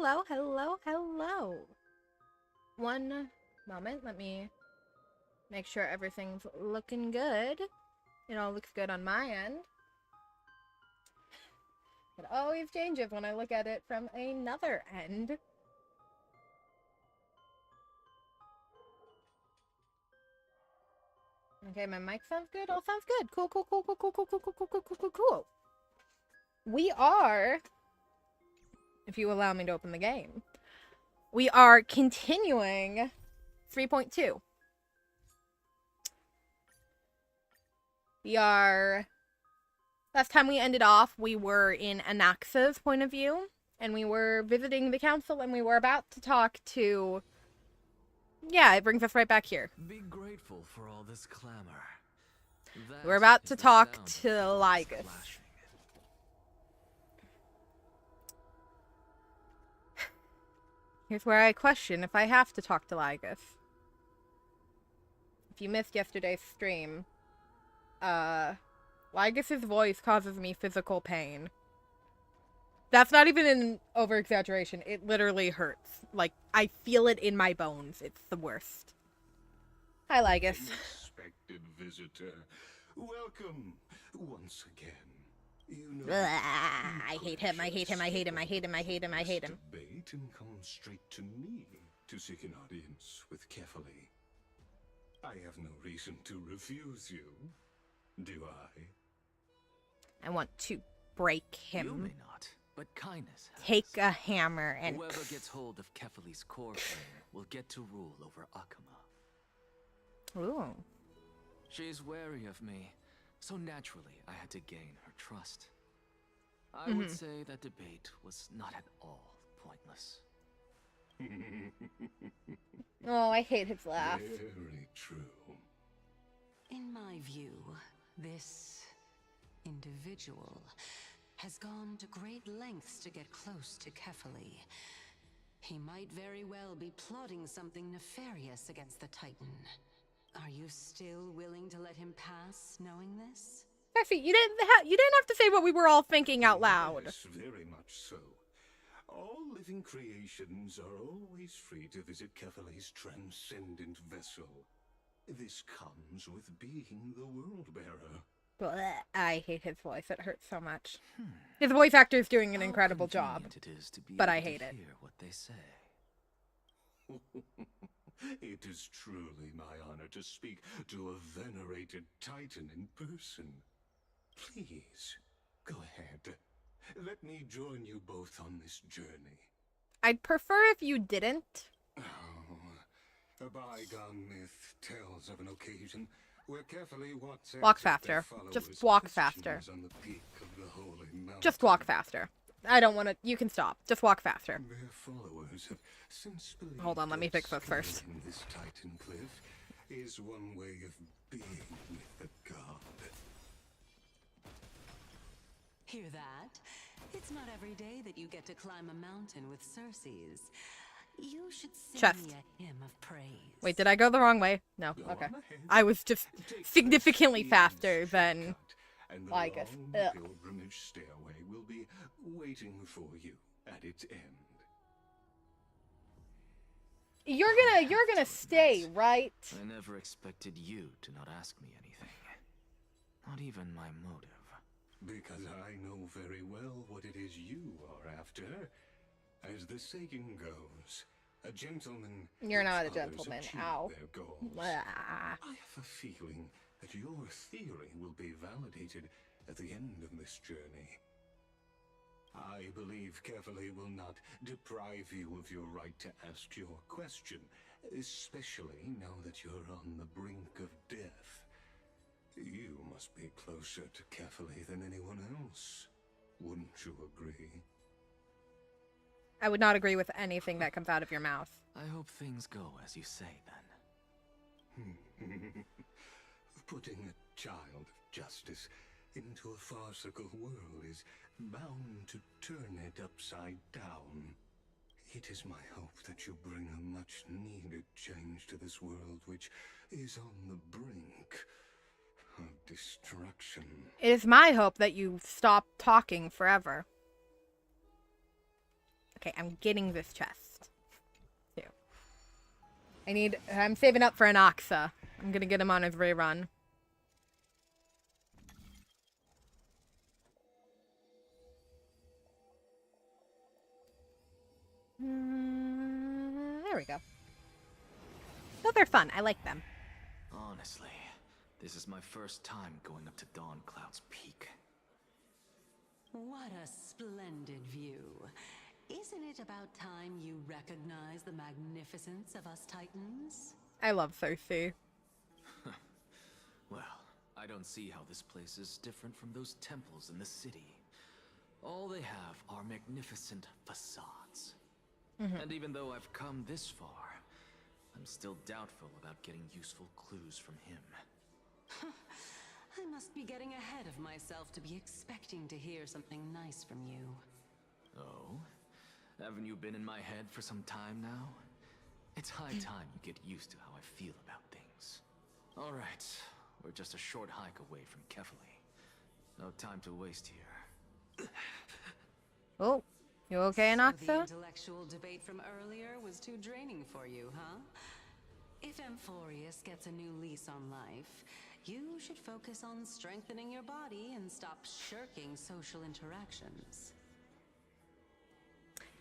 hello, hello, hello. One moment, let me make sure everything's looking good. It all looks good on my end. It always changes when I look at it from another end. Okay, my mic sounds good. All sounds good. Cool, cool, cool, cool, cool, cool, cool, cool, cool, cool, cool, cool, cool. We are, if you allow me to open the game, we are continuing 3.2. We are, last time we ended off, we were in Anaxa's point of view, and we were visiting the council, and we were about to talk to, yeah, it brings us right back here. Be grateful for all this clamor. We're about to talk to Lygus. Here's where I question if I have to talk to Lygus. If you missed yesterday's stream, Lygus's voice causes me physical pain. That's not even an over-exaggeration. It literally hurts. Like, I feel it in my bones. It's the worst. Hi, Lygus. Unexpected visitor. Welcome once again. You know, I hate him, I hate him, I hate him, I hate him, I hate him, I hate him. Debate and come straight to me to seek an audience with Kefali. I have no reason to refuse you, do I? I want to break him. You may not, but kindness has. Take a hammer and... Whoever gets hold of Kefali's core flame will get to rule over Akama. Ooh. She's wary of me, so naturally I had to gain her trust. I would say that debate was not at all pointless. Oh, I hate his laugh. Very true. In my view, this individual has gone to great lengths to get close to Kefali. He might very well be plotting something nefarious against the Titan. Are you still willing to let him pass, knowing this? Actually, you didn't have to say what we were all thinking out loud. Yes, very much so. All living creations are always free to visit Kefali's transcendent vessel. This comes with being the world-bearer. Blech, I hate his voice. It hurts so much. His voice actor is doing an How incredible job. convenient it is to be but I able to hate it. hear what they say. It is truly my honor to speak to a venerated Titan in person. Please, go ahead. Let me join you both on this journey. I'd prefer if you didn't. Oh, a bygone myth tells of an occasion where carefully Walk faster. Just walk faster. Just walk faster. I don't want to... You can stop. Just walk faster. Their followers have since believed Hold on, let me fix this that first. scaling this Titan cliff is one way of being with the god. Hear that? It's not every day that you get to climb a mountain with Circes. You should sing Chest. me a hymn of praise. Wait, did I go the wrong way? No. Go Okay. on ahead. I was just Take significantly this faster easy than... shortcut, and the Lygus. long Ugh. pilgrimage stairway will be waiting for you at its end. You're gonna stay, right? I never expected you to not ask me anything. Not even my motive. Because I know very well what it is you are after. As the saying goes, a gentleman... You're not a helps others gentleman. achieve Ow. their goals. Blah. I have a feeling that your theory will be validated at the end of this journey. I believe Kefali will not deprive you of your right to ask your question, especially now that you're on the brink of death. You must be closer to Kefali than anyone else. Wouldn't you agree? I would not agree with anything that comes out of your mouth. I hope things go as you say, then. Putting a child of justice into a farcical world is bound to turn it upside down. It is my hope that you bring a much-needed change to this world, which is on the brink of destruction. It is my hope that you stop talking forever. Okay, I'm getting this chest. Too. I'm saving up for an Oxa. I'm gonna get him on his rerun. There we go. Those are fun. I like them. Honestly, this is my first time going up to Dawn Cloud's peak. What a splendid view. Isn't it about time you recognize the magnificence of us Titans? I love Cersei. Well, I don't see how this place is different from those temples in the city. All they have are magnificent facades. And even though I've come this far, I'm still doubtful about getting useful clues from him. I must be getting ahead of myself to be expecting to hear something nice from you. Oh? Haven't you been in my head for some time now? It's high time you get used to how I feel about things. Alright, we're just a short hike away from Kefali. No time to waste here. Oh, you okay, So the Anaxa? intellectual debate from earlier was too draining for you, huh? If Amphorius gets a new lease on life, you should focus on strengthening your body and stop shirking social interactions.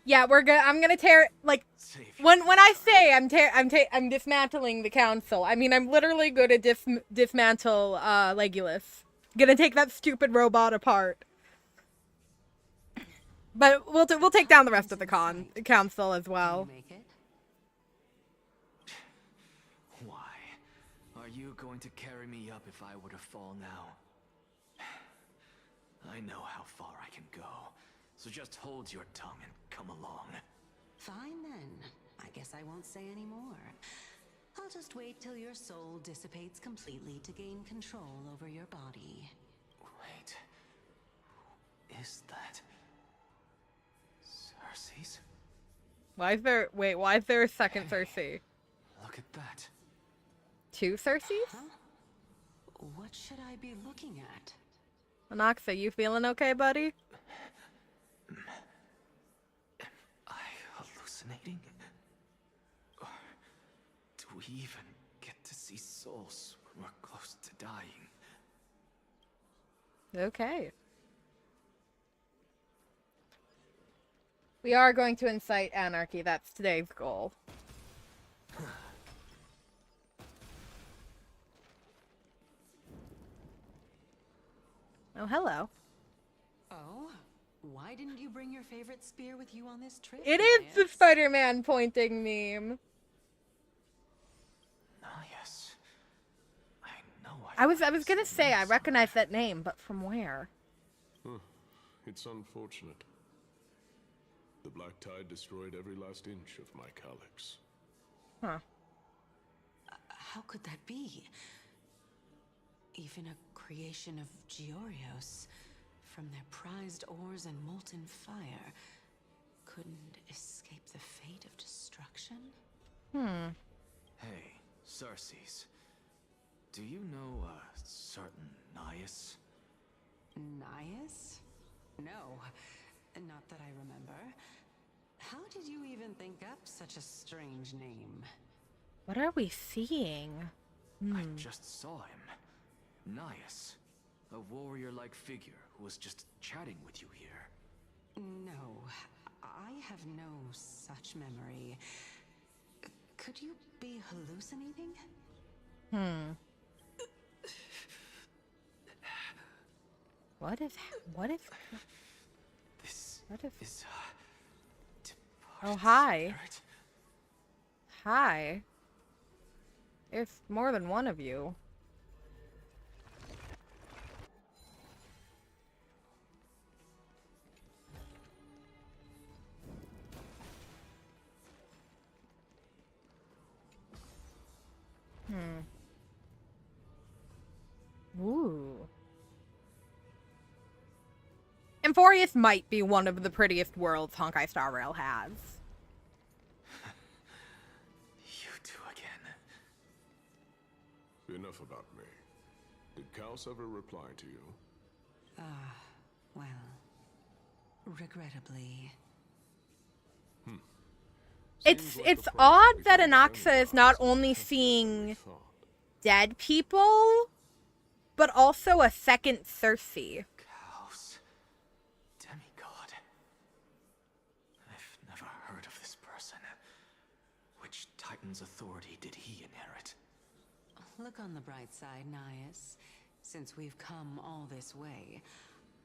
Yeah, we're good. I'm gonna tear like Save when I say I'm dismantling the council. I mean I'm literally gonna dismantle Legolas. Gonna take that stupid robot apart. But we'll take down the rest of the council as Can well. you make it? Why? Are you going to carry me up if I were to fall now? I know how far I can go, so just hold your tongue and come along. Fine then. I guess I won't say any more. I'll just wait till your soul dissipates completely to gain control over your body. Wait. Who is that? Cersei's? Why is there a second Cersei? Look at that. Two Cerseis? Huh? What should I be looking at? Anaxa, you feeling okay, buddy? Am I hallucinating? Or do we even get to see souls when we're close to dying? Okay. We are going to incite anarchy. That's today's goal. Oh, hello. Oh? Why didn't you bring your favorite spear with you on this trip? It is the Elias? Spider-Man pointing meme. Yes. I know I was gonna say I recognize that name, but from where? It's unfortunate. The Black Tide destroyed every last inch of my calyx. Huh. How could that be? Even a creation of Georios, from their prized ores and molten fire, couldn't escape the fate of destruction? Hey, Cersei's. Do you know a certain Nias? Nias? No, not that I remember. How did you even think up such a strange name? What are we seeing? I just saw him. Nias. A warrior-like figure who was just chatting with you here. No, I have no such memory. Could you be hallucinating? What is This What if- is Oh, hi. spirit? Hi. It's more than one of you. Ooh. Amphorius might be one of the prettiest worlds Honkai Star Rail has. You two again. Enough about me. Did Kaos ever reply to you? Well, regrettably. It's Seems like it's the price odd we that pay Anaxa is not demigods only heavier than we seeing thought. dead people, but also a second Cersei. Chaos. Demigod. I've never heard of this person. Which Titan's authority did he inherit? Look on the bright side, Nias. Since we've come all this way,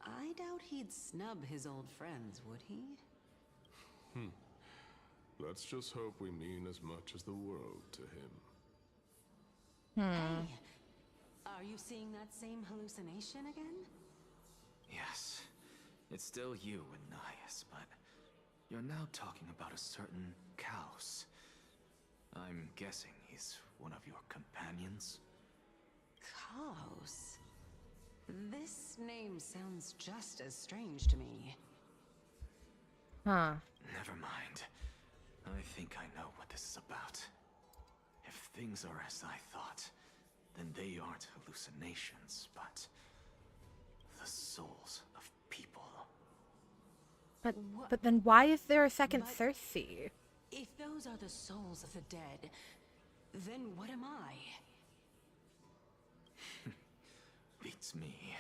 I doubt he'd snub his old friends, would he? Let's just hope we mean as much as the world to him. Hey, are you seeing that same hallucination again? Yes. It's still you and Nias, but you're now talking about a certain Chaos. I'm guessing he's one of your companions? Chaos? This name sounds just as strange to me. Huh. Never mind. I think I know what this is about. If things are as I thought, then they aren't hallucinations, but the souls of people. But then why is there a second But- Cersei? If those are the souls of the dead, then what am I? Beats me.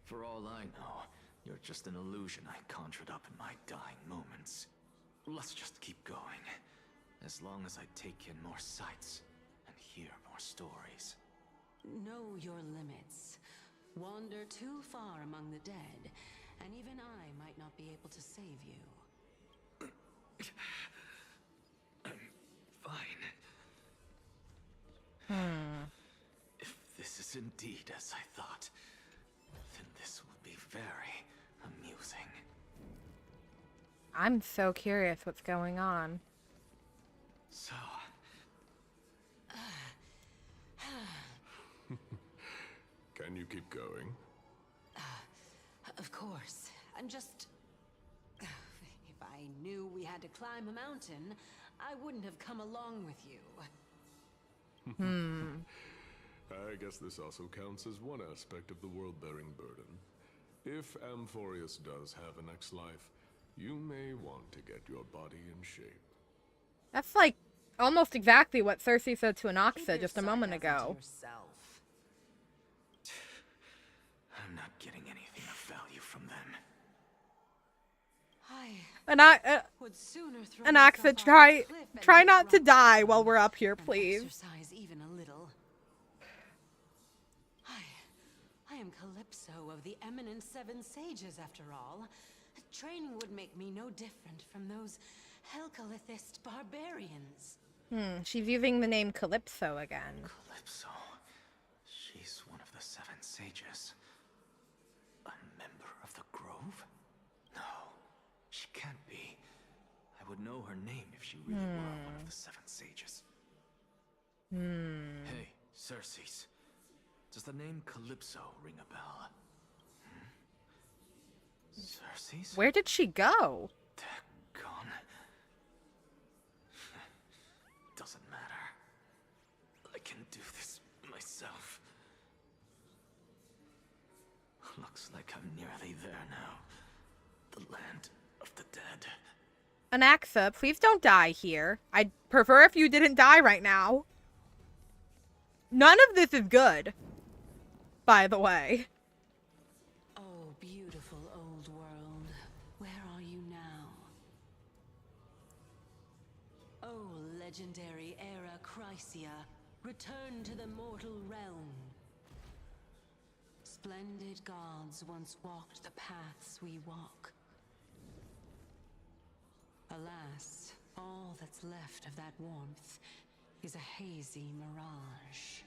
For all I know, you're just an illusion I conjured up in my dying moments. Let's just keep going. As long as I take in more sights and hear more stories. Know your limits. Wander too far among the dead, and even I might not be able to save you. Fine. If this is indeed as I thought, then this will be very amusing. I'm so curious what's going on. So, Can you keep going? Of course. I'm just... If I knew we had to climb a mountain, I wouldn't have come along with you. I guess this also counts as one aspect of the world-bearing burden. If Amphorius does have a next life, you may want to get your body in shape. That's like almost exactly what Cersei said to Keep Anaxa your just a moment sarcasm to ago. yourself. I'm not getting anything of value from them. I would sooner throw Anaxa, myself off this cliff and try hit not to rock die bottom while we're up here, than please. Exercise even a little. I am Calypso of the eminent Seven Sages, after all. Training would make me no different from those Helcalithist barbarians. She's using the name Calypso again. Calypso. She's one of the Seven Sages. A member of the Grove? No, she can't be. I would know her name if she really were one of the Seven Sages. Hey, Cersei's. Does the name Calypso ring a bell? Cersei's? Where did she go? They're gone. Doesn't matter. I can do this myself. Looks like I'm nearly there now. The land of the dead. Anaxa, please don't die here. I'd prefer if you didn't die right now. None of this is good, by the way. Oh, beautiful old world. Where are you now? Oh, legendary era Chrysia, return to the mortal realm. Splendid gods once walked the paths we walk. Alas, all that's left of that warmth is a hazy mirage.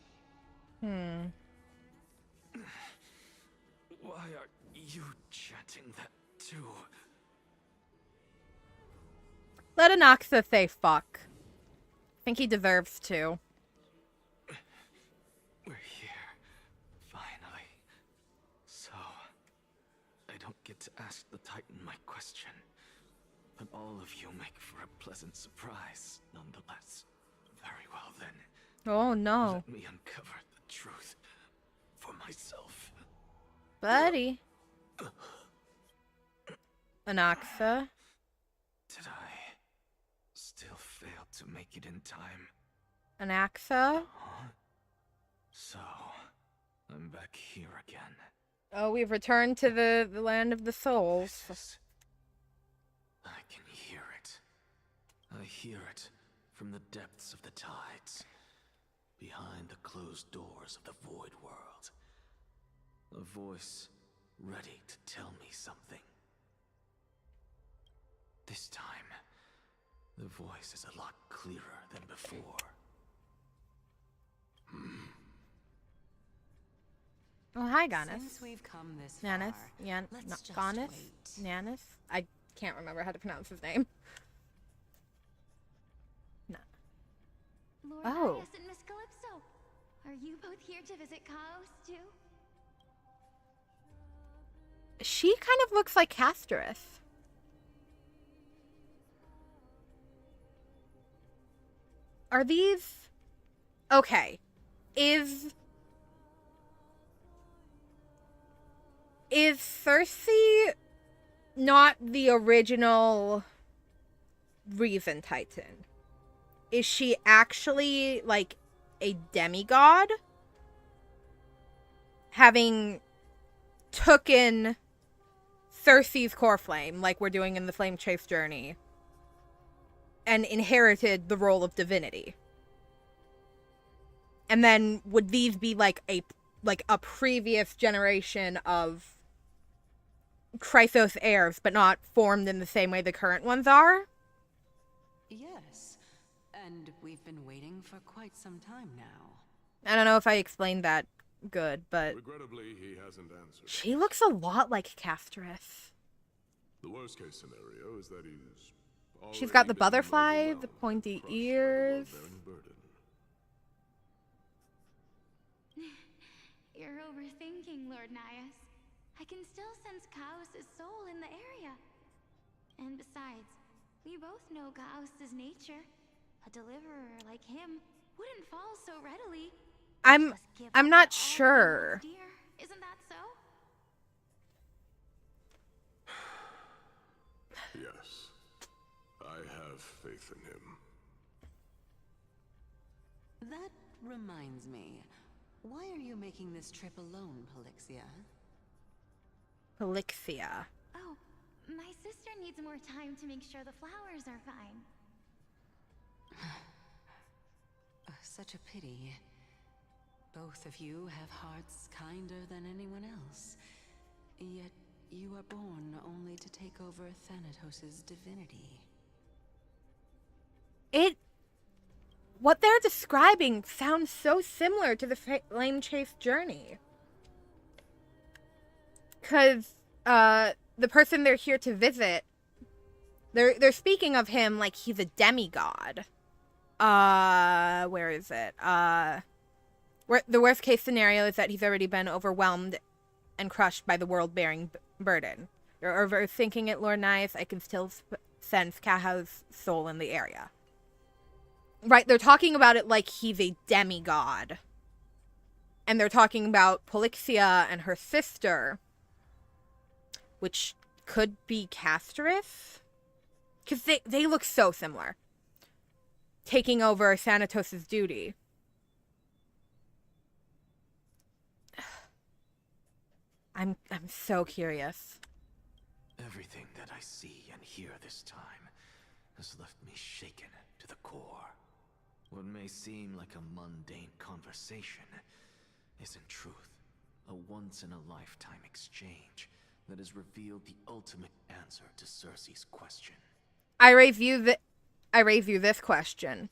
Why are you chanting that too? Let Anaxa say fuck. I think he deserves to. We're here. Finally. So, I don't get to ask the Titan my question. But all of you make for a pleasant surprise, nonetheless. Very well then. Oh no. Let me uncover the truth for myself. Buddy. Anaxa. Did I still to make it in time. Anaxa? Huh? So, I'm back here again. Oh, we've returned to the land of the souls. I can hear it. I hear it from the depths of the tides, behind the closed doors of the void world. A voice ready to tell me something. This time, the voice is a lot clearer than before. Oh, hi, Ganis. Since we've come this Nanis? far, let's just Ganis? wait. Nanis? I can't remember how to pronounce his name. No. Lord Oh. Ias and Miss Calypso, are you both here to visit Chaos too? She kind of looks like Castereth. Are these... Okay. Is Cersei not the original Reason Titan? Is she actually, like, a demigod? Having taken Cersei's core flame, like we're doing in the Flame Chase journey, and inherited the role of divinity. And then would these be like a previous generation of Chrysos heirs, but not formed in the same way the current ones are? Yes, and we've been waiting for quite some time now. I don't know if I explained that good, but Regrettably, he hasn't answered. she looks a lot like Castereth. The worst case scenario is that he's She's got the already been butterfly, overwhelmed the and pointy crushed by the ears. world-bearing burden. You're overthinking, Lord Nias. I can still sense Chaos' soul in the area. And besides, we both know Chaos' nature. A deliverer like him wouldn't fall so readily. I'm Just give I'm up not all he sure. holds dear. Isn't that so? Yes, I have faith in him. That reminds me. Why are you making this trip alone, Polixia? Polixia. Oh, my sister needs more time to make sure the flowers are fine. Such a pity. Both of you have hearts kinder than anyone else. Yet you are born only to take over Thanatos' divinity. What they're describing sounds so similar to the Flame Chase journey. Because, the person they're here to visit, they're speaking of him like he's a demigod. Where is it? Where the worst case scenario is that he's already been overwhelmed and crushed by the world-bearing burden. You're overthinking it, Lord Nias. I can still sense Kaha's soul in the area. Right, they're talking about it like he's a demigod. And they're talking about Polixia and her sister, which could be Castereth? Because they look so similar. Taking over Thanatos' duty. I'm so curious. Everything that I see and hear this time has left me shaken to the core. What may seem like a mundane conversation is in truth a once-in-a-lifetime exchange that has revealed the ultimate answer to Cersei's question. I raise you this question.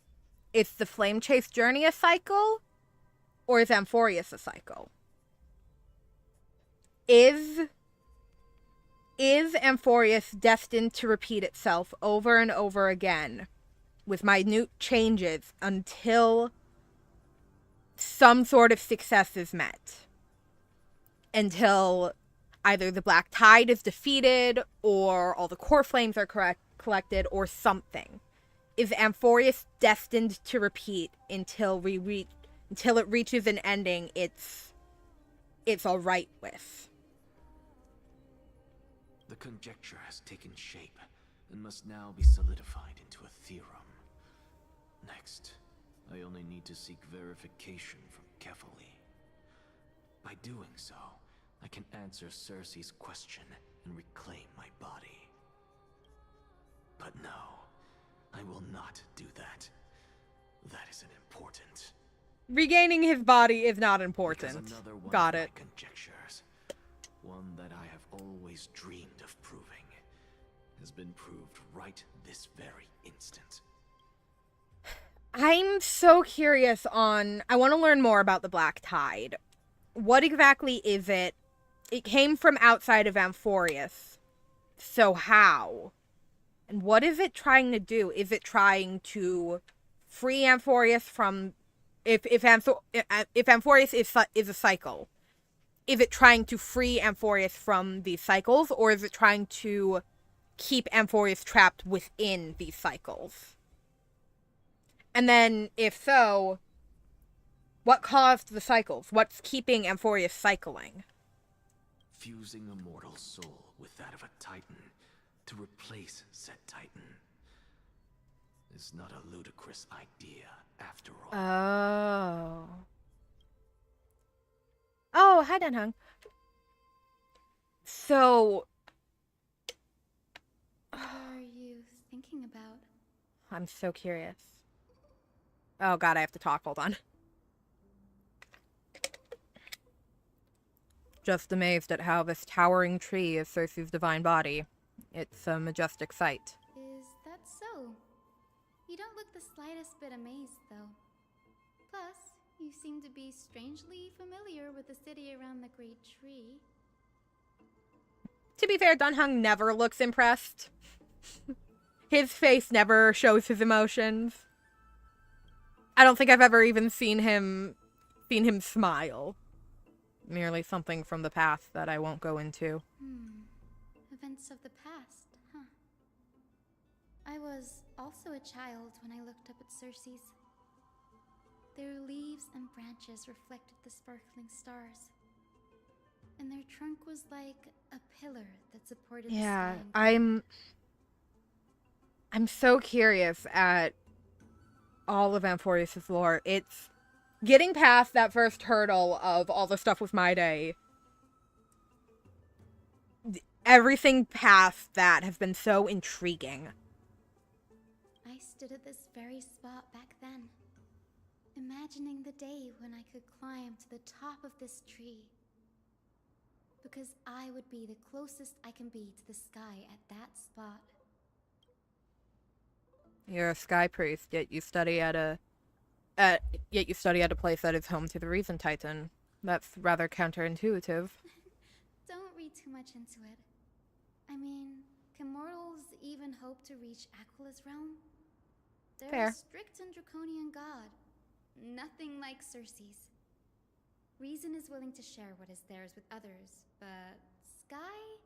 Is the Flame Chase journey a cycle? Or is Amphorius a cycle? Is Amphorius destined to repeat itself over and over again with minute changes until some sort of success is met? Until either the Black Tide is defeated or all the core flames are collected or something. Is Amphorius destined to repeat until it reaches an ending it's alright with? The conjecture has taken shape and must now be solidified into a theorem. Next, I only need to seek verification from Kefali. By doing so, I can answer Cersei's question and reclaim my body. But no, I will not do that. That isn't important. Regaining his body is not Because important. another one Got of it. my conjectures, one that I have always dreamed of proving, has been proved right this very instant. I'm so curious on... I want to learn more about the Black Tide. What exactly is it? It came from outside of Amphorius. So how? And what is it trying to do? Is it trying to free Amphorius from... If Amphorius is a cycle, is it trying to free Amphorius from these cycles, or is it trying to keep Amphorius trapped within these cycles? And then, if so, what caused the cycles? What's keeping Amphorius cycling? Fusing a mortal soul with that of a Titan to replace said Titan is not a ludicrous idea, after all. Oh. Oh, hi, Danhung. So... What are you thinking about? I'm so curious. Oh god, I have to talk. Hold on. Just amazed at how this towering tree is Cersei's divine body. It's a majestic sight. Is that so? You don't look the slightest bit amazed, though. Plus, you seem to be strangely familiar with the city around the great tree. To be fair, Dunhung never looks impressed. His face never shows his emotions. I don't think I've ever even seen him smile. Merely something from the past that I won't go into. Events of the past, huh? I was also a child when I looked up at Cersei's. Their leaves and branches reflected the sparkling stars. And their trunk was like a pillar that supported the Yeah, sky. I'm so curious at all of Amphorius' lore. It's getting past that first hurdle of all the stuff with My Day. Everything past that has been so intriguing. I stood at this very spot back then, imagining the day when I could climb to the top of this tree. Because I would be the closest I can be to the sky at that spot. You're a sky priest, yet you study at a place that is home to the Reason Titan. That's rather counterintuitive. Don't read too much into it. I mean, can mortals even hope to reach Aquala's realm? They're Fair. a strict and draconian god. Nothing like Cersei's. Reason is willing to share what is theirs with others, but Sky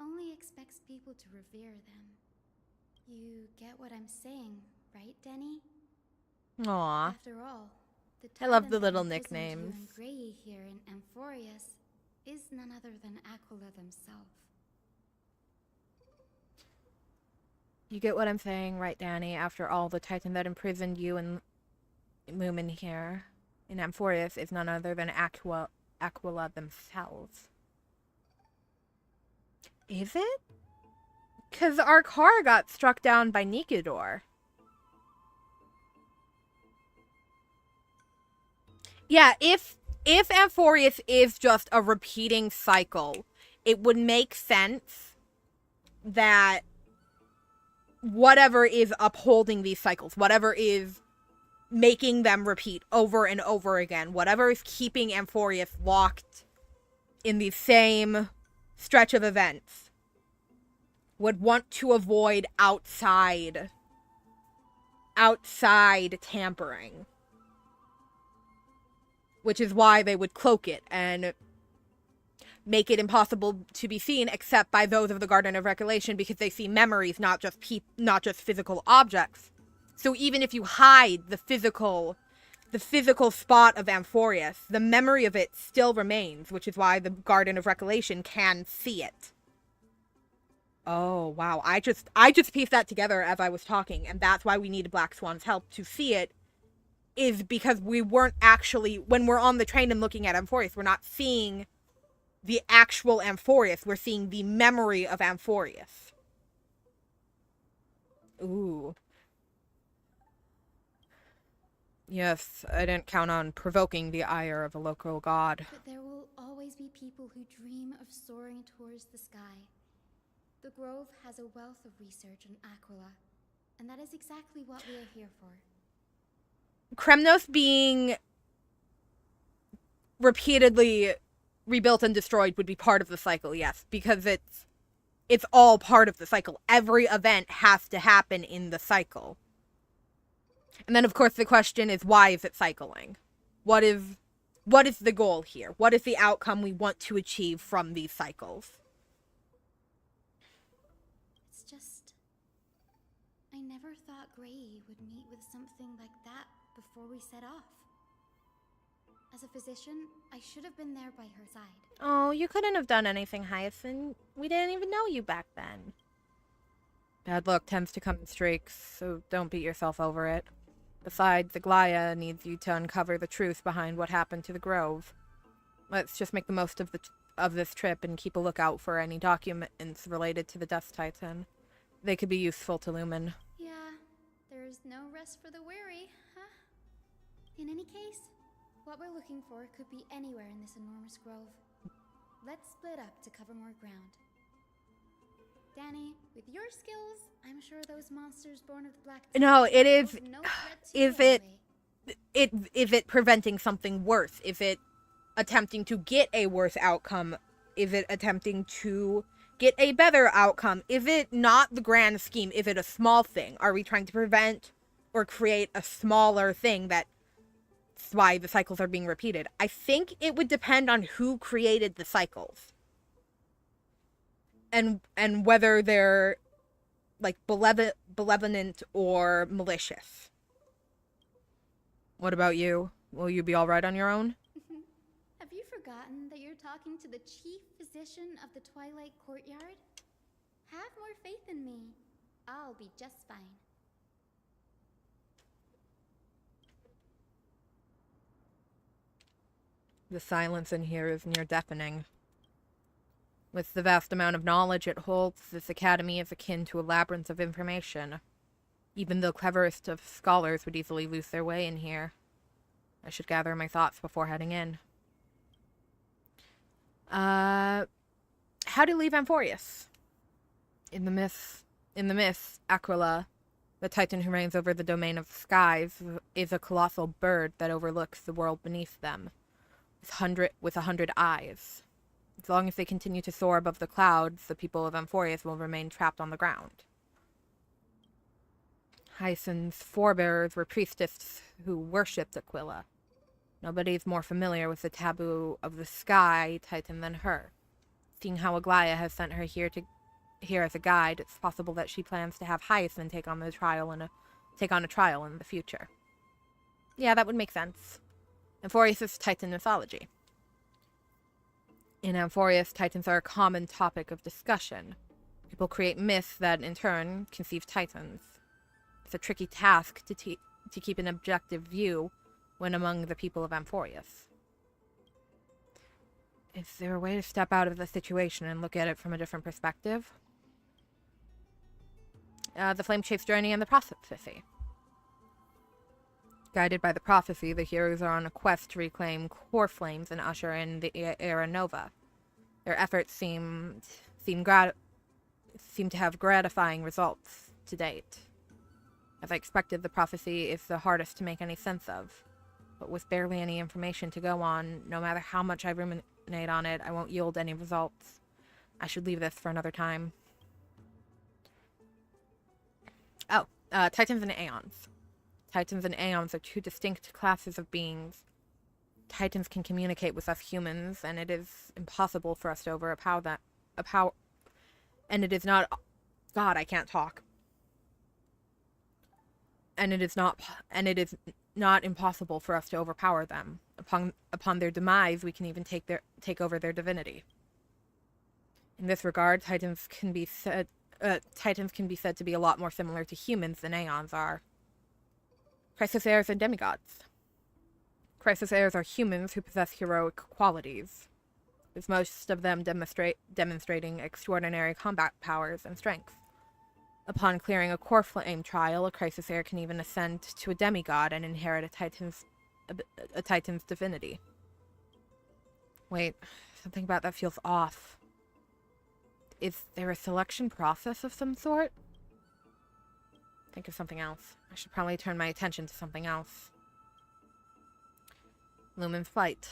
only expects people to revere them. You get what I'm saying, right, Denny? Aw. After all, the I love titan the that little imprisoned nicknames. you and Grey here in Amphorius is none other than Aquila themselves. You get what I'm saying, right, Danny? After all, the Titan that imprisoned you and Lumen here in Amphorius is none other than Aquila themselves. Is it? Because our car got struck down by Nikodor. Yeah, if Amphorius is just a repeating cycle, it would make sense that whatever is upholding these cycles, whatever is making them repeat over and over again, whatever is keeping Amphorius locked in the same stretch of events, would want to avoid outside tampering. Which is why they would cloak it and make it impossible to be seen except by those of the Garden of Recollection, because they see memories, not just physical objects. So even if you hide the physical spot of Amphorius, the memory of it still remains, which is why the Garden of Recollection can see it. Oh, wow. I just pieced that together as I was talking, and that's why we needed Black Swan's help to see it, is because we weren't actually, when we're on the train and looking at Amphorius, we're not seeing the actual Amphorius, we're seeing the memory of Amphorius. Ooh. Yes, I didn't count on provoking the ire of a local god. But there will always be people who dream of soaring towards the sky. The Grove has a wealth of research on Aquila, and that is exactly what we are here for. Kremnos being repeatedly rebuilt and destroyed would be part of the cycle, yes, because it's all part of the cycle. Every event has to happen in the cycle. And then, of course, the question is, why is it cycling? What is the goal here? What is the outcome we want to achieve from these cycles? It's just... I never thought Gray would meet with something like that before we set off. As a physician, I should have been there by her side. Oh, you couldn't have done anything, Hyacinth. We didn't even know you back then. Bad luck tends to come in streaks, so don't beat yourself over it. Besides, Aglaya needs you to uncover the truth behind what happened to the Grove. Let's just make the most of this trip and keep a lookout for any documents related to the Dust Titan. They could be useful to Lumen. Yeah, there's no rest for the weary, huh? In any case, what we're looking for could be anywhere in this enormous grove. Let's split up to cover more ground. Danny, with your skills, I'm sure those monsters born of the Black Titan No, it is... pose no threat to you anyway. Is it preventing something worse? Is it attempting to get a worse outcome? Is it attempting to get a better outcome? Is it not the grand scheme? Is it a small thing? Are we trying to prevent or create a smaller thing that's why the cycles are being repeated? I think it would depend on who created the cycles. And whether they're, like, benevolent or malicious. What about you? Will you be alright on your own? Have you forgotten that you're talking to the chief physician of the Twilight Courtyard? Have more faith in me. I'll be just fine. The silence in here is near deafening. With the vast amount of knowledge it holds, this academy is akin to a labyrinth of information. Even the cleverest of scholars would easily lose their way in here. I should gather my thoughts before heading in. How to leave Amphorius? In the myths, Aquila, the titan who reigns over the domain of the skies, is a colossal bird that overlooks the world beneath them, with 100 eyes. As long as they continue to soar above the clouds, the people of Amphorius will remain trapped on the ground. Hyacinth's forebears were priestesses who worshipped Aquila. Nobody is more familiar with the taboo of the sky titan than her. Seeing how Aglaya has sent her here as a guide, it's possible that she plans to have Hyacinth take on a trial in the future. Yeah, that would make sense. Amphorius is Titan mythology. In Amphorius, Titans are a common topic of discussion. People create myths that, in turn, conceive Titans. It's a tricky task to keep an objective view when among the people of Amphorius. Is there a way to step out of the situation and look at it from a different perspective? The Flame Chase journey and the prophecy. Guided by the prophecy, the heroes are on a quest to reclaim core flames and usher in the Era Nova. Their efforts seem to have gratifying results to date. As I expected, the prophecy is the hardest to make any sense of. But with barely any information to go on, no matter how much I ruminate on it, I won't yield any results. I should leave this for another time. Oh, Titans and Aeons. Titans and Aeons are two distinct classes of beings. Titans can communicate with us humans, and it is impossible for us to overpower that. And it is not... God, I can't talk. And it is not impossible for us to overpower them. Upon their demise, we can even take over their divinity. In this regard, Titans can be said Titans can be said to be a lot more similar to humans than Aeons are. Crisis heirs are demigods. Crisis heirs are humans who possess heroic qualities, with most of them demonstrating extraordinary combat powers and strength. Upon clearing a core flame trial, a crisis heir can even ascend to a demigod and inherit a Titan's divinity. Wait, something about that feels off. Is there a selection process of some sort? Think of something else. I should probably turn my attention to something else. Lumen's flight.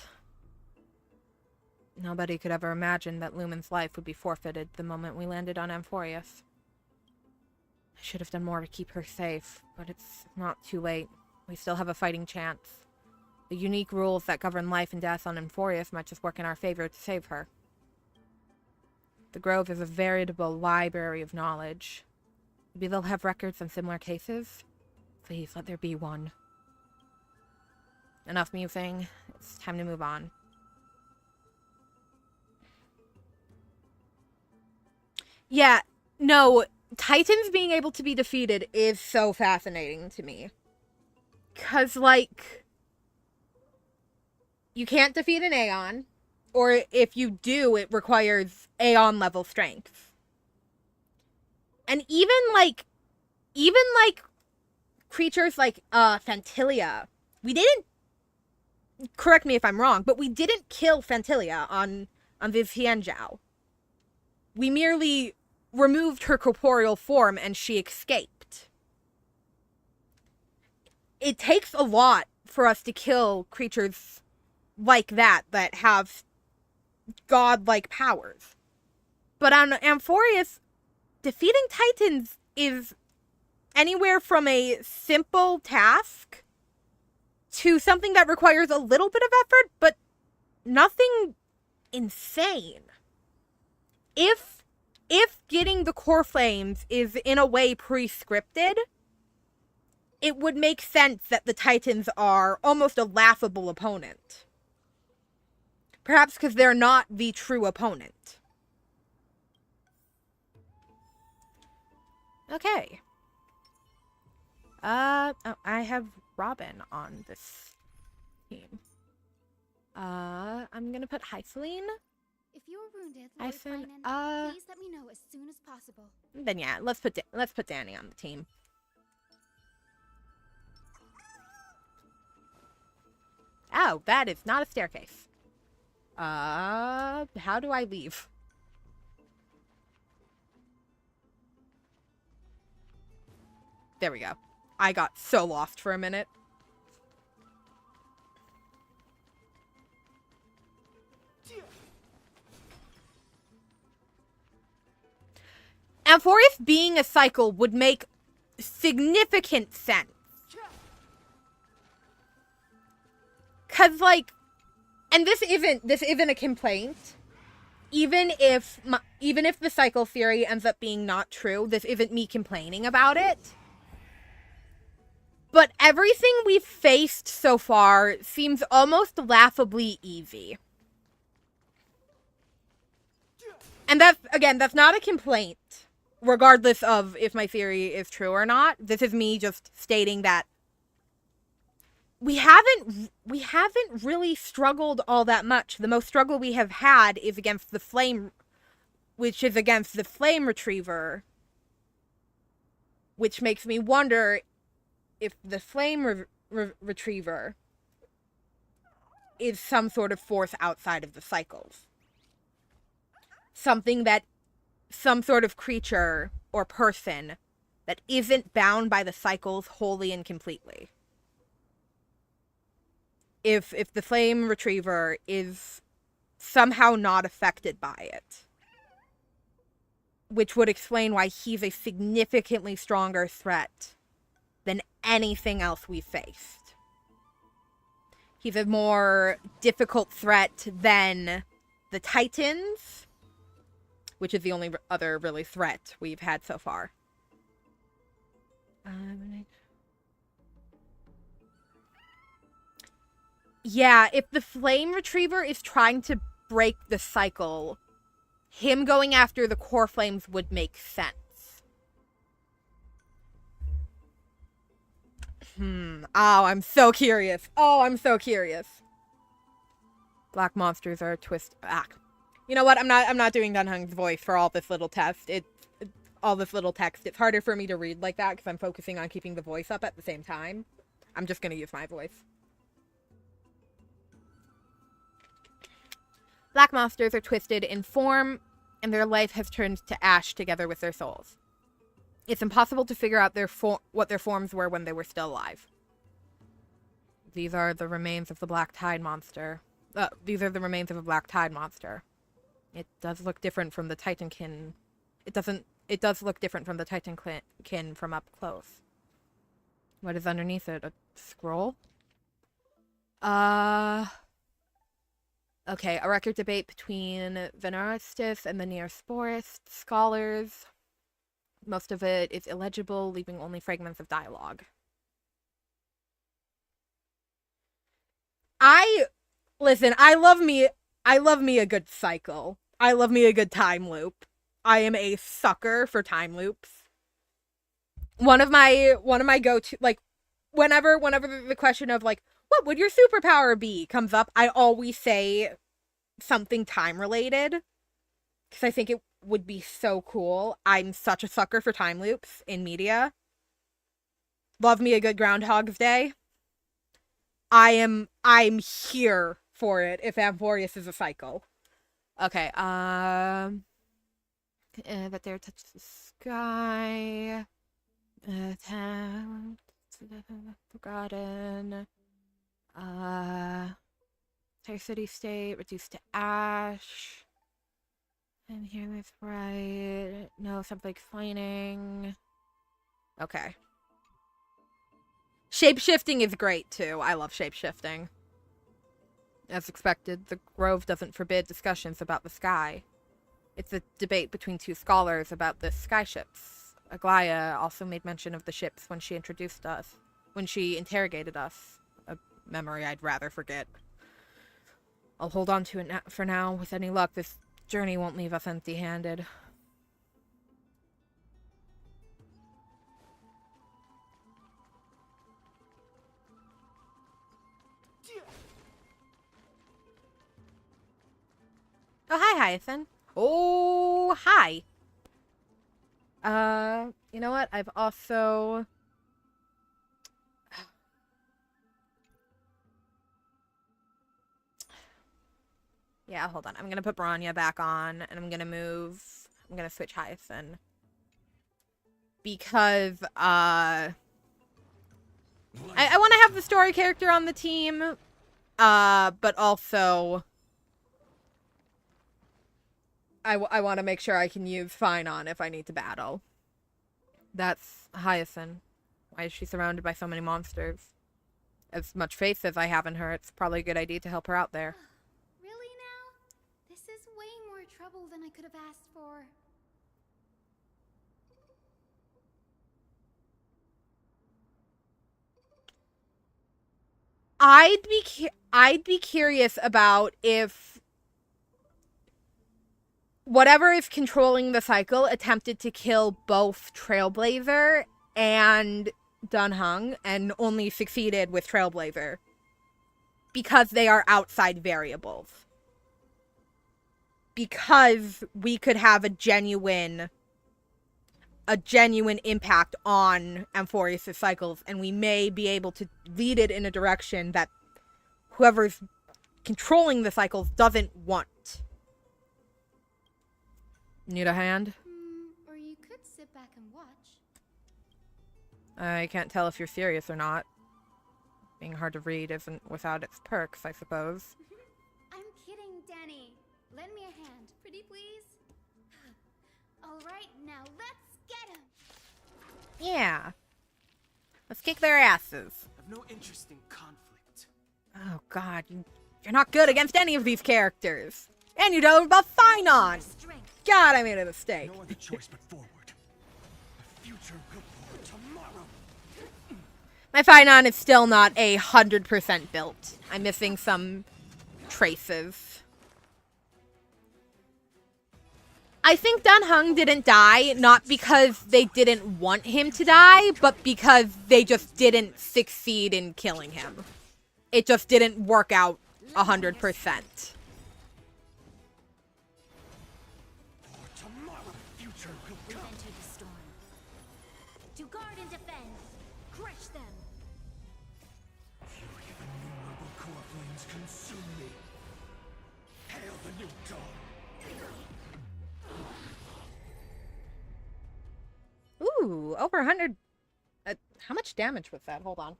Nobody could ever imagine that Lumen's life would be forfeited the moment we landed on Amphorius. I should have done more to keep her safe, but it's not too late. We still have a fighting chance. The unique rules that govern life and death on Amphorius might just work in our favor to save her. The Grove is a veritable library of knowledge. Maybe they'll have records on similar cases? Please, let there be one. Enough musing. It's time to move on. Yeah, no, Titans being able to be defeated is so fascinating to me. 'Cause, like, you can't defeat an Aeon, or if you do, it requires Aeon level strength. And even creatures like Fantilia, we didn't, correct me if I'm wrong, but we didn't kill Fantilia on Viv Tianzhao. We merely removed her corporeal form and she escaped. It takes a lot for us to kill creatures like that have godlike powers. But on Amphorius, defeating Titans is anywhere from a simple task to something that requires a little bit of effort, but nothing insane. If getting the core flames is in a way pre-scripted, it would make sense that the Titans are almost a laughable opponent. Perhaps because they're not the true opponent. Okay. Oh, I have Robin on this team. I'm gonna put Hyceline. If you're wounded, Lord Hycen, Finan, please let me know as soon as possible. Then yeah, let's put Danny on the team. Oh, that is not a staircase. How do I leave? There we go. I got so lost for a minute. Amphorius being a cycle would make significant sense. 'Cause, like, and this isn't a complaint. Even if the cycle theory ends up being not true, this isn't me complaining about it. But everything we've faced so far seems almost laughably easy. And that's not a complaint, regardless of if my theory is true or not. This is me just stating that we haven't really struggled all that much. The most struggle we have had is against the flame, which is against the flame retriever, which makes me wonder if the flame retriever is some sort of force outside of the cycles. Some sort of creature or person that isn't bound by the cycles wholly and completely. If the flame retriever is somehow not affected by it, which would explain why he's a significantly stronger threat than anything else we've faced. He's a more difficult threat than the Titans, which is the only other really threat we've had so far. Yeah, if the flame retriever is trying to break the cycle, him going after the core flames would make sense. Oh, I'm so curious. Oh, I'm so curious. Black monsters are You know what? I'm not doing Dunhung's voice for all this little test. All this little text. It's harder for me to read like that because I'm focusing on keeping the voice up at the same time. I'm just gonna use my voice. Black monsters are twisted in form, and their life has turned to ash together with their souls. It's impossible to figure out what their forms were when they were still alive. These are the remains of the Black Tide monster. These are the remains of a Black Tide monster. It does look different from the Titankin. It does look different from the Titankin from up close. What is underneath it? A scroll? Okay, a record debate between Veneristus and the Neosporist scholars. Most of it is illegible, leaving only fragments of dialogue. Listen, I love me a good cycle. I love me a good time loop. I am a sucker for time loops. One of my go-to, like, whenever the question of, like, what would your superpower be comes up, I always say something time related. Because I think it would be so cool. I'm such a sucker for time loops in media. Love me a good Groundhog's Day. I'm here for it if Amphorius is a cycle. Okay, that there touches the sky. Forgotten. Entire city state reduced to ash. And here that's right. No, something explaining. Okay. Shape-shifting is great, too. I love shape-shifting. As expected, the Grove doesn't forbid discussions about the sky. It's a debate between two scholars about the sky ships. Aglaya also made mention of the ships when she interrogated us. A memory I'd rather forget. I'll hold on to it for now. With any luck, this journey won't leave us empty-handed. Oh, hi, Hyacinth. Oh, hi. You know what? I've also... Yeah, hold on. I'm gonna put Bronya back on, and I'm gonna switch Hyacinth. Because, I want to have the story character on the team, but also... I want to make sure I can use Phynon if I need to battle. That's Hyacinth. Why is she surrounded by so many monsters? As much faith as I have in her, it's probably a good idea to help her out there. Really now? This is way more trouble than I could have asked for. I'd be curious about if whatever is controlling the cycle attempted to kill both Trailblazer and Dunhung, and only succeeded with Trailblazer. Because they are outside variables. Because we could have a genuine impact on Amphorius' cycles, and we may be able to lead it in a direction that whoever's controlling the cycles doesn't want. Need a hand? Or you could sit back and watch. I can't tell if you're serious or not. Being hard to read isn't without its perks, I suppose. I'm kidding, Danny. Lend me a hand, pretty please? Alright, now let's get him! Yeah. Let's kick their asses. I've no interest in conflict. Oh god, you're not good against any of these characters. And you don't know about Phynon! God, I made a mistake. No other choice but forward. The future will pour tomorrow. My Phynon is still not 100% built. I'm missing some traces. I think Dan Heng didn't die, not because they didn't want him to die, but because they just didn't succeed in killing him. It just didn't work out 100%. For tomorrow, future will We've come. entered the storm. To guard and defend. Crush them. Fury of innumerable core flames consume me. Hail the new dawn. Ooh, over 100. How much damage was that? Hold on.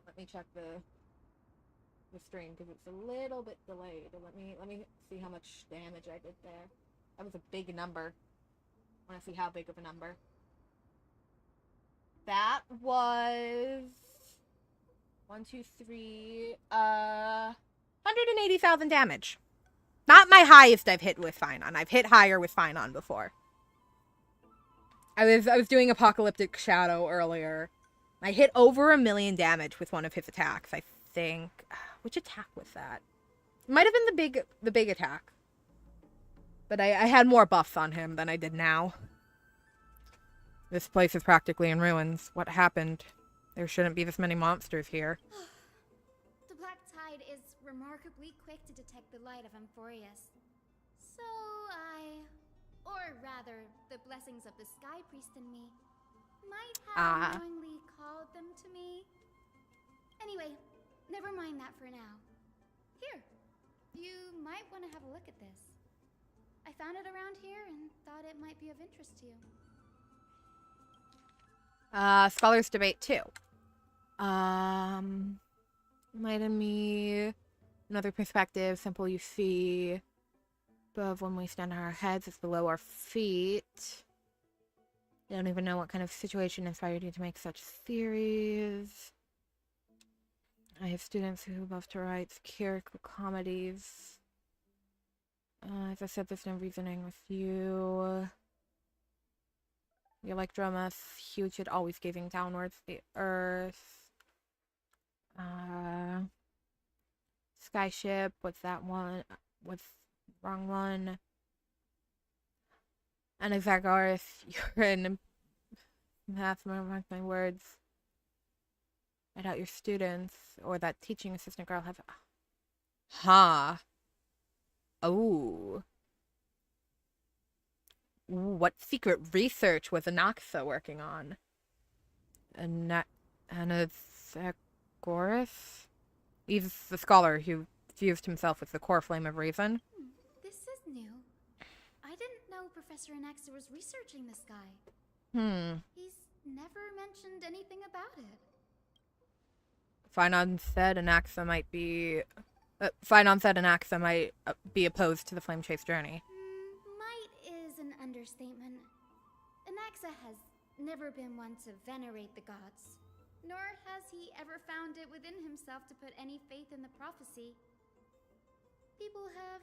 Let me check the stream because it's a little bit delayed. Let me see how much damage I did there. That was a big number. I want to see how big of a number. That was 1, 2, 3. 180,000 damage. Not my highest I've hit with Finon. I've hit higher with Finon before. I was doing Apocalyptic Shadow earlier. I hit over 1 million damage with one of his attacks, I think. Which attack was that? It might have been the big attack. But I had more buffs on him than I did now. This place is practically in ruins. What happened? There shouldn't be this many monsters here. The Black Tide is remarkably quick to detect the light of Amphorius. So or rather, the blessings of the Sky Priest in me, might have unknowingly called them to me. Anyway, never mind that for now. Here, you might want to have a look at this. I found it around here and thought it might be of interest to you. Scholars debate too. Light in me. Another perspective. Simple you see. Above when we stand on our heads, it's below our feet. I don't even know what kind of situation inspired you to make such theories. I have students who love to write satirical comedies. As I said, there's no reasoning with you. You like dramas, huge and always gazing downwards the earth. Skyship, what's that one? What's wrong one? And Zagarath, you're in math, mark my words. I doubt your students or that teaching assistant girl have. Huh. Oh. What secret research was Anaxa working on? Anaxagoras? He's the scholar who fused himself with the core flame of reason. This is new. I didn't know Professor Anaxa was researching this guy. He's never mentioned anything about it. Finon said Anaxa might be opposed to the Flame Chase journey. Might is an understatement. Anaxa has never been one to venerate the gods, nor has he ever found it within himself to put any faith in the prophecy. People have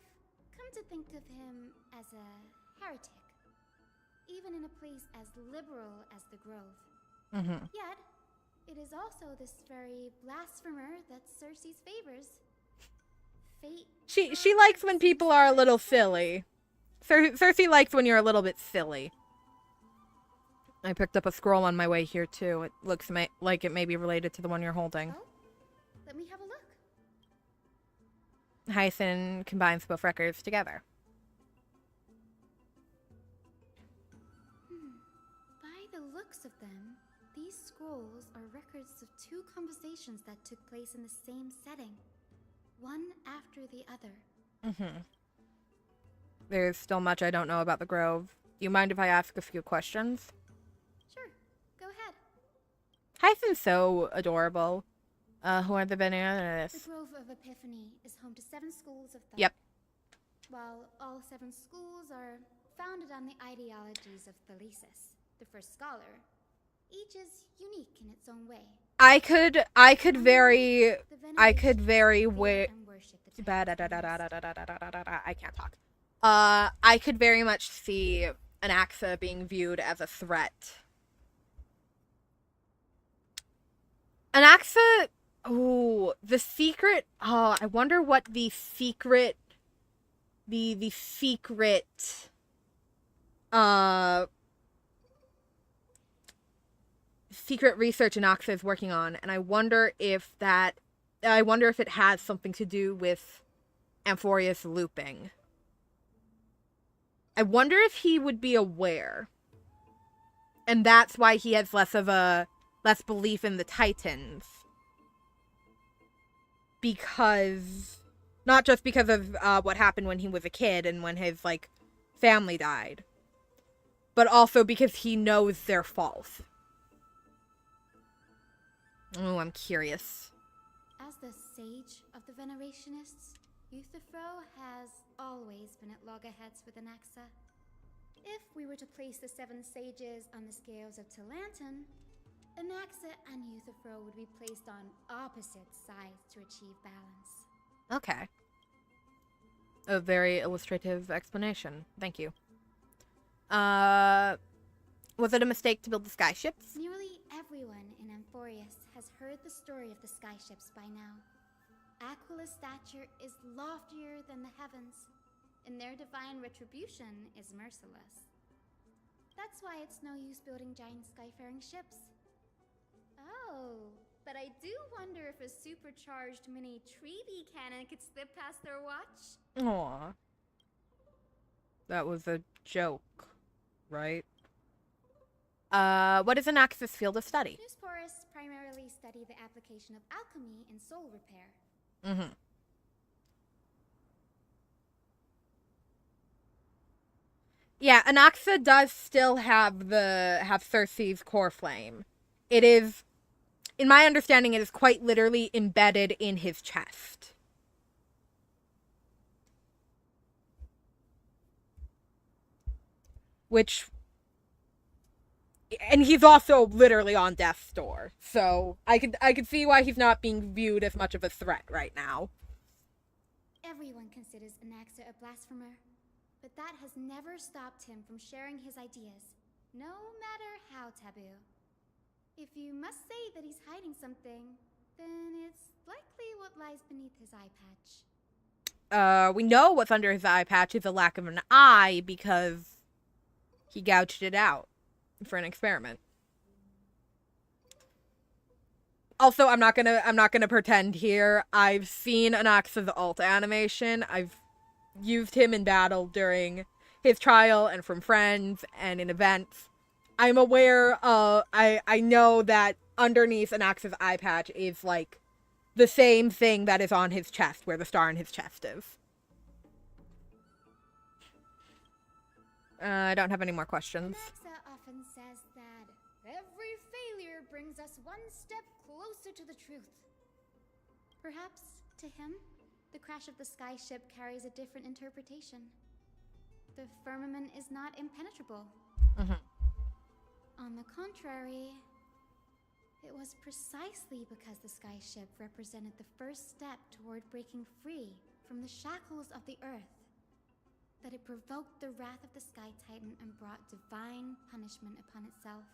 come to think of him as a heretic, even in a place as liberal as the Grove. Yet, it is also this very blasphemer that Cersei favors. Fate. She likes when people are a little silly. Cersei likes when you're a little bit silly. I picked up a scroll on my way here too. It looks like it may be related to the one you're holding. Oh, let me have a look. Hyacin combines both records together. By the looks of them, these scrolls are records of two conversations that took place in the same setting, one after the other. There's still much I don't know about the Grove. Do you mind if I ask a few questions? Sure, go ahead. Hyacин's so adorable. Who are the bananas? The Grove of Epiphany is home to 7 schools of thought. Yep. While all 7 schools are founded on the ideologies of Thalesis, the first scholar, each is unique in its own way. I could very I could very much see Anaxa being viewed as a threat. Anaxa, I wonder what the secret the secret secret research Inoxa is working on, and I wonder if it has something to do with Amphorius looping. I wonder if he would be aware. And that's why he has less belief in the Titans. Because, not just because of what happened when he was a kid and when his, family died, but also because he knows they're false. Oh, I'm curious. As the sage of the Venerationists, Euthyphro has always been at loggerheads with Anaxa. If we were to place the 7 sages on the scales of Talanton, Anaxa and Euthyphro would be placed on opposite sides to achieve balance. Okay. A very illustrative explanation. Thank you. Was it a mistake to build the skyships? Nearly everyone in Amphorius has heard the story of the skyships by now. Aquila's stature is loftier than the heavens, and their divine retribution is merciless. That's why it's no use building giant skyfaring ships. Oh, but I do wonder if a supercharged mini treaty cannon could slip past their watch. Aw. That was a joke, right? What is Anax's field of study? Newsporists primarily study the application of alchemy in soul repair. Mm-hmm. Yeah, Anaxa does still have Cersei's core flame. It is, in my understanding, it is quite literally embedded in his chest. And he's also literally on death's door. So I could see why he's not being viewed as much of a threat right now. Everyone considers Anaxa a blasphemer, but that has never stopped him from sharing his ideas, no matter how taboo. If you must say that he's hiding something, then it's likely what lies beneath his eye patch. We know what's under his eye patch is a lack of an eye because he gouged it out for an experiment. Also, I'm not gonna pretend here. I've seen Anaxa's ult animation. I've used him in battle during his trial and from friends and in events. I'm aware I know that underneath Anaxa's eye patch is the same thing that is on his chest, where the star in his chest is. I don't have any more questions. Anaxa often says that every failure brings us one step closer to the truth. Perhaps, to him, the crash of the skyship carries a different interpretation. The firmament is not impenetrable. Mm-hmm. On the contrary, it was precisely because the skyship represented the first step toward breaking free from the shackles of the earth that it provoked the wrath of the Sky Titan and brought divine punishment upon itself.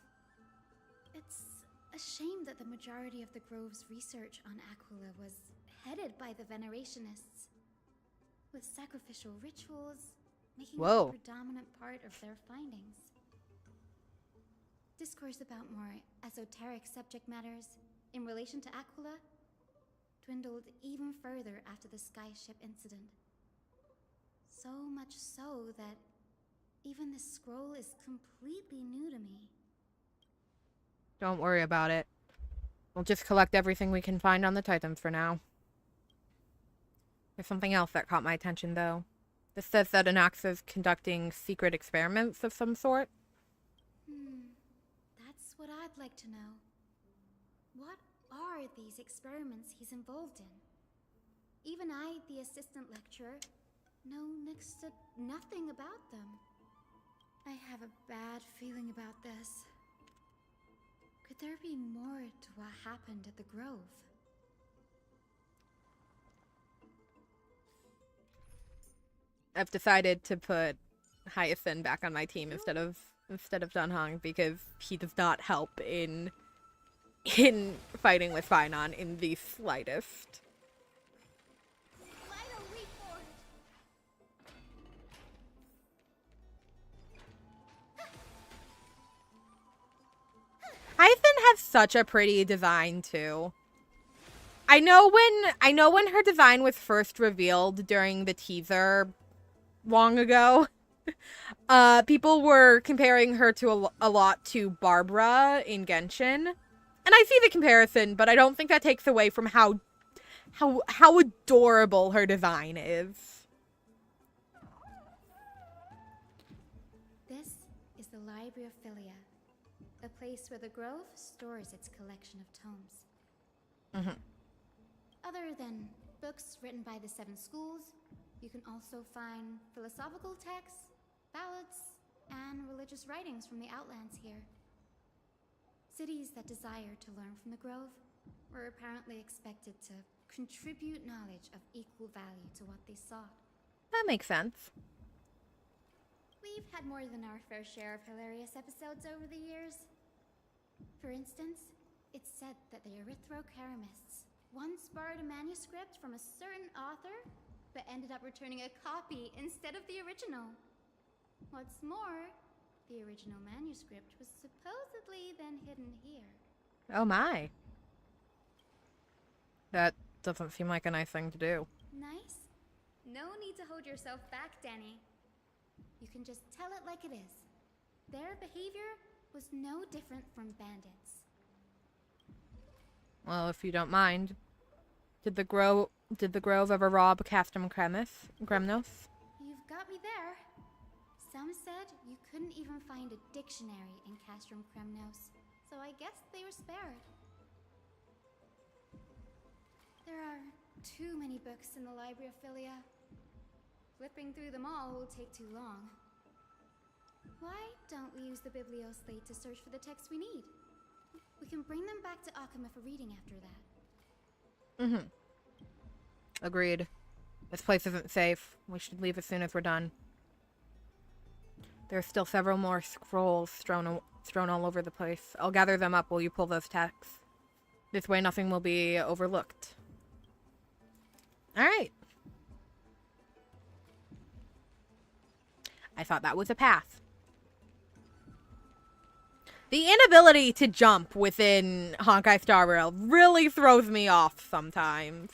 It's a shame that the majority of the Grove's research on Aquila was headed by the Venerationists, with sacrificial rituals making it the predominant part of their findings. Discourse about more esoteric subject matters in relation to Aquila dwindled even further after the skyship incident. So much so that even the scroll is completely new to me. Don't worry about it. We'll just collect everything we can find on the Titans for now. There's something else that caught my attention, though. This says that Anaxa is conducting secret experiments of some sort. That's what I'd like to know. What are these experiments he's involved in? Even I, the assistant lecturer, know next to nothing about them. I have a bad feeling about this. Could there be more to what happened at the Grove? I've decided to put Hyacinth back on my team instead of Dunhong because he does not help in fighting with Finon in the slightest. has such a pretty design too. I know when her design was first revealed during the teaser long ago, people were comparing her to a lot to Barbara in Genshin. And I see the comparison, but I don't think that takes away from how adorable her design is. This is the Library of Philia, a place where the Grove stores its collection of tomes. Mm-hmm. Other than books written by the 7 schools, you can also find philosophical texts, ballads, and religious writings from the Outlands here. Cities that desire to learn from the Grove were apparently expected to contribute knowledge of equal value to what they sought. That makes sense. We've had more than our fair share of hilarious episodes over the years. For instance, it's said that the Erythrocheramists once borrowed a manuscript from a certain author, but ended up returning a copy instead of the original. What's more, the original manuscript was supposedly then hidden here. Oh my. That doesn't seem like a nice thing to do. Nice? No need to hold yourself back, Danny. You can just tell it like it is. Their behavior was no different from bandits. Well, if you don't mind, did the Grove ever rob Castrum Kremnos? You've got me there. Some said you couldn't even find a dictionary in Castrum Kremnos, so I guess they were spared. There are too many books in the Library of Philia. Flipping through them all will take too long. Why don't we use the Biblioslate to search for the texts we need? We can bring them back to Akama for reading after that. Mm-hmm. Agreed. This place isn't safe. We should leave as soon as we're done. There are still several more scrolls strewn all over the place. I'll gather them up while you pull those texts. This way nothing will be overlooked. Alright. I thought that was a path. The inability to jump within Honkai Star Rail really throws me off sometimes.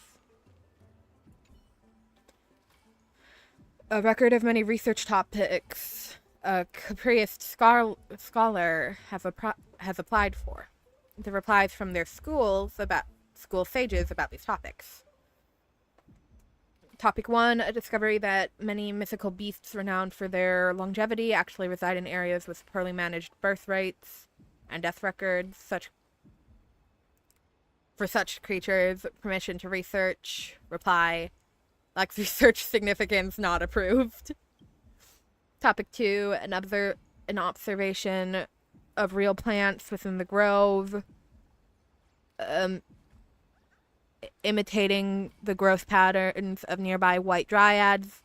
A record of many research topics a capricious scholar has applied for. The replies from their school sages about these topics. Topic 1, a discovery that many mythical beasts renowned for their longevity actually reside in areas with poorly managed birth rates and death records. For such creatures, permission to research. Reply, lacks research significance, not approved. Topic 2, an observation of real plants within the grove. Imitating the growth patterns of nearby white dryads.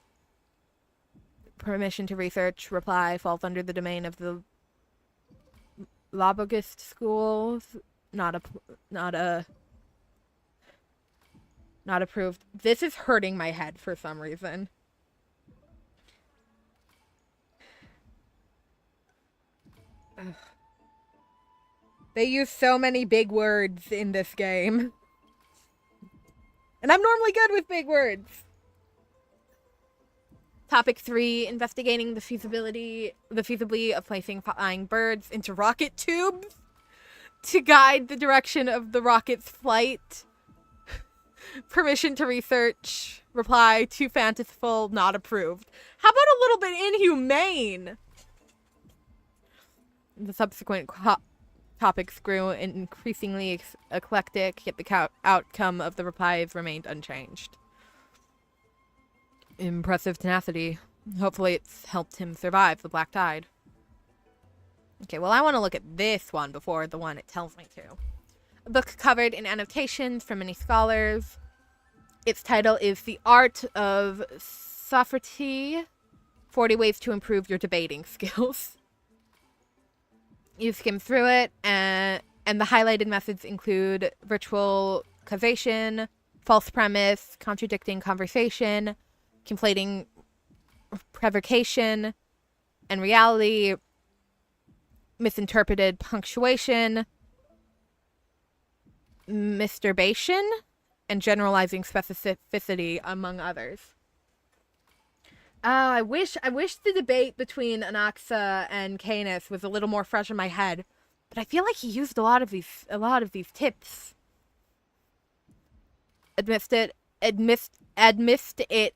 Permission to research. Reply, falls under the domain of the Lobogist schools. Not approved. This is hurting my head for some reason. Ugh. They use so many big words in this game. And I'm normally good with big words. Topic 3, investigating the feasibility of placing flying birds into rocket tubes to guide the direction of the rocket's flight. Permission to research. Reply, too fanciful, not approved. How about a little bit inhumane? The subsequent topics grew increasingly eclectic, yet the outcome of the replies remained unchanged. Impressive tenacity. Hopefully it's helped him survive the Black Tide. Okay, well I want to look at this one before the one it tells me to. A book covered in annotations from many scholars. Its title is The Art of Socrates, 40 Ways to Improve Your Debating Skills. You skim through it, and the highlighted methods include virtual causation, false premise, contradicting conversation, conflating provocation and reality, misinterpreted punctuation, masturbation and generalizing specificity, among others. I wish the debate between Anaxa and Canis was a little more fresh in my head, but I feel like he used a lot of these tips. Amidst it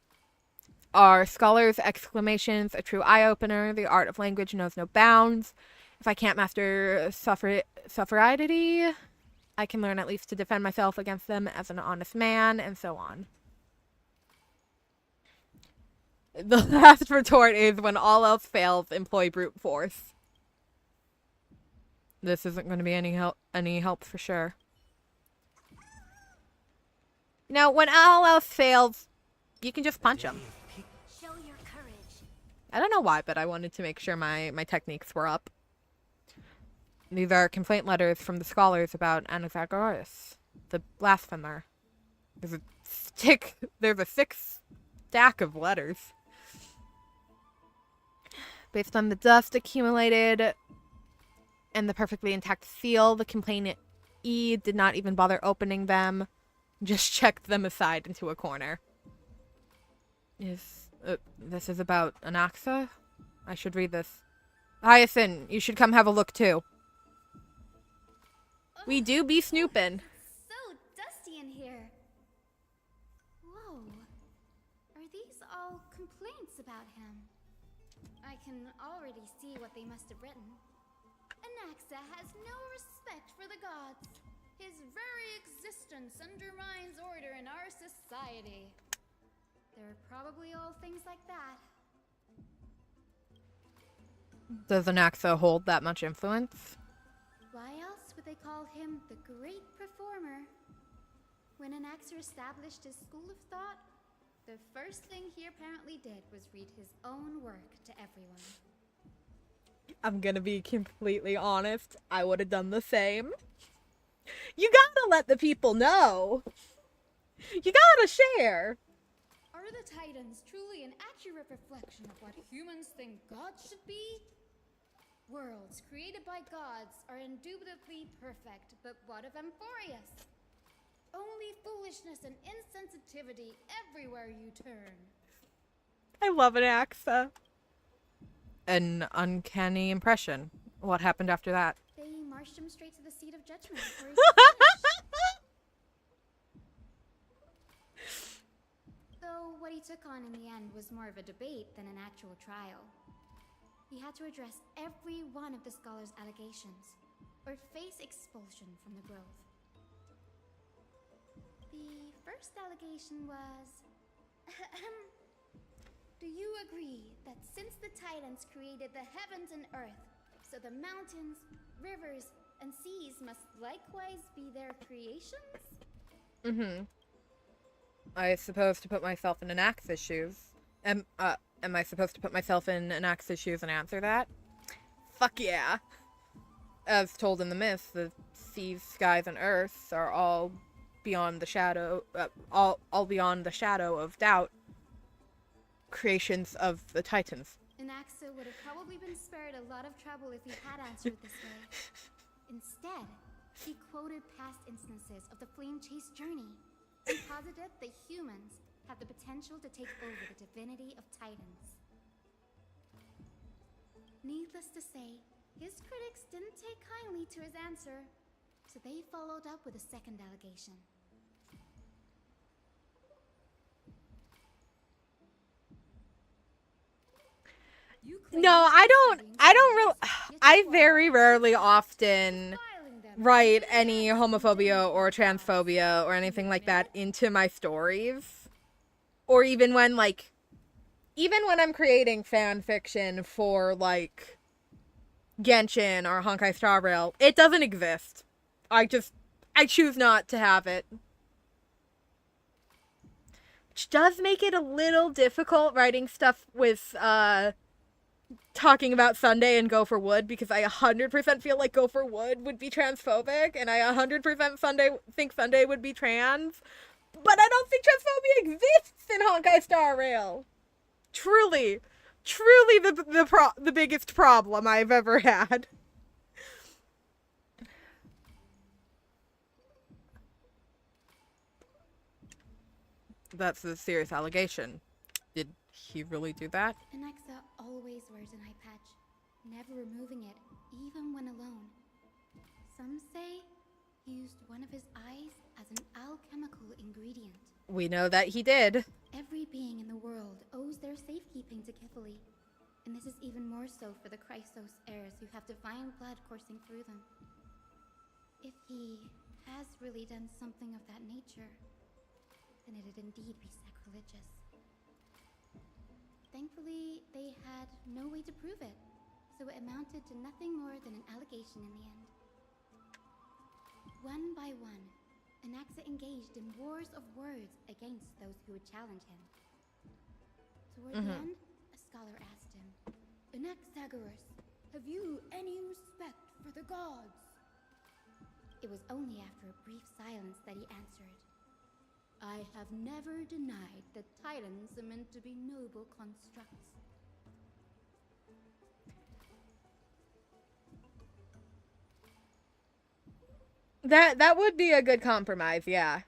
are scholars' exclamations, a true eye-opener, the art of language knows no bounds. If I can't master sufferity, I can learn at least to defend myself against them as an honest man, and so on. The last retort is, when all else fails, employ brute force. This isn't going to be any help for sure. Now, when all else fails, you can just punch them. Show your courage. I don't know why, but I wanted to make sure my techniques were up. These are complaint letters from the scholars about Anaxagoras, the blasphemer. There's a thick stack of letters. Based on the dust accumulated and the perfectly intact seal, the complainant E did not even bother opening them, just checked them aside into a corner. This is about Anaxa? I should read this. Hyacinth, you should come have a look too. We do be snooping. So dusty in here. Whoa. Are these all complaints about him? I can already see what they must have written. Anaxa has no respect for the gods. His very existence undermines order in our society. They're probably all things like that. Does Anaxa hold that much influence? Why else would they call him the Great Performer? When Anaxa established his school of thought, the first thing he apparently did was read his own work to everyone. I'm gonna be completely honest. I would have done the same. You gotta let the people know. You gotta share. Are the Titans truly an accurate reflection of what humans think gods should be? Worlds created by gods are indubitably perfect, but what of Amphorius? Only foolishness and insensitivity everywhere you turn. I love Anaxa. An uncanny impression. What happened after that? They marched him straight to the seat of judgment before he could finish. Though what he took on in the end was more of a debate than an actual trial. He had to address every one of the scholar's allegations, or face expulsion from the grove. The first allegation was... Do you agree that since the Titans created the heavens and earth, so the mountains, rivers, and seas must likewise be their creations? Mm-hmm. I suppose to put myself in Anaxa's shoes. Am I supposed to put myself in Anaxa's shoes and answer that? Fuck yeah. As told in the myth, the seas, skies, and earths are all beyond the shadow, all beyond the shadow of doubt, creations of the Titans. Anaxa would have probably been spared a lot of trouble if he had answered this way. Instead, he quoted past instances of the Flame Chase journey and posited that humans have the potential to take over the divinity of Titans. Needless to say, his critics didn't take kindly to his answer, so they followed up with a second allegation. No, I very rarely often write any homophobia or transphobia or anything like that into my stories. Or even when I'm creating fan fiction for, like, Genshin or Honkai Star Rail, it doesn't exist. I choose not to have it. Which does make it a little difficult writing stuff with, talking about Sunday and Go for Wood, because I 100% feel like Go for Wood would be transphobic, and I 100% think Sunday would be trans, but I don't think transphobia exists in Honkai Star Rail. Truly the biggest problem I've ever had. That's a serious allegation. Did he really do that? Anaxa always wears an eye patch, never removing it, even when alone. Some say he used one of his eyes as an alchemical ingredient. We know that he did. Every being in the world owes their safekeeping to Kifli, and this is even more so for the Chrysos heirs who have divine blood coursing through them. If he has really done something of that nature, then it'd indeed be sacrilegious. Thankfully, they had no way to prove it, so it amounted to nothing more than an allegation in the end. One by one, Anaxa engaged in wars of words against those who would challenge him. Toward the end, a scholar asked him, "Anaxagoras, have you any respect for the gods?" It was only after a brief silence that he answered, "I have never denied that titans are meant to be noble constructs." That would be a good compromise, yeah.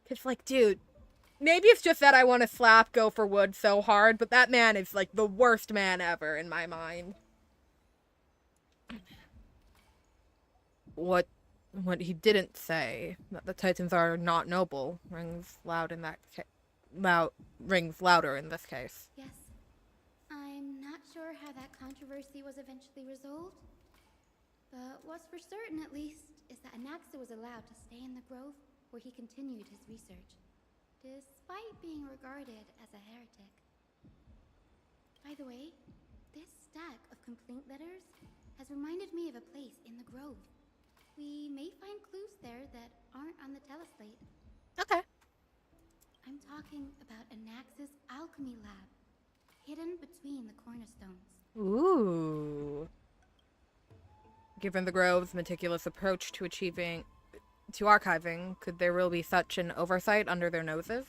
It's like, dude, maybe it's just that I want to slap Gopher Wood so hard, but that man is like the worst man ever in my mind. What he didn't say, that the Titans are not noble, rings loud in that rings louder in this case. Yes. I'm not sure how that controversy was eventually resolved, but what's for certain, at least, is that Anaxa was allowed to stay in the grove where he continued his research, despite being regarded as a heretic. By the way, this stack of complaint letters has reminded me of a place in the grove. We may find clues there that aren't on the teleslate. Okay. I'm talking about Anaxa's alchemy lab, hidden between the cornerstones. Ooh. Given the Grove's meticulous approach to archiving, could there really be such an oversight under their noses?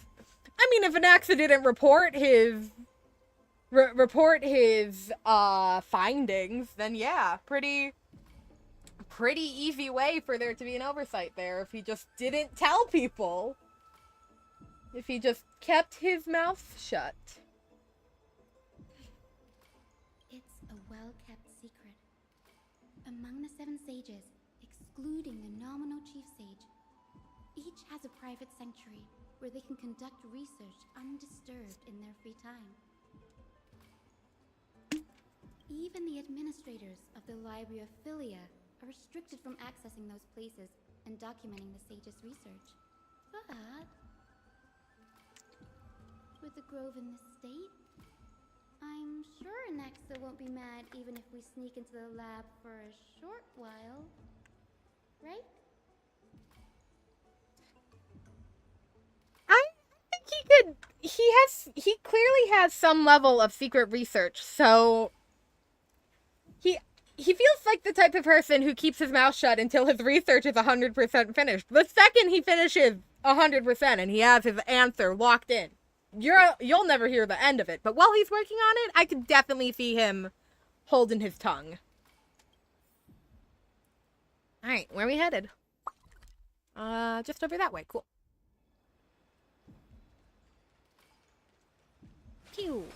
I mean, if Anaxa didn't report his findings, then yeah, pretty easy way for there to be an oversight there if he just didn't tell people. If he just kept his mouth shut. It's a well-kept secret. Among the 7 sages, excluding the nominal chief sage, each has a private sanctuary where they can conduct research undisturbed in their free time. Even the administrators of the Library of Philia are restricted from accessing those places and documenting the sage's research. But with the grove in this state, I'm sure Anaxa won't be mad even if we sneak into the lab for a short while. Right? I think he clearly has some level of secret research, so he feels like the type of person who keeps his mouth shut until his research is 100% finished. The second he finishes 100% and he has his answer locked in, you'll never hear the end of it. But while he's working on it, I could definitely see him holding his tongue. Alright, where are we headed? Just over that way. Cool. Pew.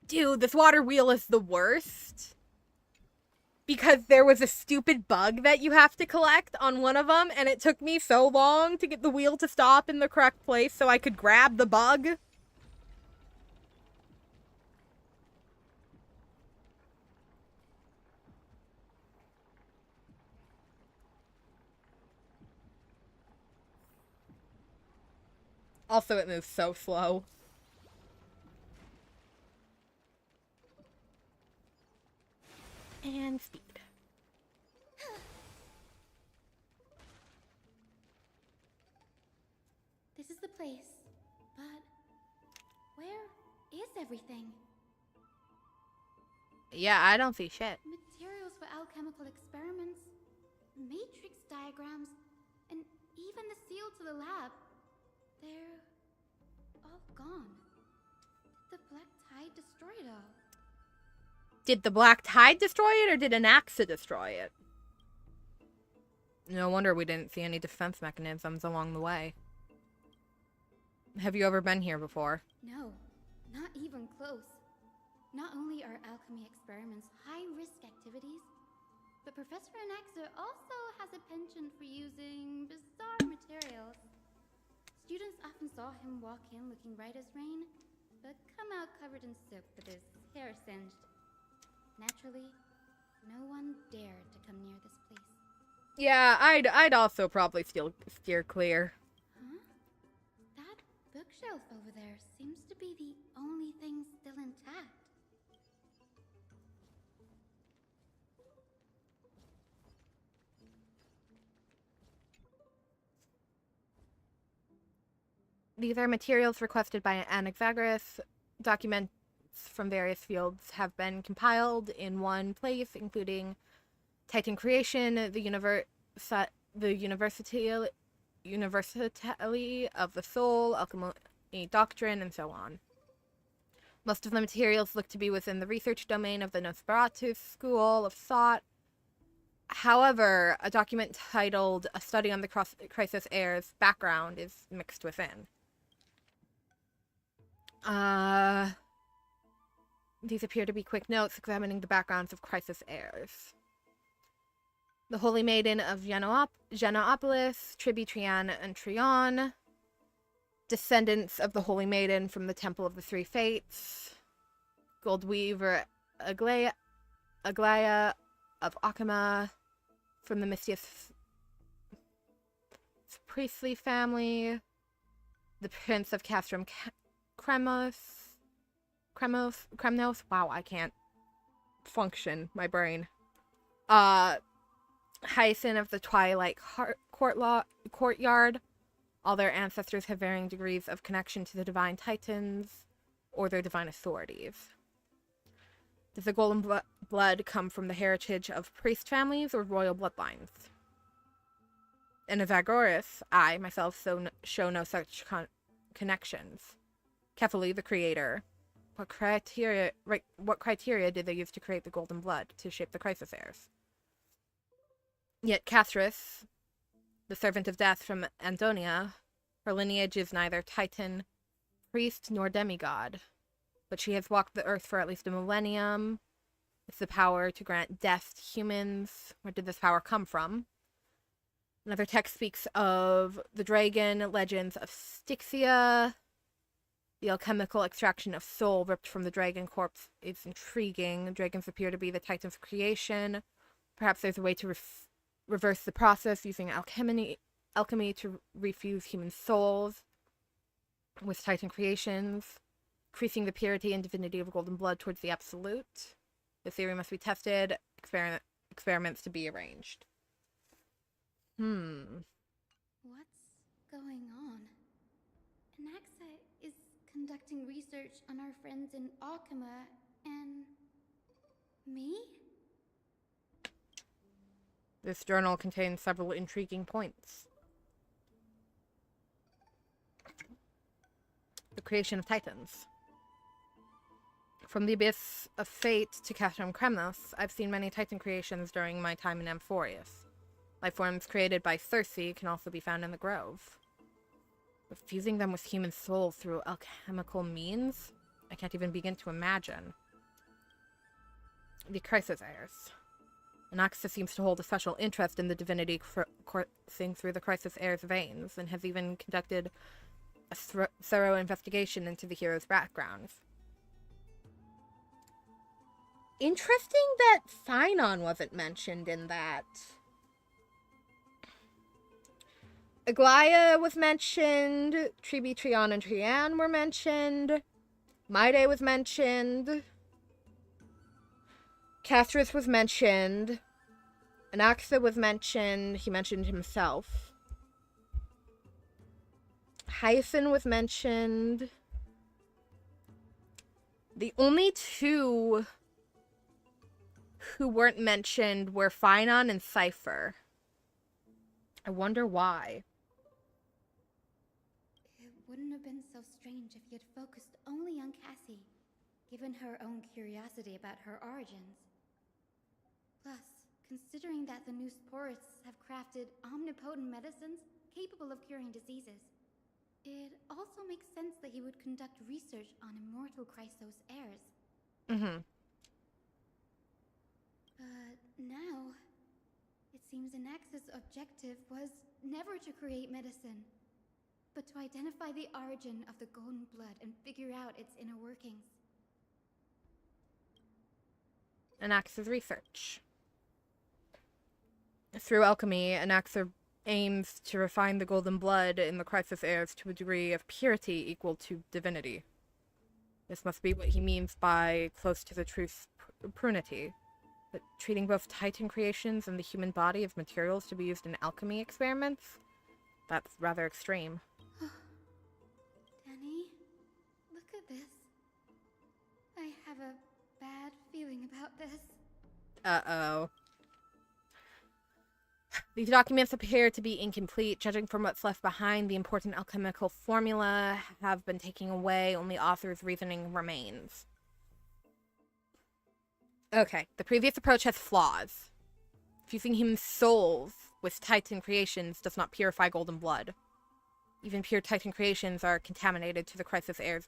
Dude, this water wheel is the worst. Because there was a stupid bug that you have to collect on one of them, and it took me so long to get the wheel to stop in the correct place so I could grab the bug. Also, it moves so slow. And speed. This is the place, but where is everything? Yeah, I don't see shit. Materials for alchemical experiments, matrix diagrams, and even the seal to the lab. They're all gone. Did the Black Tide destroy it all? Did the Black Tide destroy it, or did Anaxa destroy it? No wonder we didn't see any defense mechanisms along the way. Have you ever been here before? No, not even close. Not only are alchemy experiments high-risk activities, but Professor Anaxa also has a penchant for using bizarre materials. Students often saw him walk in looking bright as rain, but come out covered in soot with his hair singed. Naturally, no one dared to come near this place. Yeah, I'd also probably still steer clear. Huh? That bookshelf over there seems to be the only thing still intact. These are materials requested by Anaxagoras. Documents from various fields have been compiled in one place, including Titan creation, the universality of the soul, alchemy doctrine, and so on. Most of the materials look to be within the research domain of the Nosferatu school of thought. However, a document titled A Study on the Crisis Heir's Background is mixed within. These appear to be quick notes examining the backgrounds of Crisis heirs. The Holy Maiden of Genopolis, Triby, and Trion. Descendants of the Holy Maiden from the Temple of the Three Fates. Goldweaver Aglaya of Akama from the Mystius priestly family. The Prince of Castrum Kremnos. Wow, I can't function. My brain. Hyacinth of the Twilight Courtyard. All their ancestors have varying degrees of connection to the Divine Titans or their divine authorities. Does the golden blood come from the heritage of priest families or royal bloodlines? In Anaxagoras, I, myself, show no such connections. Kefali, the creator. What criteria did they use to create the golden blood to shape the Crisis heirs? Yet Cathris, the servant of death from Andonia, her lineage is neither Titan, priest, nor demigod, but she has walked the earth for at least a millennium, with the power to grant death to humans. Where did this power come from? Another text speaks of the dragon, legends of Styxia. The alchemical extraction of soul ripped from the dragon corpse is intriguing. Dragons appear to be the titans of creation. Perhaps there's a way to reverse the process using alchemy to refuse human souls with Titan creations, increasing the purity and divinity of golden blood towards the absolute. The theory must be tested, experiments to be arranged. What's going on? Anaxa is conducting research on our friends in Akama and me? This journal contains several intriguing points. The creation of Titans. From the Abyss of Fate to Castrum Kremnos, I've seen many Titan creations during my time in Amphorius. Life forms created by Circe can also be found in the Grove. But fusing them with human souls through alchemical means? I can't even begin to imagine. The Crisis heirs. Anaxa seems to hold a special interest in the divinity coursing through the Crisis heirs' veins, and has even conducted a thorough investigation into the hero's backgrounds. Interesting that Sinon wasn't mentioned in that. Aglaya was mentioned, Triby, Trion, and Trian were mentioned, Maide was mentioned, Castrus was mentioned, Anaxa was mentioned, he mentioned himself. Hyacin was mentioned. The only two who weren't mentioned were Finon and Cypher. I wonder why. It wouldn't have been so strange if he had focused only on Cassie, given her own curiosity about her origins. Plus, considering that the new Sporists have crafted omnipotent medicines capable of curing diseases, It also makes sense that he would conduct research on immortal Chrysos heirs. Mm-hmm. But now, it seems Anax's objective was never to create medicine, but to identify the origin of the golden blood and figure out its inner workings. Anax's research. Through alchemy, Anax aims to refine the golden blood in the Chrysos heirs to a degree of purity equal to divinity. This must be what he means by close to the truth's prunity. But treating both Titan creations and the human body as materials to be used in alchemy experiments? That's rather extreme. Danny, look at this. I have a bad feeling about this. Uh-oh. These documents appear to be incomplete. Judging from what's left behind, the important alchemical formula have been taken away. Only author's reasoning remains. Okay, the previous approach has flaws. Fusing human souls with Titan creations does not purify golden blood. Even pure Titan creations are contaminated to the Chrysos heirs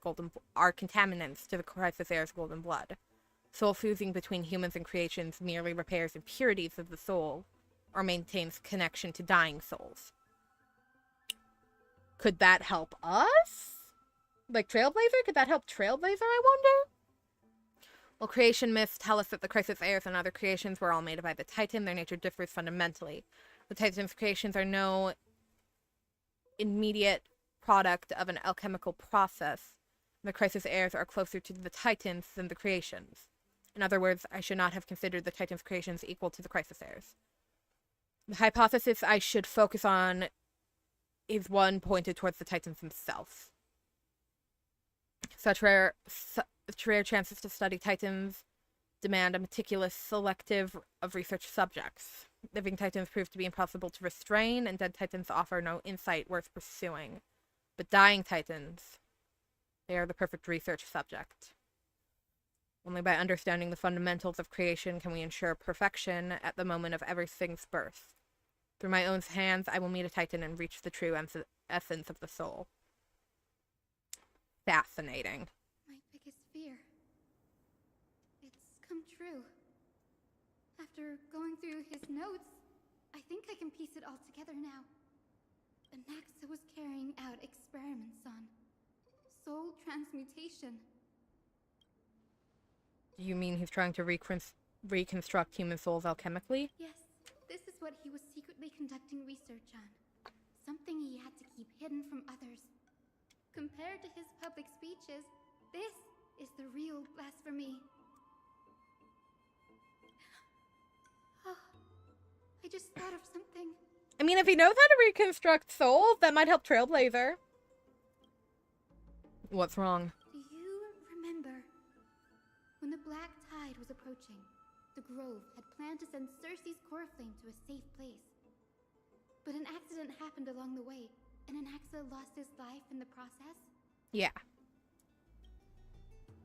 are contaminants to the Chrysos heirs' golden blood. Soul fusing between humans and creations merely repairs impurities of the soul, or maintains connection to dying souls. Could that help us? Like Trailblazer? Could that help Trailblazer, I wonder? Well, creation myths tell us that the Chrysos heirs and other creations were all made by the Titan. Their nature differs fundamentally. The Titan's creations are no immediate product of an alchemical process. The Chrysos heirs are closer to the Titans than the creations. In other words, I should not have considered the Titan's creations equal to the Chrysos heirs. The hypothesis I should focus on is one pointed towards the Titans themselves. Such rare chances to study Titans demand a meticulous selective of research subjects. Living Titans prove to be impossible to restrain, and dead Titans offer no insight worth pursuing. But dying Titans, they are the perfect research subject. Only by understanding the fundamentals of creation can we ensure perfection at the moment of everything's birth. Through my own hands, I will meet a Titan and reach the true essence of the soul. Fascinating. My biggest fear. It's come true. After going through his notes, I think I can piece it all together now. Anaxa was carrying out experiments on soul transmutation. You mean he's trying to reconstruct human souls alchemically? Yes, this is what he was secretly conducting research on. Something he had to keep hidden from others. Compared to his public speeches, this is the real blasphemy. Oh, I just thought of something. I mean, if he knows how to reconstruct souls, that might help Trailblazer. What's wrong? Do you remember when the Black Tide was approaching? The Grove had planned to send Cersei's core flame to a safe place. But an accident happened along the way, and Anaxa lost his life in the process? Yeah.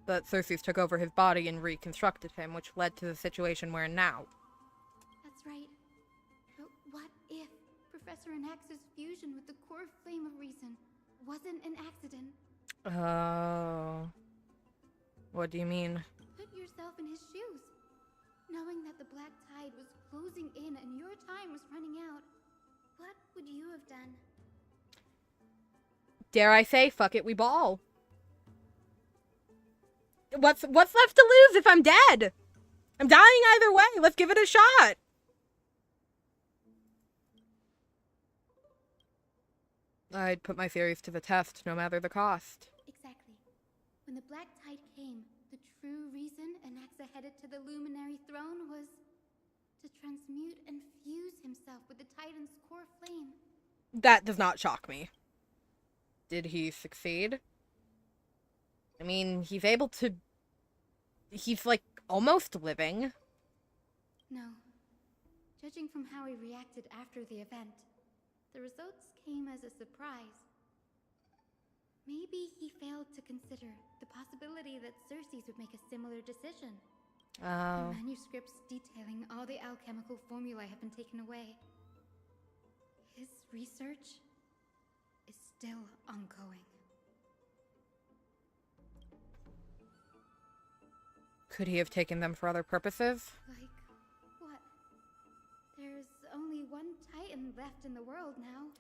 But Cersei's took over his body and reconstructed him, which led to the situation we're in now. That's right. But what if Professor Anaxa's fusion with the core flame of reason wasn't an accident? Oh. What do you mean? Put yourself in his shoes. Knowing that the Black Tide was closing in and your time was running out, what would you have done? Dare I say, fuck it, we ball. What's left to lose if I'm dead? I'm dying either way. Let's give it a shot. I'd put my theories to the test, no matter the cost. Exactly. When the Black Tide came, the true reason Anaxa headed to the Luminary Throne was to transmute and fuse himself with the Titan's core flame. That does not shock me. Did he succeed? I mean, he's able to... He's, like, almost living. No. Judging from how he reacted after the event, the results came as a surprise. Maybe he failed to consider the possibility that Cersei's would make a similar decision. Oh. The manuscripts detailing all the alchemical formulae have been taken away. His research is still ongoing. Could he have taken them for other purposes? Like, what? There's only one Titan left in the world now.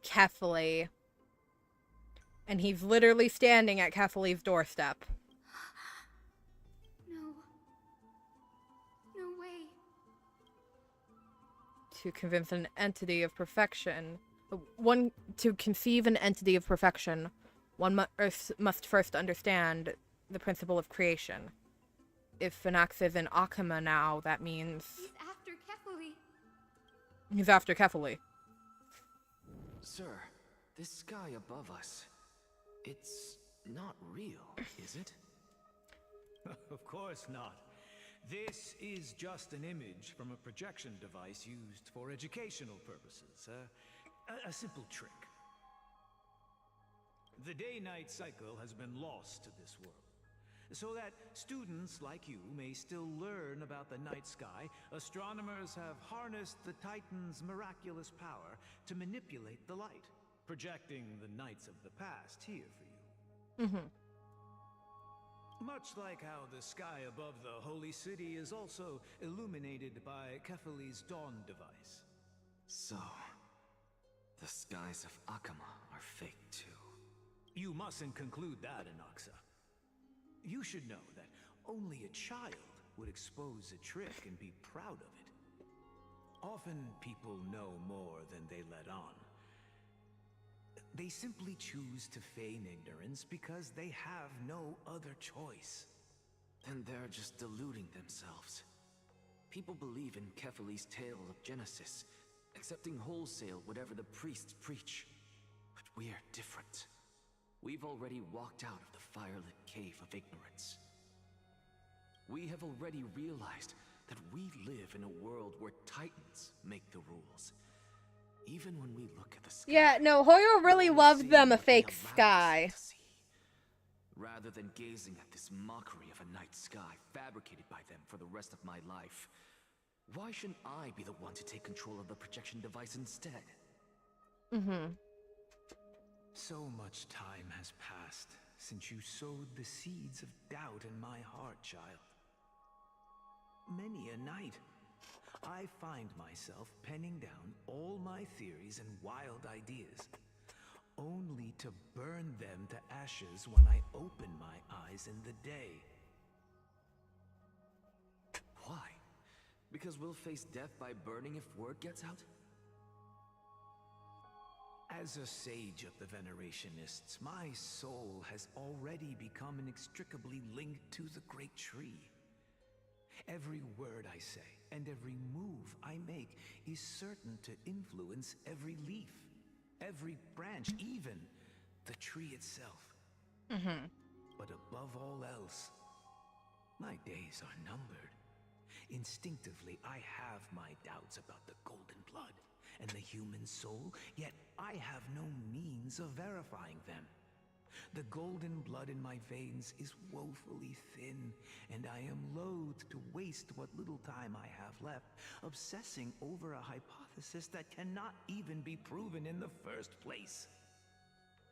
Kefali. And he's literally standing at Kefali's doorstep. No. No way. To convince an entity of perfection. To conceive an entity of perfection, one must first understand the principle of creation. If Phoenix is in Akama now, that means... He's after Kefali. He's after Kefali. Sir, this sky above us, it's not real, is it? Of course not. This is just an image from a projection device used for educational purposes. A simple trick. The day-night cycle has been lost to this world. So that students like you may still learn about the night sky, astronomers have harnessed the Titan's miraculous power to manipulate the light, projecting the nights of the past here for you. Much like how the sky above the Holy City is also illuminated by Kefali's dawn device. So, the skies of Akama are fake too. You mustn't conclude that, Inoxa. You should know that only a child would expose a trick and be proud of it. Often people know more than they let on. They simply choose to feign ignorance because they have no other choice. Then they're just deluding themselves. People believe in Kefali's tale of Genesis, accepting wholesale whatever the priests preach. But we're different. We've already walked out of the firelit cave of ignorance. We have already realized that we live in a world where Titans make the rules. Even when we look at the sky... Yeah, no, Hoyo really loves them a fake sky. Rather than gazing at this mockery of a night sky fabricated by them for the rest of my life, why shouldn't I be the one to take control of the projection device instead? So much time has passed since you sowed the seeds of doubt in my heart, child. Many a night, I find myself penning down all my theories and wild ideas, only to burn them to ashes when I open my eyes in the day. Why? Because we'll face death by burning if word gets out? As a sage of the Venerationists, my soul has already become inextricably linked to the great tree. Every word I say and every move I make is certain to influence every leaf, every branch, even the tree itself. But above all else, my days are numbered. Instinctively, I have my doubts about the golden blood and the human soul, yet I have no means of verifying them. The golden blood in my veins is woefully thin, and I am loath to waste what little time I have left obsessing over a hypothesis that cannot even be proven in the first place.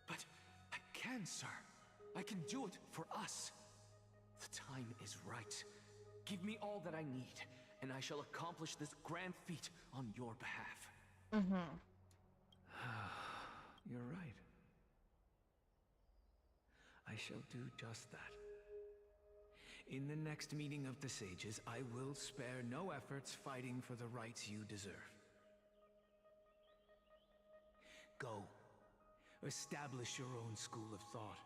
But I can, sir. I can do it for us. The time is right. Give me all that I need, and I shall accomplish this grand feat on your behalf. You're right. I shall do just that. In the next meeting of the sages, I will spare no efforts fighting for the rights you deserve. Go. Establish your own school of thought.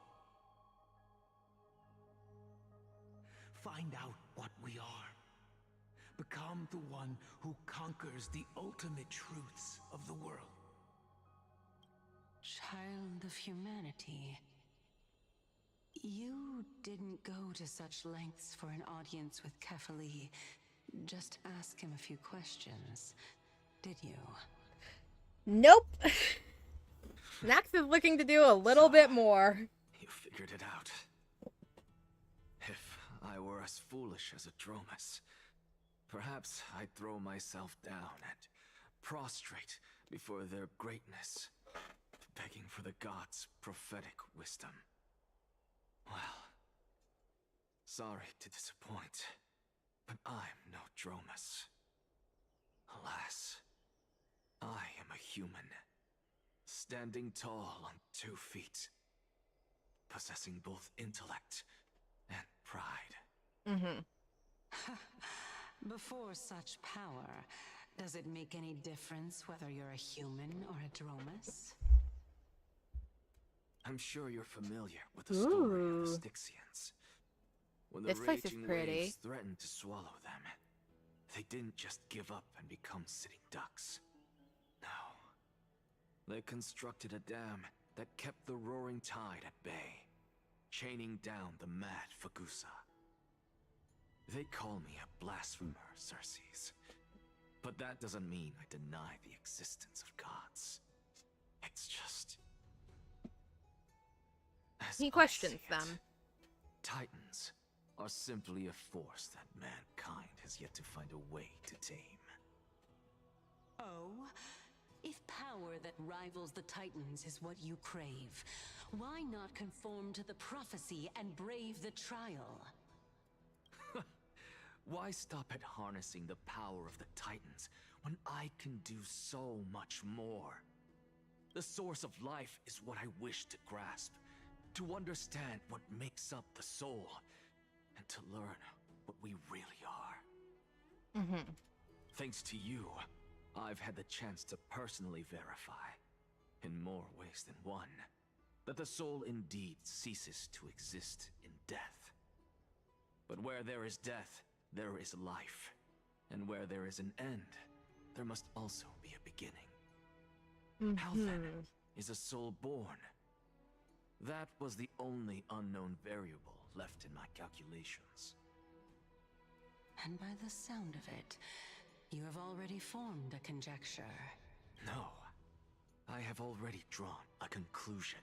Find out what we are. Become the one who conquers the ultimate truths of the world. Child of humanity. You didn't go to such lengths for an audience with Kefali. Just ask him a few questions, did you? Nope. Nax is looking to do a little bit more. You figured it out. If I were as foolish as Adromas, perhaps I'd throw myself down and prostrate before their greatness. begging for the gods' prophetic wisdom. Well, sorry to disappoint, but I'm no Dromus. Alas, I am a human, standing tall on 2 feet, possessing both intellect and pride. Mm-hmm. Before such power, does it make any difference whether you're a human or a Dromus? I'm sure you're familiar with the story of the Ooh. Styxians. When the This place is raging pretty. waves threatened to swallow them, they didn't just give up and become sitting ducks. No. They constructed a dam that kept the roaring tide at bay, chaining down the mad Fagusa. They call me a blasphemer, Xerxes. But that doesn't mean I deny the existence of gods. It's just... as He I questions see it, them. Titans are simply a force that mankind has yet to find a way to tame. Oh? If power that rivals the Titans is what you crave, why not conform to the prophecy and brave the trial? Why stop at harnessing the power of the Titans when I can do so much more? The source of life is what I wish to grasp, to understand what makes up the soul, and to learn what we really are. Mm-hmm. Thanks to you, I've had the chance to personally verify, in more ways than one, that the soul indeed ceases to exist in death. But where there is death, there is life. And where there is an end, there must also be a beginning. How then is a soul born? That was the only unknown variable left in my calculations. And by the sound of it, you have already formed a conjecture. No, I have already drawn a conclusion.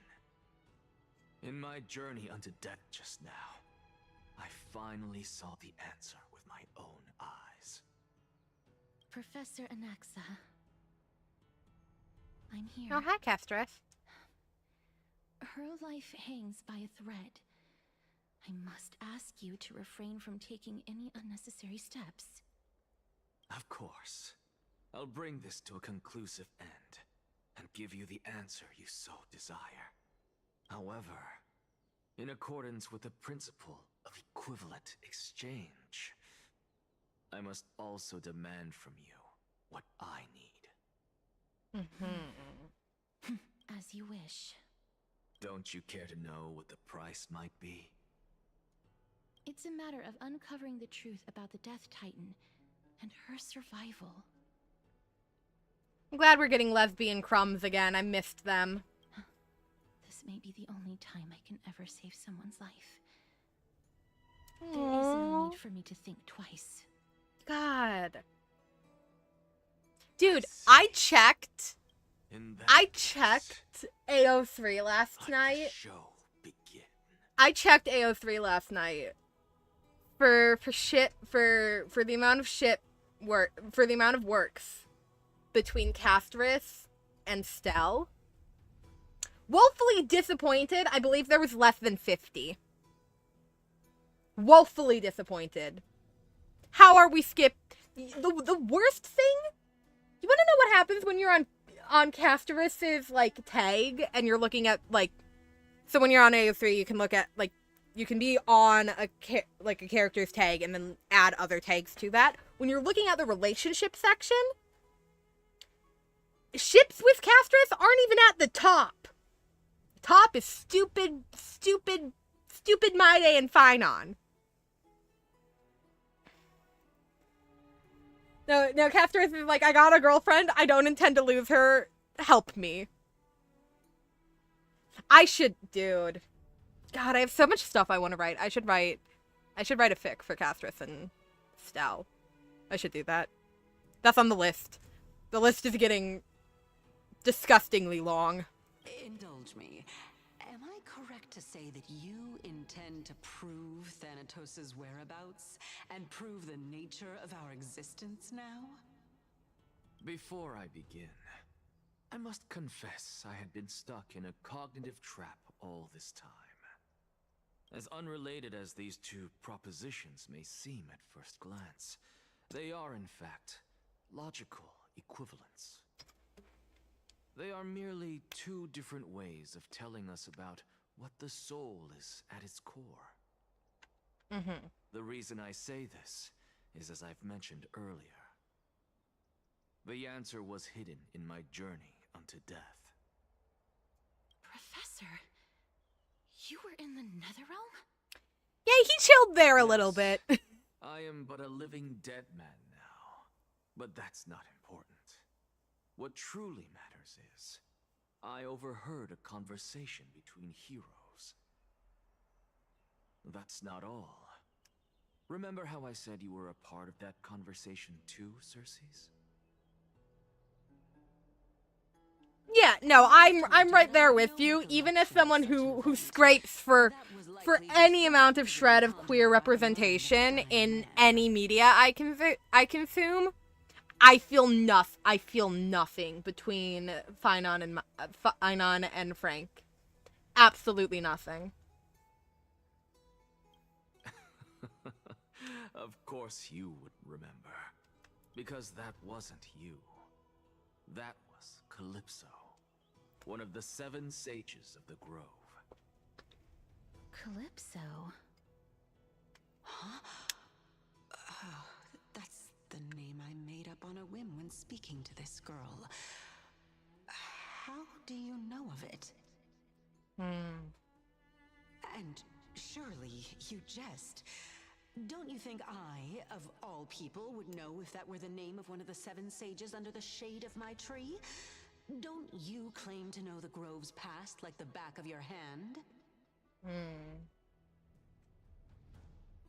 In my journey unto death just now, I finally saw the answer with my own eyes. Professor Anaxa. I'm here. Oh, hi, Castress. Her life hangs by a thread. I must ask you to refrain from taking any unnecessary steps. Of course. I'll bring this to a conclusive end, and give you the answer you so desire. However, in accordance with the principle of equivalent exchange, I must also demand from you what I need. Mm-hmm. As you wish. Don't you care to know what the price might be? It's a matter of uncovering the truth about the Death Titan and her survival. I'm glad we're getting lesbian crumbs again. I missed them. This may be the only time I can ever save someone's life. There is no need for me to think twice. God. Dude, I checked AO3 last night. Let the show begin. I checked AO3 last night for the amount of works between Castris and Stell. Woefully disappointed. I believe there was less than 50. Woefully disappointed. How are we skipped? The worst thing? You want to know what happens when you're on Castris's, like, tag, and you're looking at, like... So when you're on AO3, you can look at, like... You can be on a character's tag and then add other tags to that. When you're looking at the relationship section, ships with Castris aren't even at the top. Top is stupid Maide and Finon. No, Castris is like, I got a girlfriend. I don't intend to lose her. Help me. Dude. God, I have so much stuff I want to write. I should write a fic for Castris and Stell. I should do that. That's on the list. The list is getting disgustingly long. Indulge me. Am I correct to say that you intend to prove Thanatos' whereabouts and prove the nature of our existence now? Before I begin, I must confess I had been stuck in a cognitive trap all this time. As unrelated as these two propositions may seem at first glance, they are in fact logical equivalents. They are merely two different ways of telling us about what the soul is at its core. The reason I say this is, as I've mentioned earlier, the answer was hidden in my journey unto death. Professor, you were in the Netherrealm? Yeah, he chilled there a little bit. I am but a living dead man now, but that's not important. What truly matters is, I overheard a conversation between heroes. That's not all. Remember how I said you were a part of that conversation too, Circes? Yeah, no, I'm right there with you. Even as someone who scrapes for any amount of shred of queer representation in any media I consume, I feel nothing between Finon and Frank. Absolutely nothing. Of course you would remember. Because that wasn't you. That was Calypso. One of the 7 sages of the Grove. Calypso? Huh? Oh, that's the name I made up on a whim when speaking to this girl. How do you know of it? And surely you jest. Don't you think I, of all people, would know if that were the name of one of the 7 sages under the shade of my tree? Don't you claim to know the Grove's past like the back of your hand?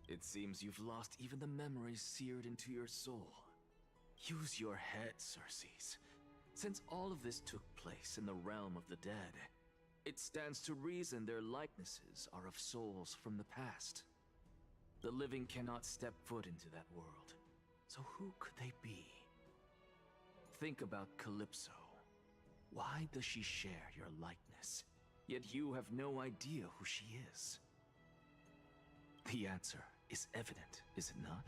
It seems you've lost even the memories seared into your soul. Use your head, Circes. Since all of this took place in the realm of the dead, it stands to reason their likenesses are of souls from the past. The living cannot step foot into that world. So who could they be? Think about Calypso. Why does she share your likeness? Yet you have no idea who she is. The answer is evident, is it not?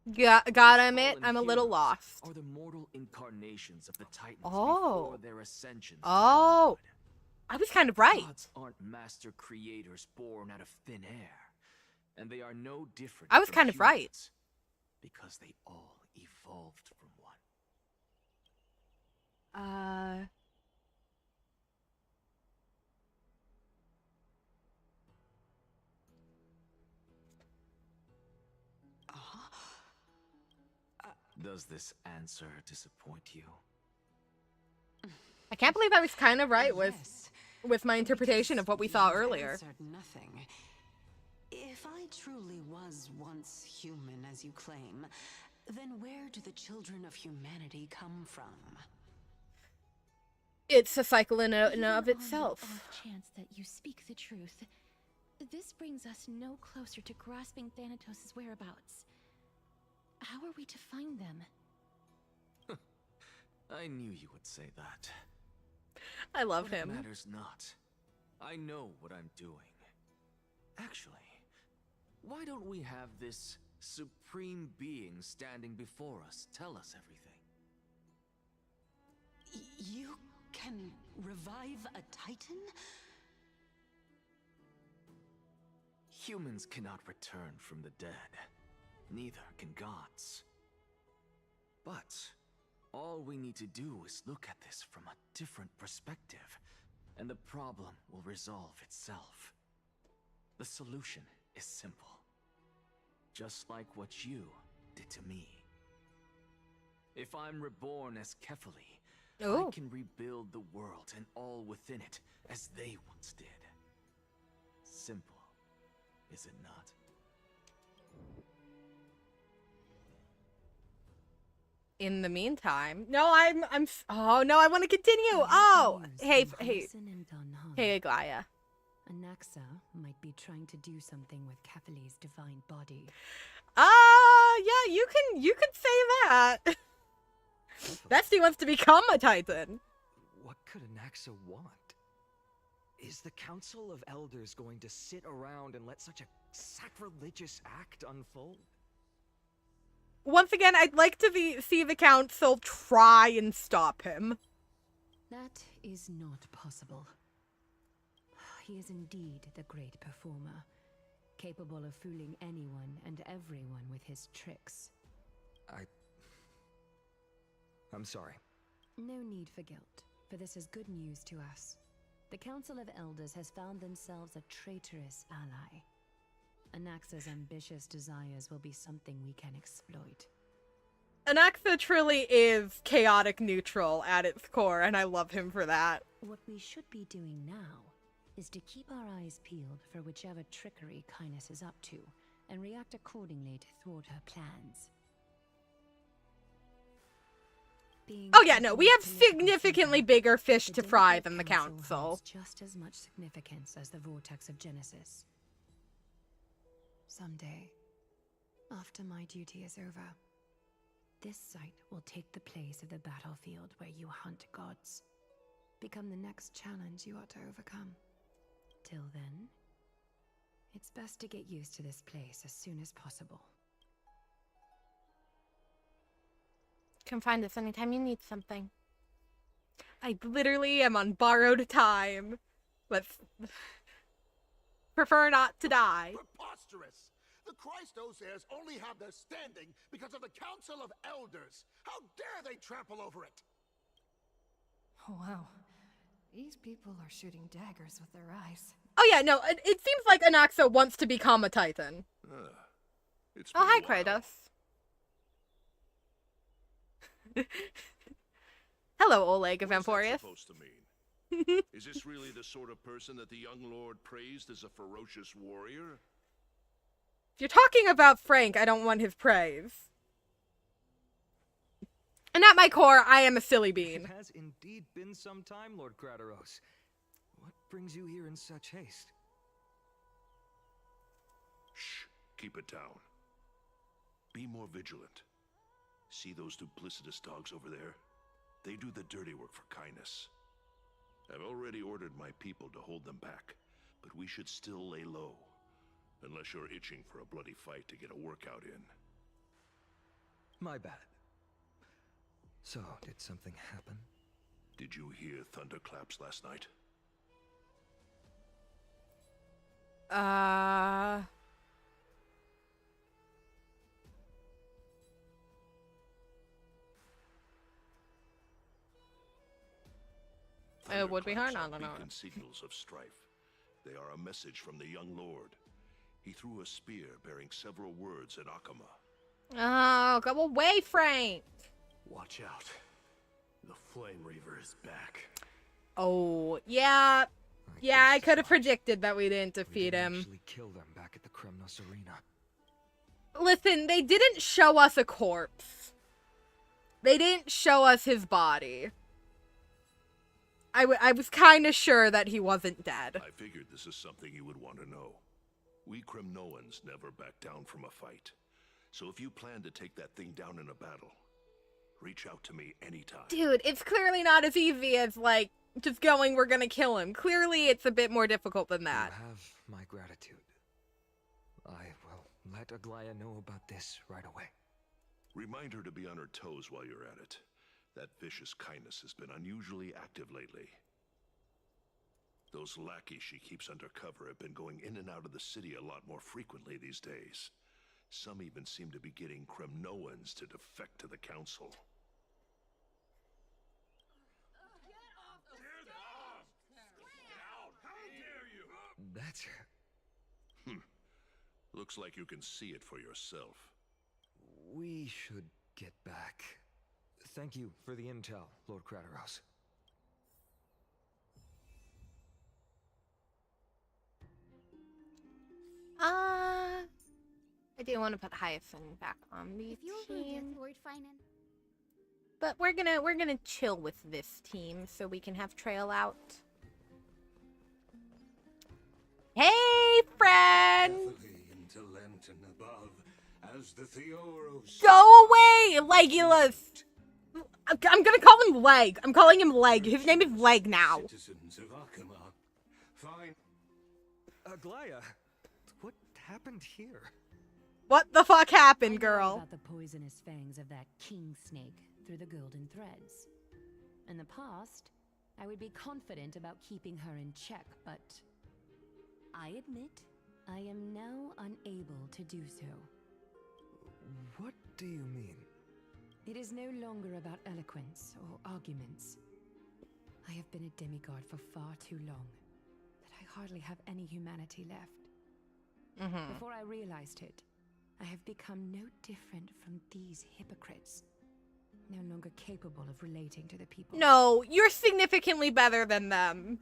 Yeah, gotta These admit, fallen I'm a little heroes lost. Are the mortal incarnations of the Titans Oh. before their ascension to Oh. godhood. I was kind of right. Gods aren't master creators born out of thin air. And they are no different I was from kind of right. humans, because they all evolved from one. Does this answer disappoint you? I can't believe I was kind of right Yes, with my interpretation of what we saw you've earlier. answered nothing. If I truly was once human, as you claim, then where do the children of humanity come from? It's a cycle in and Even of on the itself. off chance that you speak the truth, this brings us no closer to grasping Thanatos' whereabouts. How are we to find them? I knew you would say that. I love But it him. matters not. I know what I'm doing. Actually, why don't we have this supreme being standing before us tell us everything? You can revive a Titan? Humans cannot return from the dead. Neither can gods. But all we need to do is look at this from a different perspective, and the problem will resolve itself. The solution is simple. Just like what you did to me. If I'm reborn as Kefali, Oh. I can rebuild the world and all within it as they once did. Simple, is it not? In the meantime, no, oh no, I want to continue. Oh, hey, Gaia. Anaxa might be trying to do something with Kefali's divine body. Yeah, you can say that. Bestie wants to become a Titan. What could Anaxa want? Is the Council of Elders going to sit around and let such a sacrilegious act unfold? Once again, I'd like to see the council try and stop him. That is not possible. He is indeed the great performer, capable of fooling anyone and everyone with his tricks. I'm sorry. No need for guilt, for this is good news to us. The Council of Elders has found themselves a traitorous ally. Anaxa's ambitious desires will be something we can exploit. Anaxa truly is chaotic neutral at its core, and I love him for that. What we should be doing now is to keep our eyes peeled for whichever trickery Kindness is up to, and react accordingly to thwart her plans. Oh yeah, no, we have significantly bigger fish to fry than the council. Holds just as much significance as the vortex of Genesis. Someday, after my duty is over, this site will take the place of the battlefield where you hunt gods. Become the next challenge you ought to overcome. Till then, it's best to get used to this place as soon as possible. Come find us anytime you need something. I literally am on borrowed time. Let's prefer not to die. Preposterous! The Christos heirs only have their standing because of the Council of Elders. How dare they trample over it? Oh, wow. These people are shooting daggers with their eyes. Oh yeah, no, it seems like Anaxa wants to become a Titan. It's Oh, hi, Kratos. Hello, Oleg of Amphorius. Supposed to mean? Is this really the sort of person that the young lord praised as a ferocious warrior? If you're talking about Frank, I don't want his praise. And at my core, I am a silly bean. It has indeed been some time, Lord Kratos. What brings you here in such haste? Shh, keep it down. Be more vigilant. See those duplicitous dogs over there? They do the dirty work for kindness. I've already ordered my people to hold them back, but we should still lay low. Unless you're itching for a bloody fight to get a workout in. My bad. So, did something happen? Did you hear thunderclaps last night? It would be hard, I Thunderclaps don't are know. beacon signals of strife. They are a message from the young lord. He threw a spear bearing several words in Akama. Oh, go away, Frank! Watch out. The Flame Reaver is back. Oh, yeah. Yeah, I could have predicted that we didn't defeat him. Actually kill them back at the Kremnos arena. Listen, they didn't show us a corpse. They didn't show us his body. I was kind of sure that he wasn't dead. I figured this is something you would want to know. We Kremnoans never back down from a fight. So if you plan to take that thing down in a battle, reach out to me anytime. Dude, it's clearly not as easy as, like, just going, we're gonna kill him. Clearly, it's a bit more difficult than that. You have my gratitude. I will let Aglaya know about this right away. Remind her to be on her toes while you're at it. That vicious kindness has been unusually active lately. Those lackeys she keeps undercover have been going in and out of the city a lot more frequently these days. Some even seem to be getting Kremnoans to defect to the council. That's... Looks like you can see it for yourself. We should get back. Thank you for the intel, Lord Kratos. I do want to put Hyacinth back on the If you'll do team. this, Lord Finan. But we're gonna chill with this team so we can have Trail out. Hey, friend! Carefully into Lenten above, as the Theoros... Go away, Legolas! I'm gonna call him Leg. I'm calling him Leg. His name is Leg now. Citizens of Akama, fine. Aglaya, what happened here? What the fuck happened, I know girl? about the poisonous fangs of that king snake through the golden threads. In the past, I would be confident about keeping her in check, but I admit I am now unable to do so. What do you mean? It is no longer about eloquence or arguments. I have been a demigod for far too long that I hardly have any humanity left. Before I realized it, I have become no different from these hypocrites. No longer capable of relating to the people. No, you're significantly better than them.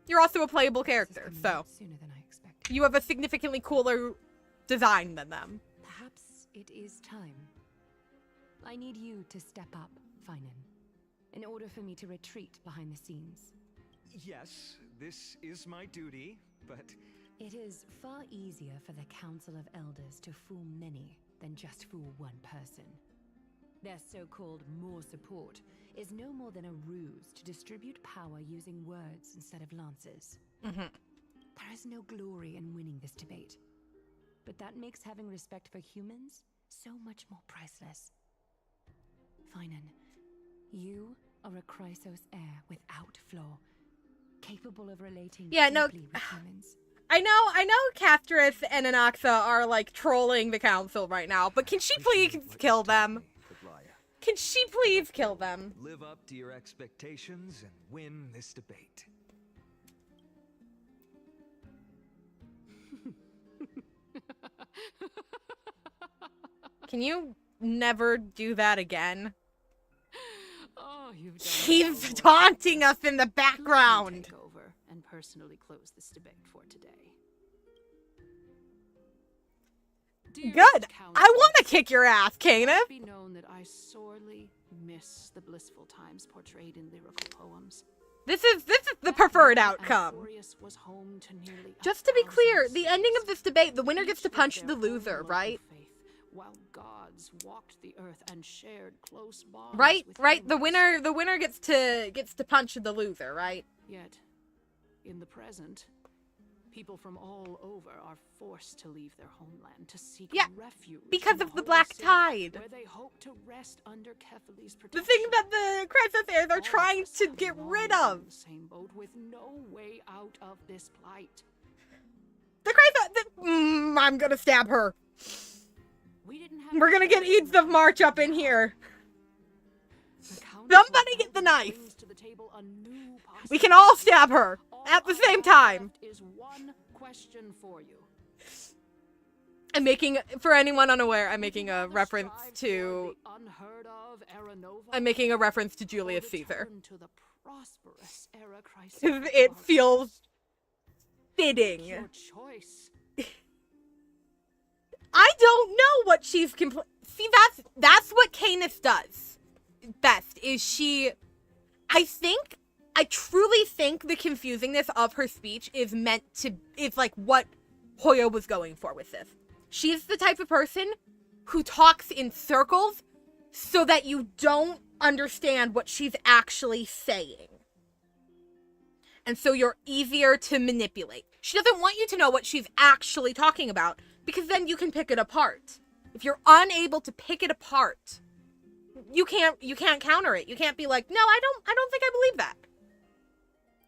You're also a playable character, so Sooner than I expected. you have a significantly cooler design than them. Perhaps it is time. I need you to step up, Finan, in order for me to retreat behind the scenes. Yes, this is my duty, but... It is far easier for the Council of Elders to fool many than just fool one person. Their so-called more support is no more than a ruse to distribute power using words instead of lances. There is no glory in winning this debate, but that makes having respect for humans so much more priceless. Finan, you are a Chrysos heir without flaw, capable of relating deeply with humans. I know Castrus and Anaxa are like trolling the council right now, but can she please kill them? Can she please kill them? Live up to your expectations and win this debate. Can you never do that again? Oh, you've done He's taunting us in the background. take over and personally close this debate for today. Good. I want to kick your ass, Canaan. Be known that I sorely miss the blissful times portrayed in lyrical poems. This is the preferred outcome. Was home to nearly Just to be clear, the ending of this debate, the winner gets to punch the loser, right? While gods walked the earth and shared close bonds. Right. With The winner gets to punch the loser, right? Yet, in the present, people from all over are forced to leave their homeland to seek refuge because in of the holy Black city, Tide. where they hope to rest under Kefali's protection. The thing that the Chrysos heirs are trying to get rid of. In the same boat with no way out of this plight. The Chrysos. I'm gonna stab her. We're gonna get Eads of March up in here. Somebody get the knife. We can all stab her at the same time. Is one question for you. I'm making, for anyone unaware, I'm making a reference to. I'm making a reference to Julius Caesar. It feels fitting. I don't know what she's See, that's what Canis does best. Is she? I truly think the confusingness of her speech is like what Hoyo was going for with this. She's the type of person who talks in circles so that you don't understand what she's actually saying. And so you're easier to manipulate. She doesn't want you to know what she's actually talking about, because then you can pick it apart. If you're unable to pick it apart, you can't counter it. You can't be like, no, I don't think I believe that.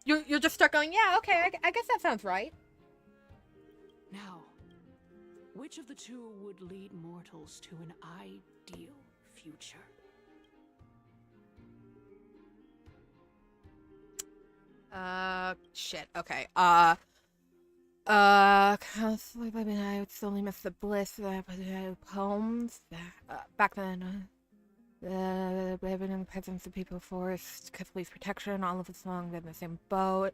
You're just stuck going, yeah, okay, I guess that sounds right. Now, which of the two would lead mortals to an ideal future? Shit, okay. Constantly by midnight, I would slowly miss the bliss of the poems. Back then, living in the presence of people, forest, Kefali's protection, all of us along in the same boat.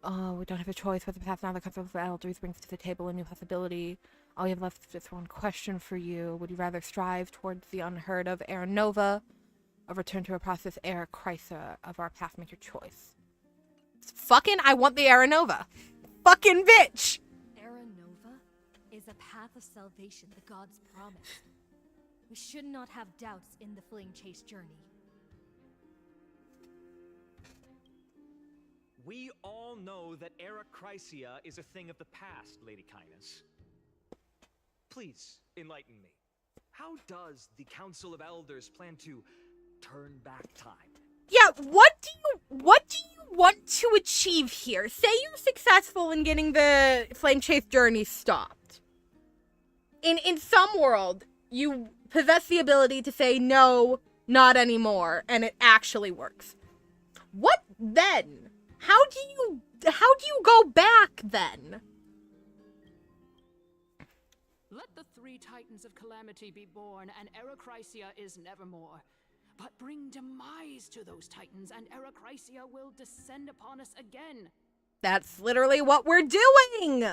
We don't have a choice but the path now the Council of the Elders brings to the table a new possibility. All you have left is just one question for you. Would you rather strive towards the unheard of Era Nova, or return to a process Era Chrysa of our path? Make your choice. Fucking, I want the Era Nova. Fucking bitch! Era Nova is a path of salvation the gods promised. We should not have doubts in the fleeing chase journey. We all know that Erechrysia is a thing of the past, Lady Kainis. Please, enlighten me. How does the Council of Elders plan to turn back time? Yeah, what do you want to achieve here? Say you're successful in getting the Flame Chase journey stopped. In some world, you possess the ability to say no, not anymore, and it actually works. What then? How do you go back then? Let the three Titans of Calamity be born, and Erechrysia is nevermore. But bring demise to those Titans, and Erechrysia will descend upon us again. That's literally what we're doing!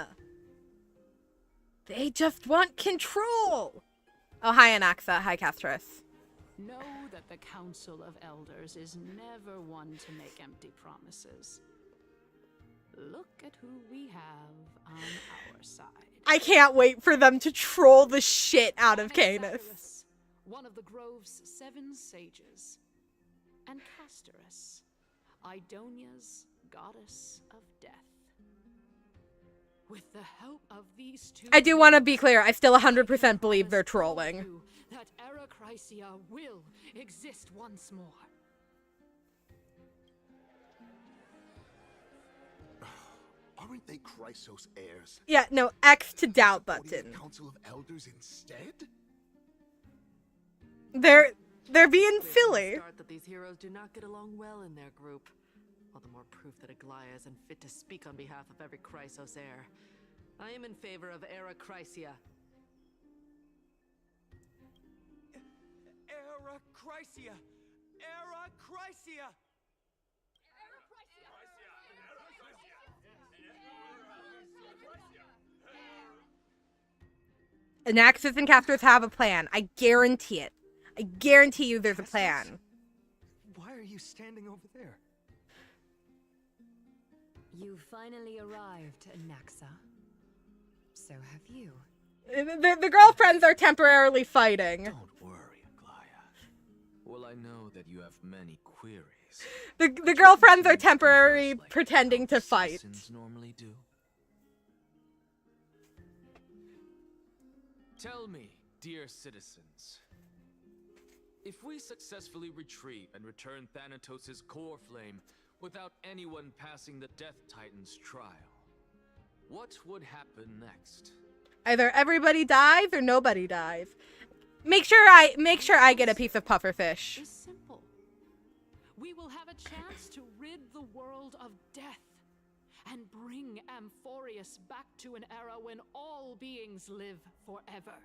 They just want control! Oh, hi, Anaxa. Hi, Castris. Know that the Council of Elders is never one to make empty promises. Look at who we have on our side. I can't wait for them to troll the shit out of Canis. One of the Grove's 7 sages, and Castorus, Idonia's goddess of death. With the help of these two, I do want to be clear, I still 100% believe they're trolling. That Erechrysia will exist once more. Aren't they Chrysos heirs? Yeah, no, X to doubt button. Council of Elders instead? They're being silly. That these heroes do not get along well in their group. All the more proof that Aglaya is unfit to speak on behalf of every Chrysos heir. I am in favor of Erechrysia. Erechrysia! Erechrysia! Anaxis and Castris have a plan. I guarantee it. I guarantee you there's a plan. Why are you standing over there? You finally arrived, Anaxa. So have you. The girlfriends are temporarily fighting. Don't worry, Aglaya. Well, I know that you have many queries. The girlfriends are temporarily pretending to fight. Normally do. Tell me, dear citizens, if we successfully retrieve and return Thanatos' core flame without anyone passing the Death Titan's trial, what would happen next? Either everybody dies or nobody dies. Make sure I get a piece of pufferfish. It's simple. We will have a chance to rid the world of death and bring Amphorius back to an era when all beings live forever.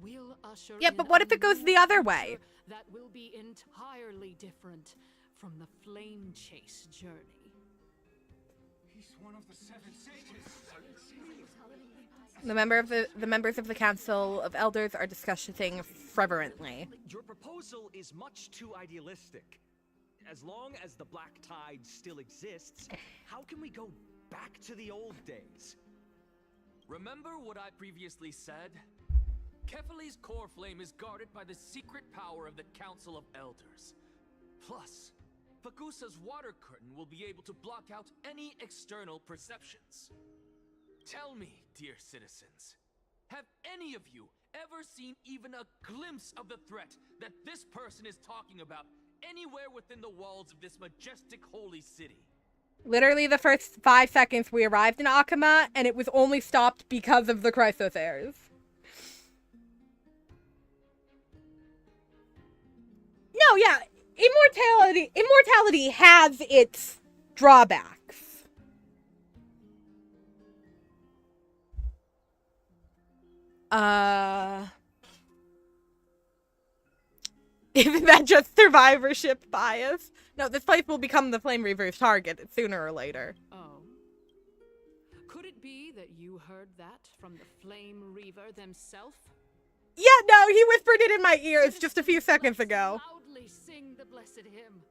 We'll usher Yeah, but what if it goes the other way? That will be entirely different from the Flame Chase journey. He's one of the 7 sages. The members of the Council of Elders are discussing fervently. Your proposal is much too idealistic. As long as the Black Tide still exists, how can we go back to the old days? Remember what I previously said? Kefali's core flame is guarded by the secret power of the Council of Elders. Plus, Fagusa's water curtain will be able to block out any external perceptions. Tell me, dear citizens, have any of you ever seen even a glimpse of the threat that this person is talking about anywhere within the walls of this majestic holy city? Literally the first 5 seconds we arrived in Akama, and it was only stopped because of the Chrysos heirs. No, yeah, immortality has its drawbacks. Isn't that just survivorship bias? No, this place will become the Flame Reaver's target sooner or later. Oh. Could it be that you heard that from the Flame Reaver themselves? Yeah, no, he whispered it in my ears just a few seconds ago. Loudly sing the blessed hymn.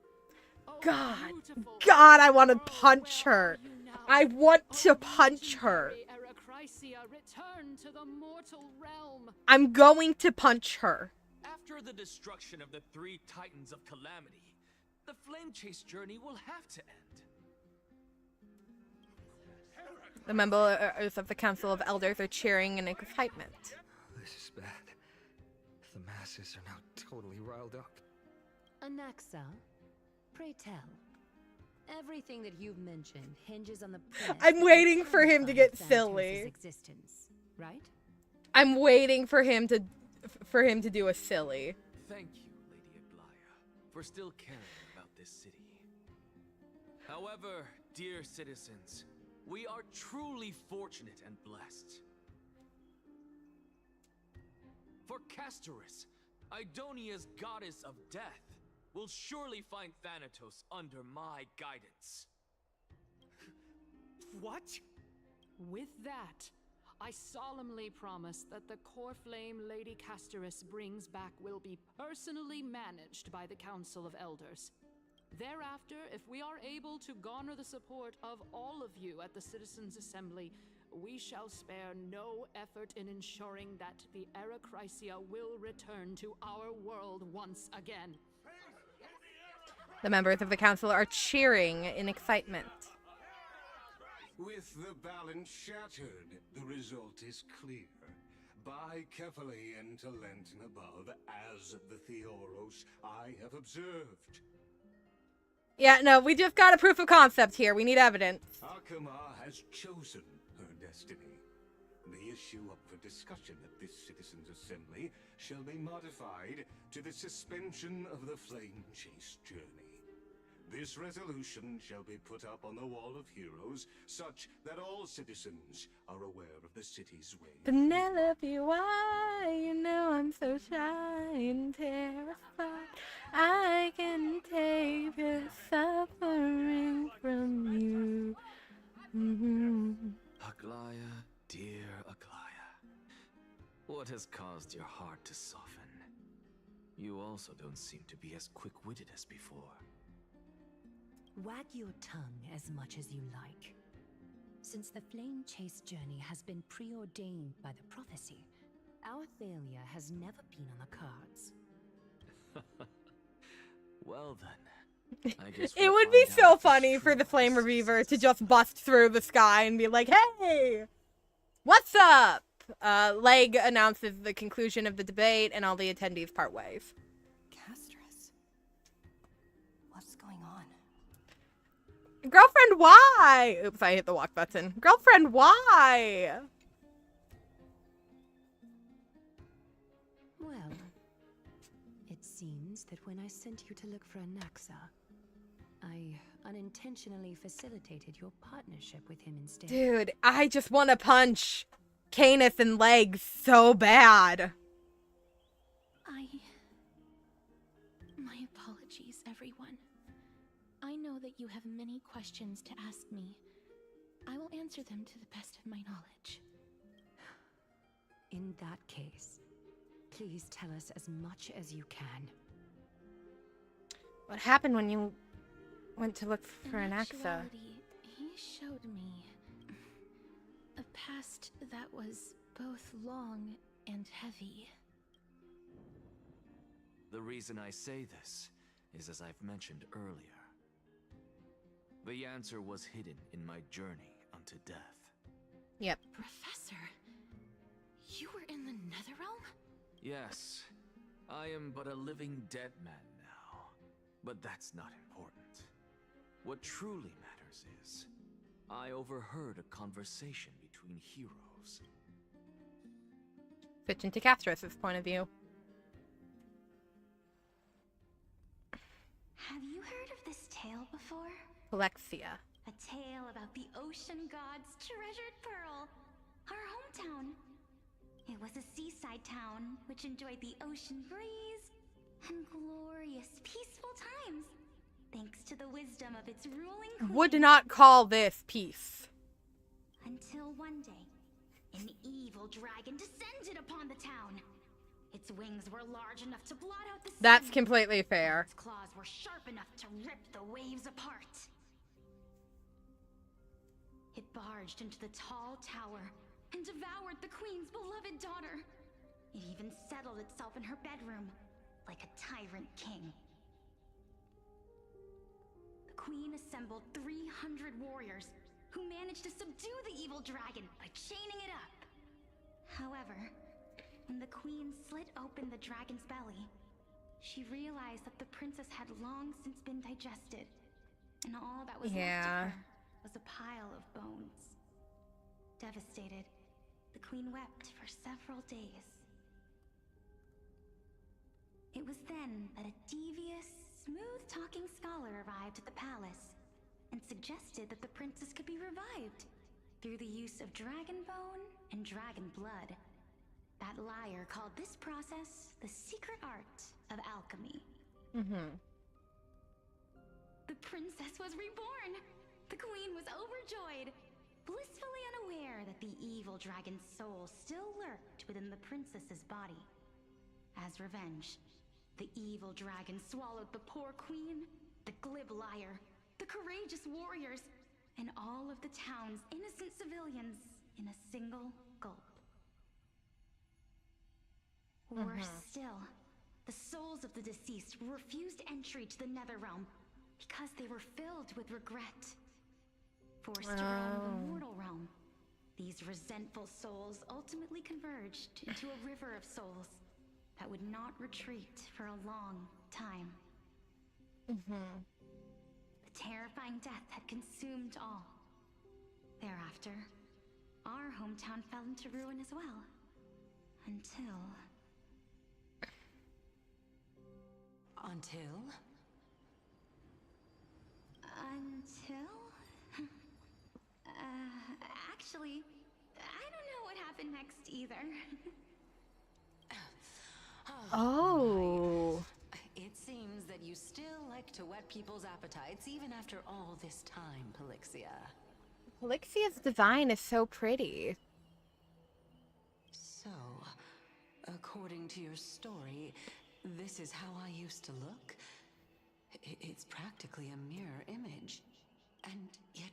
Oh, God, I want to punch her. I want to punch her. Return to the mortal realm. I'm going to punch her. After the destruction of the 3 Titans of Calamity, the Flame Chase journey will have to end. The members of the Council of Elders are cheering in excitement. This is bad. The masses are now totally riled up. Anaxa, pray tell. Everything that you've mentioned hinges on the premise I'm that waiting you for him to can get find silly. Thanatos' existence, right? I'm waiting for him to do a silly. Thank you, Lady Aglaya, for still caring about this city. However, dear citizens, we are truly fortunate and blessed. For Castorus, Idonia's goddess of death, will surely find Thanatos under my guidance. What? With that, I solemnly promise that the core flame Lady Castorus brings back will be personally managed by the Council of Elders. Thereafter, if we are able to garner the support of all of you at the Citizens' Assembly, we shall spare no effort in ensuring that the Erachrisia will return to our world once again. The members of the council are cheering in excitement. With the balance shattered, the result is clear. By carefully and to Lenten above, as the Theoros I have observed. Yeah, no, we just got a proof of concept here. We need evidence. Akama has chosen her destiny. The issue up for discussion at this Citizens' Assembly shall be modified to the suspension of the Flame Chase journey. This resolution shall be put up on the Wall of Heroes, such that all citizens are aware of the city's way. Penelope, why? You know I'm so shy and terrified. I can take the suffering from you. Aglaya, dear Aglaya, what has caused your heart to soften? You also don't seem to be as quick-witted as before. Wag your tongue as much as you like. Since the Flame Chase journey has been preordained by the prophecy, our failure has never been on the cards. Well then, I guess It would be so funny for the Flame Reviver to just bust through the sky and be like, hey, what's up? Leg announces the conclusion of the debate and all the attendees part ways. Castorus, what's going on? Girlfriend, why? Oops, I hit the walk button. Girlfriend, why? Well, it seems that when I sent you to look for Anaxa, I unintentionally facilitated your partnership with him instead. Dude, I just want to punch Canis in legs so bad. My apologies, everyone. I know that you have many questions to ask me. I will answer them to the best of my knowledge. In that case, please tell us as much as you can. What happened when you went to look for In Anaxa? actuality, he showed me a past that was both long and heavy. The reason I say this is as I've mentioned earlier. The answer was hidden in my journey unto death. Yep. Professor, you were in the Netherrealm? Yes, I am but a living dead man now. But that's not important. What truly matters is, I overheard a conversation between heroes. Switching to Castorus' point of view. Have you heard of this tale before? Alexia. A tale about the ocean god's treasured pearl, our hometown. It was a seaside town which enjoyed the ocean breeze and glorious, peaceful times, thanks to the wisdom of its ruling queen. Would not call this peace. Until one day, an evil dragon descended upon the town. Its wings were large enough to blot out the sun. That's completely fair. Its claws were sharp enough to rip the waves apart. It barged into the tall tower and devoured the queen's beloved daughter. It even settled itself in her bedroom, like a tyrant king. The queen assembled 300 warriors who managed to subdue the evil dragon by chaining it up. However, when the queen slit open the dragon's belly, she realized that the princess had long since been digested, and all that was left of her was a pile of bones. Devastated, the queen wept for several days. It was then that a devious, smooth-talking scholar arrived at the palace and suggested that the princess could be revived through the use of dragon bone and dragon blood. That liar called this process the secret art of alchemy. The princess was reborn! The queen was overjoyed, blissfully unaware that the evil dragon's soul still lurked within the princess's body. As revenge, the evil dragon swallowed the poor queen, the glib liar, the courageous warriors, and all of the town's innocent civilians in a single gulp. Worse still, the souls of the deceased were refused entry to the Netherrealm because they were filled with regret. Forced to roam the mortal realm, these resentful souls ultimately converged into a river of souls that would not retreat for a long time. The terrifying death had consumed all. Thereafter, our hometown fell into ruin as well. Until... Actually, I don't know what happened next either. Oh. It seems that you still like to whet people's appetites even after all this time, Polixia. Polixia's design is so pretty. So, according to your story, this is how I used to look? It's practically a mirror image. And yet,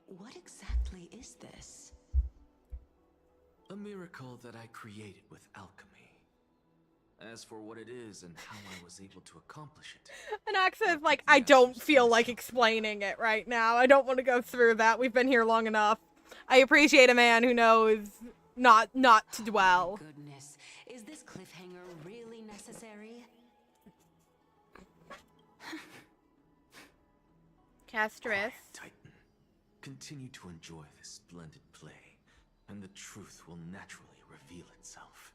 what exactly is this? A miracle that I created with alchemy. As for what it is and how I was able to accomplish it... And Axa is like, I don't feel like explaining it right now. I don't want to go through that. We've been here long enough. I appreciate a man who knows not to dwell. Oh my goodness. Is this cliffhanger really necessary? Castress. Titan, continue to enjoy this splendid play, and the truth will naturally reveal itself.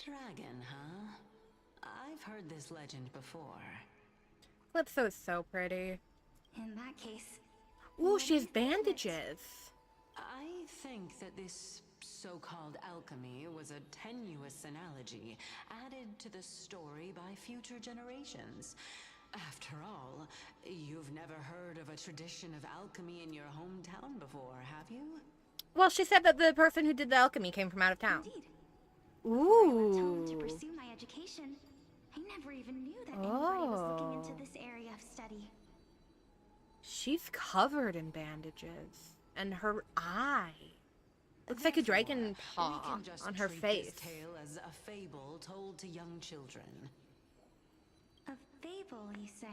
Dragon, huh? I've heard this legend before. Calypso is so pretty. In that case... Ooh, she has bandages. I think that this so-called alchemy was a tenuous analogy added to the story by future generations. After all, you've never heard of a tradition of alchemy in your hometown before, have you? Well, she said that the person who did the alchemy came from out of town. Indeed. Ooh. I left home to pursue my education. I never even knew that anybody was looking into this area of study. She's covered in bandages. And her eye. Looks like a dragon paw on her face. This tale as a fable told to young children. A fable, you say?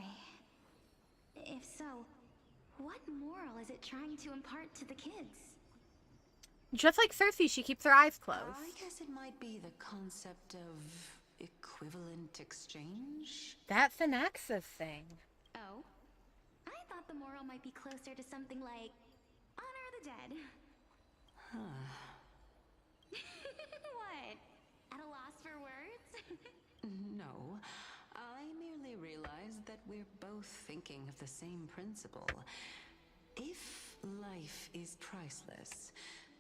If so, what moral is it trying to impart to the kids? Just like Cersei, she keeps her eyes closed. I guess it might be the concept of equivalent exchange? That's an Axis thing. Oh? I thought the moral might be closer to something like honor the dead. What? At a loss for words? No. I merely realized that we're both thinking of the same principle. If life is priceless,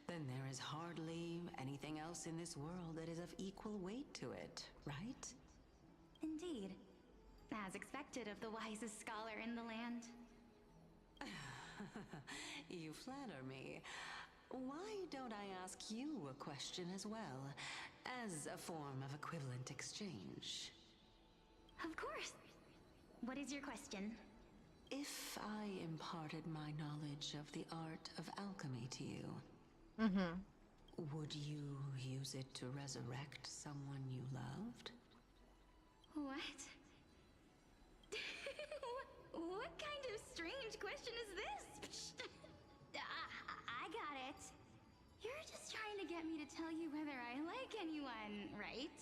then there is hardly anything else in this world that is of equal weight to it, right? Indeed. As expected of the wisest scholar in the land. You flatter me. Why don't I ask you a question as well, as a form of equivalent exchange? Of course. What is your question? If I imparted my knowledge of the art of alchemy to you, would you use it to resurrect someone you loved? What? What kind of strange question is this? got it. You're just trying to get me to tell you whether I like anyone, right?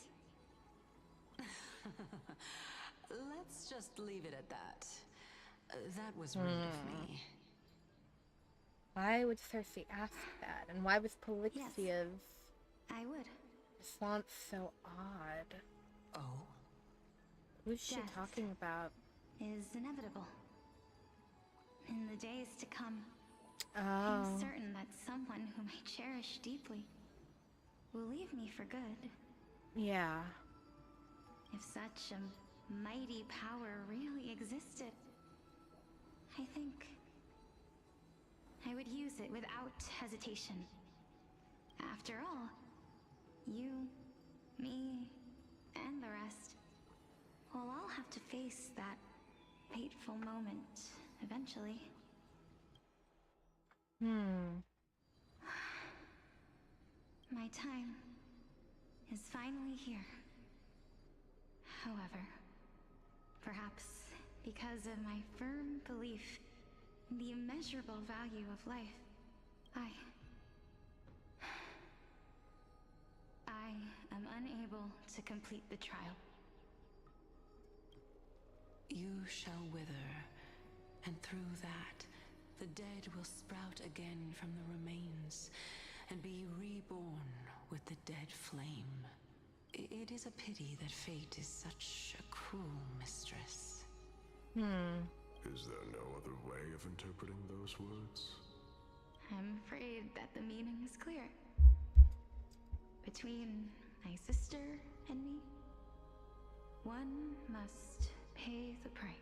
Let's just leave it at that. That was rude of me. Why would Cersei ask that? And why was Polyxia's I would. response so odd? Oh? Who's she Death talking about? Is inevitable. In the days to come, Oh. I'm certain that someone whom I cherish deeply will leave me for good. Yeah. If such a mighty power really existed, I think I would use it without hesitation. After all, you, me, and the rest will all have to face that fateful moment eventually. My time is finally here. However, perhaps because of my firm belief in the immeasurable value of life, I am unable to complete the trial. You shall wither, and through that, the dead will sprout again from the remains, and be reborn with the dead flame. It is a pity that fate is such a cruel mistress. Is there no other way of interpreting those words? I'm afraid that the meaning is clear. Between my sister and me, one must pay the price.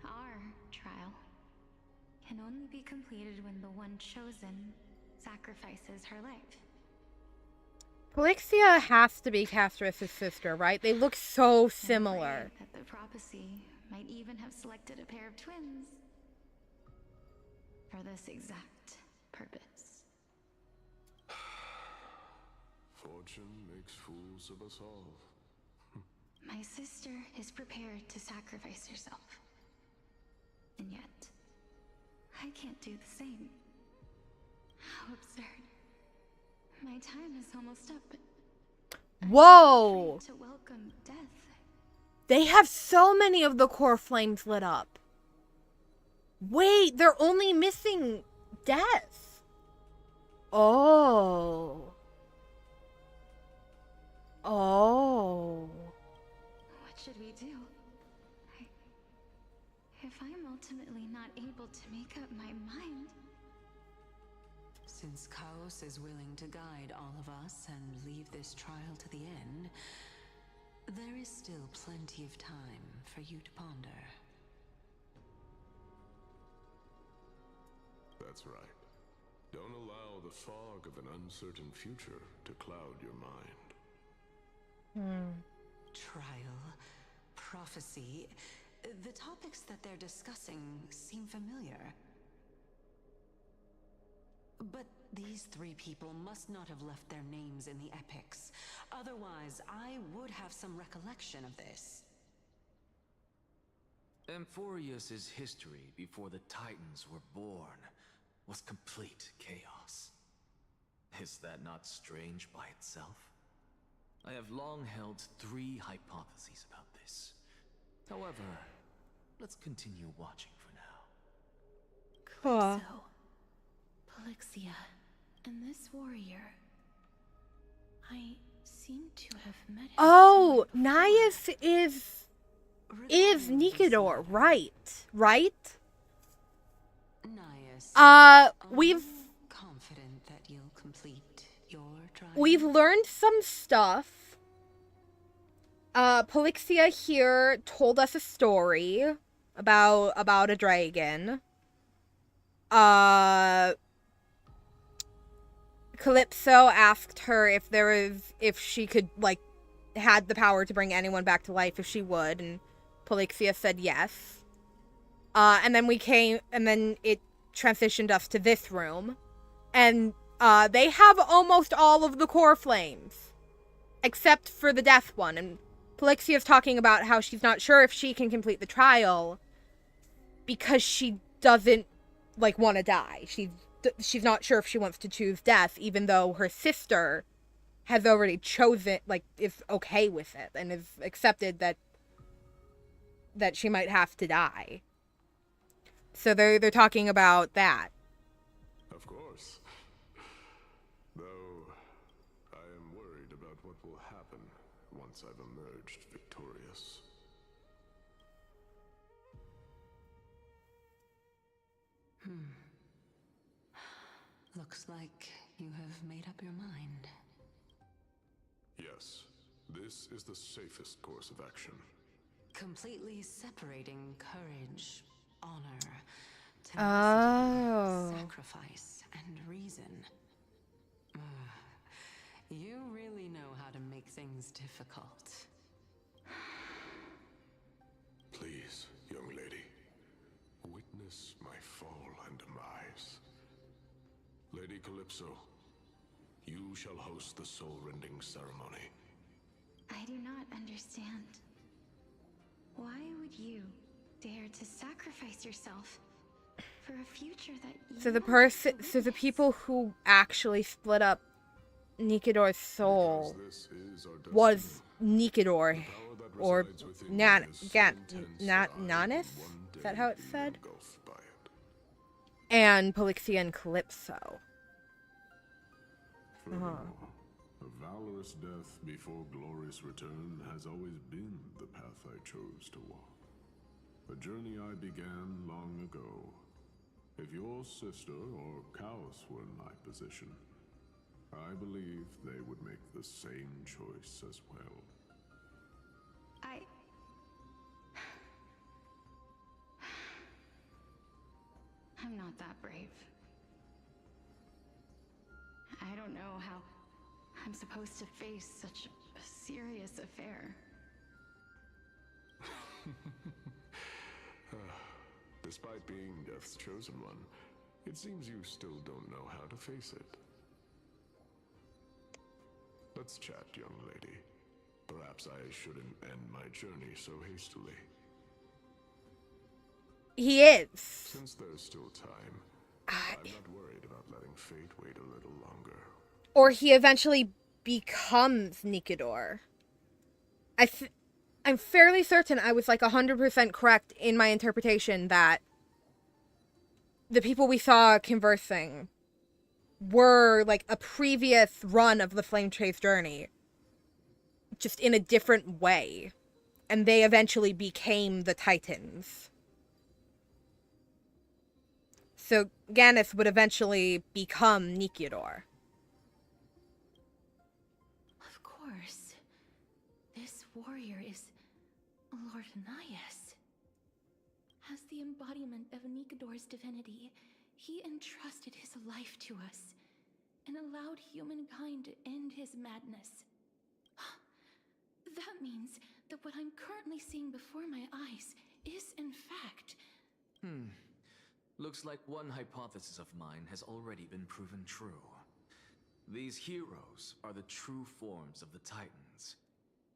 Our trial can only be completed when the one chosen sacrifices her life. Polixia has to be Castris' sister, right? They look so similar. That the prophecy might even have selected a pair of twins for this exact purpose. Fortune makes fools of us all. My sister is prepared to sacrifice herself. And yet, I can't do the same. How absurd. My time is almost up, but Whoa! I'm afraid to welcome death. They have so many of the core flames lit up. Wait, they're only missing death. Oh. Oh. What should we do? If I'm ultimately not able to make up my mind... Since Chaos is willing to guide all of us and leave this trial to the end, there is still plenty of time for you to ponder. That's right. Don't allow the fog of an uncertain future to cloud your mind. Trial, prophecy, the topics that they're discussing seem familiar. But these three people must not have left their names in the epics. Otherwise, I would have some recollection of this. Amphorius's history before the Titans were born was complete chaos. Is that not strange by itself? I have long held three hypotheses about this. However, let's continue watching for now. Cool. So, Polixia and this warrior, I seem to have met him. Oh, Nias is Nikedor, right? Right? Nias, we've confident that you'll complete your trial. We've learned some stuff. Polixia here told us a story about a dragon. Calypso asked her if she could, like, had the power to bring anyone back to life, if she would, and Polixia said yes. And then it transitioned us to this room, and they have almost all of the core flames, except for the death one, and Polyxia's talking about how she's not sure if she can complete the trial because she doesn't like, want to die. She's not sure if she wants to choose death, even though her sister has already chosen, like, is okay with it and has accepted that she might have to die. So they're talking about that. Of course. Though, I am worried about what will happen once I've emerged victorious. Looks like you have made up your mind. Yes, this is the safest course of action. Completely separating courage, honor, tenacity, sacrifice, and reason. You really know how to make things difficult. Please, young lady, witness my fall and demise. Lady Calypso, you shall host the soul-rending ceremony. I do not understand. Why would you dare to sacrifice yourself for a future that you So the people who actually split up Nikidor's soul was Nikidor, or Nanis? Is that how it's said? And Polixia and Calypso. A valorous death before glorious return has always been the path I chose to walk. A journey I began long ago. If your sister or Kaos were in my position, I believe they would make the same choice as well. I'm not that brave. I don't know how I'm supposed to face such a serious affair. Despite being Death's chosen one, it seems you still don't know how to face it. Let's chat, young lady. Perhaps I shouldn't end my journey so hastily. He is. Since there's still time, I'm not worried about letting fate wait a little longer. Or he eventually becomes Nikidor. I'm fairly certain I was like 100% correct in my interpretation that the people we saw conversing were like a previous run of the Flame Chase journey, just in a different way. And they eventually became the Titans. So Ganis would eventually become Nikidor. Of course. This warrior is Lord Anaias. As the embodiment of Nikidor's divinity, he entrusted his life to us and allowed humankind to end his madness. That means that what I'm currently seeing before my eyes is, in fact... Looks like one hypothesis of mine has already been proven true. These heroes are the true forms of the Titans.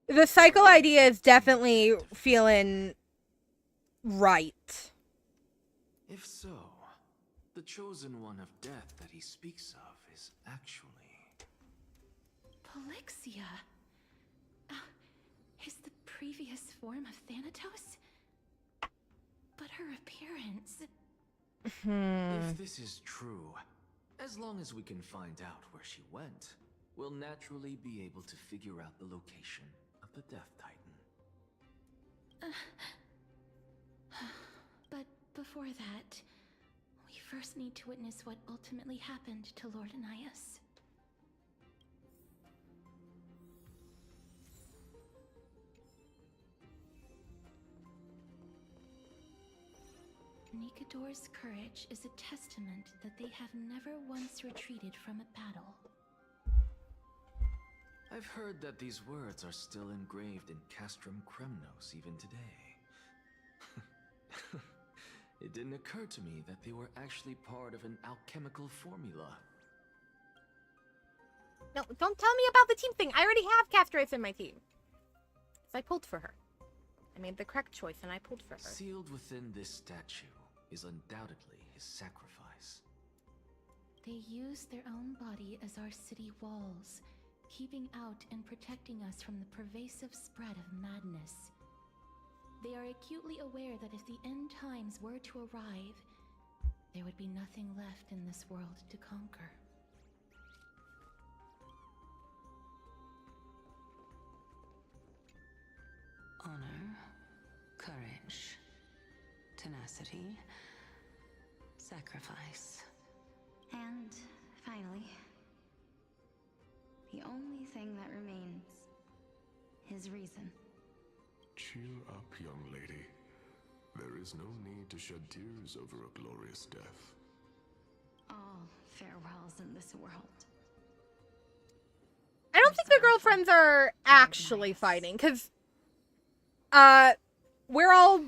The cycle idea is definitely feeling right. If so, the chosen one of death that he speaks of is actually... Polixia. Is the previous form of Thanatos? But her appearance... If this is true, as long as we can find out where she went, we'll naturally be able to figure out the location of the Death Titan. But before that, we first need to witness what ultimately happened to Lord Anaias. Nikidor's courage is a testament that they have never once retreated from a battle. I've heard that these words are still engraved in Castrum Kremnos even today. It didn't occur to me that they were actually part of an alchemical formula. No, don't tell me about the team thing. I already have Castrais in my team. So I pulled for her. I made the correct choice and I pulled for her. Sealed within this statue is undoubtedly his sacrifice? They use their own body as our city walls, keeping out and protecting us from the pervasive spread of madness. They are acutely aware that if the end times were to arrive, there would be nothing left in this world to conquer. Honor, courage, tenacity, sacrifice. And finally, the only thing that remains is reason. Cheer up, young lady. There is no need to shed tears over a glorious death. All farewells in this world. I don't think the girlfriends are actually fighting, because, we're all,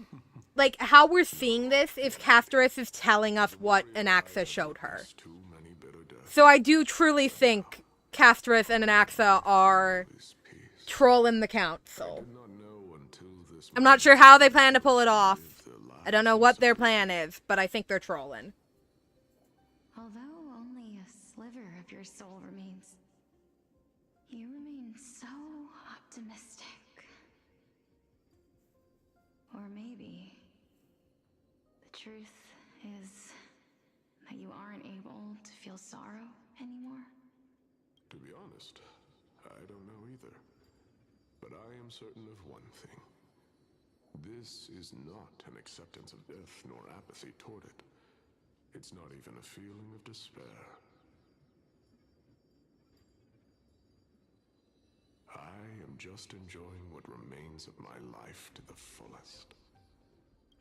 like, how we're seeing this is Casterus is telling us what Anaxa showed her. So I do truly think Casterus and Anaxa are trolling the council. I'm not sure how they plan to pull it off. I don't know what their plan is, but I think they're trolling. Although only a sliver of your soul remains, you remain so optimistic. Or maybe the truth is that you aren't able to feel sorrow anymore. To be honest, I don't know either. But I am certain of one thing. This is not an acceptance of death nor apathy toward it. It's not even a feeling of despair. I am just enjoying what remains of my life to the fullest.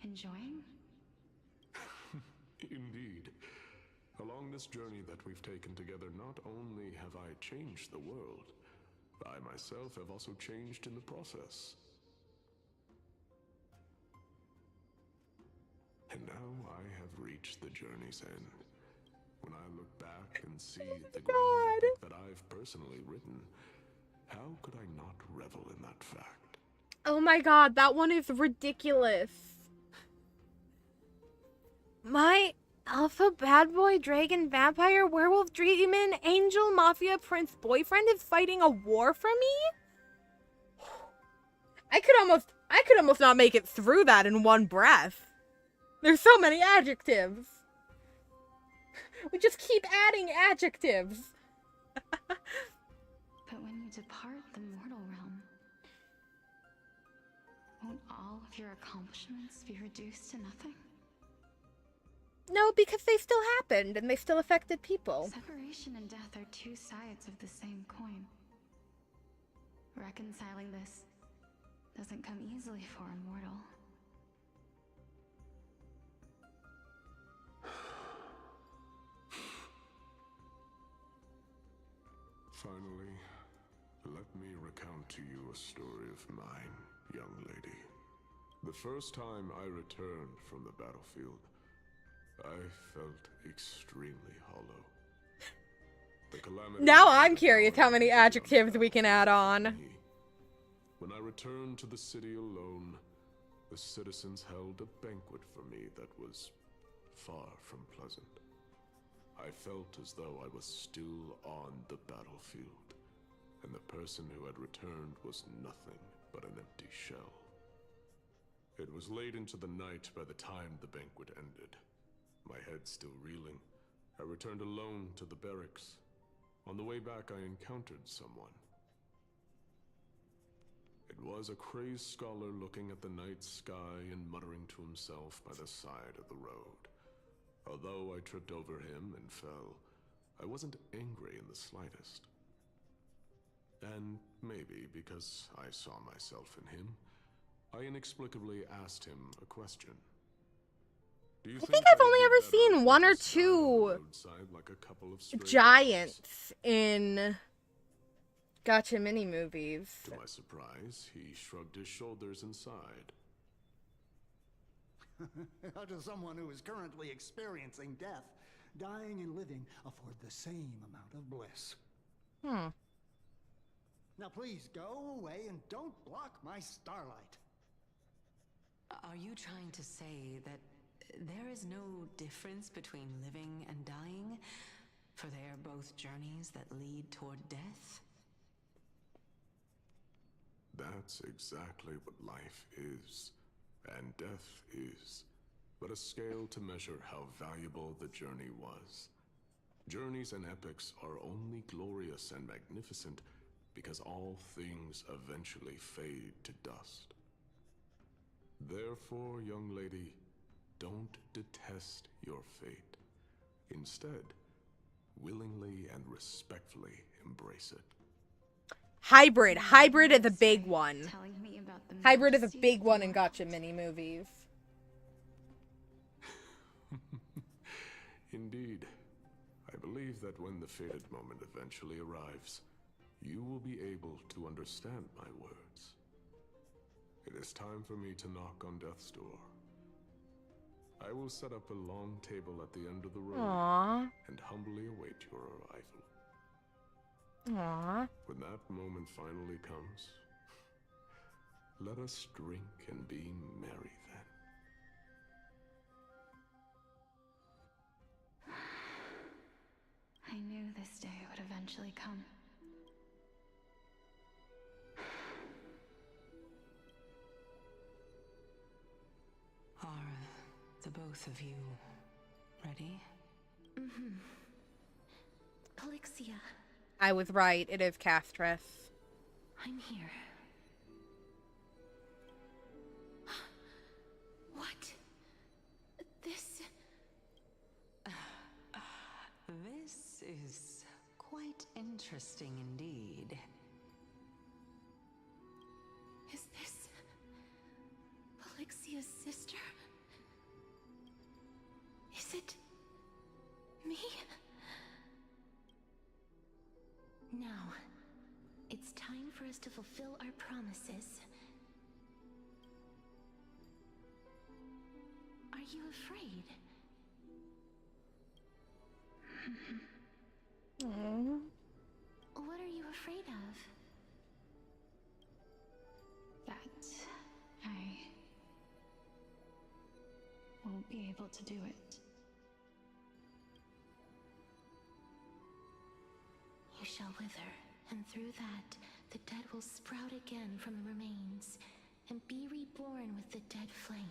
Enjoying? Indeed. Along this journey that we've taken together, not only have I changed the world, I myself have also changed in the process. And now I have reached the journey's end. When I look back and see the grand epic that I've personally written, how could I not revel in that fact? Oh my god, that one is ridiculous. My alpha bad boy, dragon, vampire, werewolf, demon, angel, mafia, prince, boyfriend is fighting a war for me? I could almost not make it through that in one breath. There's so many adjectives. We just keep adding adjectives. But when you depart the mortal realm, won't all of your accomplishments be reduced to nothing? No, because they still happened, and they still affected people. Separation and death are two sides of the same coin. Reconciling this doesn't come easily for a mortal. Finally, let me recount to you a story of mine, young lady. The first time I returned from the battlefield, I felt extremely hollow. The calamity Now I'm curious how many adjectives we can add on. When I returned to the city alone, the citizens held a banquet for me that was far from pleasant. I felt as though I was still on the battlefield, and the person who had returned was nothing but an empty shell. It was late into the night by the time the banquet ended. My head still reeling, I returned alone to the barracks. On the way back, I encountered someone. It was a crazed scholar looking at the night sky and muttering to himself by the side of the road. Although I tripped over him and fell, I wasn't angry in the slightest. And maybe because I saw myself in him, I inexplicably asked him a question. Do you I think I've only ever seen one or two like a couple of stray giants in Gacha mini movies? To my surprise, he shrugged his shoulders and sighed. How does someone who is currently experiencing death, dying and living, afford the same amount of bliss? Now please go away and don't block my starlight. Are you trying to say that there is no difference between living and dying, for they are both journeys that lead toward death? That's exactly what life is, and death is, but a scale to measure how valuable the journey was. Journeys and epics are only glorious and magnificent because all things eventually fade to dust. Therefore, young lady, don't detest your fate. Instead, willingly and respectfully embrace it. Hybrid. Hybrid is a big one. Telling me about the Hybrid is a majesty big of one the in gotcha mini movies. Indeed. I believe that when the fated moment eventually arrives, you will be able to understand my words. It is time for me to knock on death's door. I will set up a long table at the end of the road Aww. and humbly await your arrival. Aww. When that moment finally comes, let us drink and be merry then. I knew this day would eventually come. Are the both of you ready? Mm-hmm. Polixia, I was right. It is Castris. I'm here. What? This... This is quite interesting indeed. Is this... Polixia's sister? Is it... me? Now, it's time for us to fulfill our promises. Are you afraid? What are you afraid of? That I won't be able to do it. You shall wither, and through that, the dead will sprout again from the remains, and be reborn with the dead flame.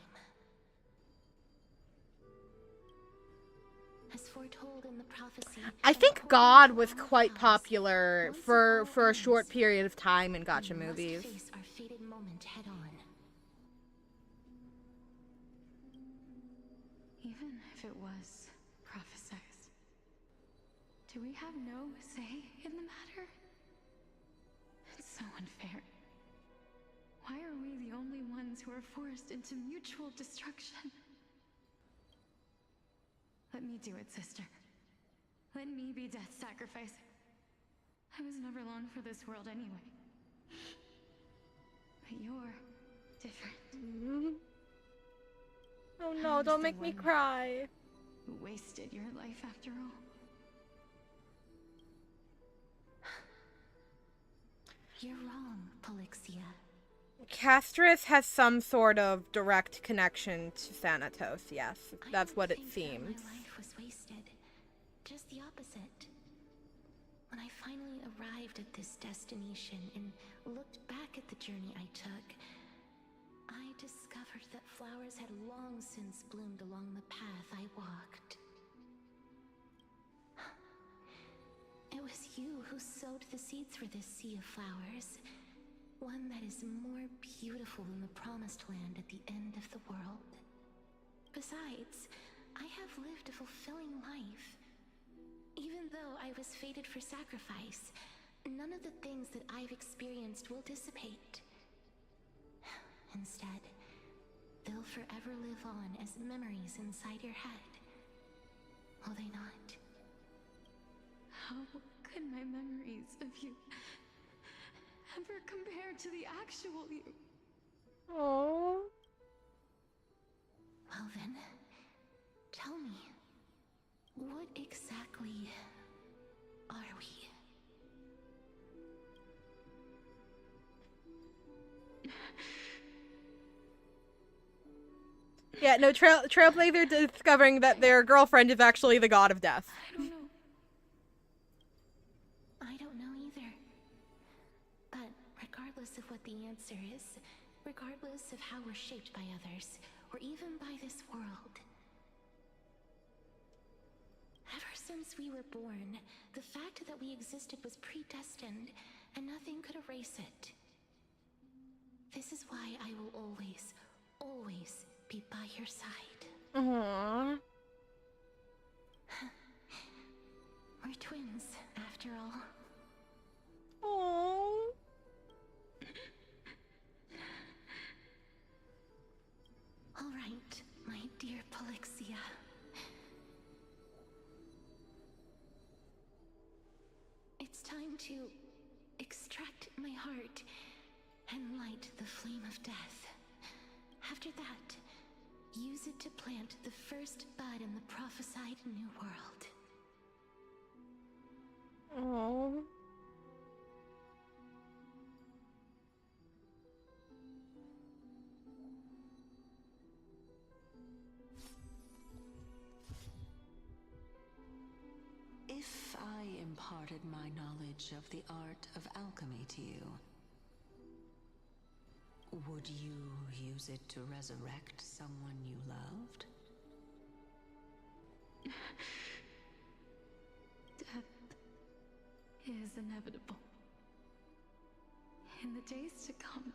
As foretold in the prophecy, I think God was quite popular for a short period of time in gotcha movies. face our fated moment head on. Even if it was prophesized, do we have no say in the matter? It's so unfair. Why are we the only ones who are forced into mutual destruction? Let me do it, sister. Let me be death's sacrifice. I was never long for this world anyway. But you're different. Oh no, don't make me cry. Who wasted your life after all? You're wrong, Polixia. Castris has some sort of direct connection to Thanatos, yes. That's what it seems. My life was wasted. Just the opposite. When I finally arrived at this destination and looked back at the journey I took, I discovered that flowers had long since bloomed along the path I walked. It was you who sowed the seeds for this sea of flowers. One that is more beautiful than the promised land at the end of the world. Besides, I have lived a fulfilling life. Even though I was fated for sacrifice, none of the things that I've experienced will dissipate. Instead, they'll forever live on as memories inside your head. Will they not? How could my memories of you ever compare to the actual you? Oh. Well then, tell me, what exactly are we? Yeah, no, Trailblazer discovering that their girlfriend is actually the god of death. I don't know. I don't know either. But regardless of what the answer is, regardless of how we're shaped by others, or even by this world, ever since we were born, the fact that we existed was predestined, and nothing could erase it. This is why I will always, always be by your side. Aww. We're twins, after all. Aww. All right, my dear Polixia. It's time to extract my heart and light the flame of death. After that, use it to plant the first bud in the prophesied new world. Aww. If I imparted my knowledge of the art of alchemy to you, would you use it to resurrect someone you loved? Death is inevitable. In the days to come,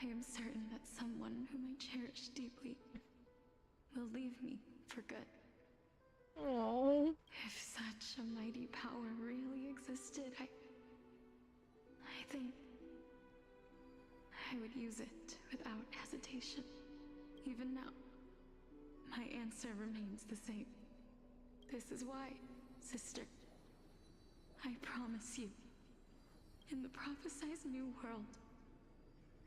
I am certain that someone whom I cherish deeply will leave me for good. Aww. If such a mighty power really existed, I think I would use it without hesitation. Even now, my answer remains the same. This is why, sister, I promise you, in the prophesized new world,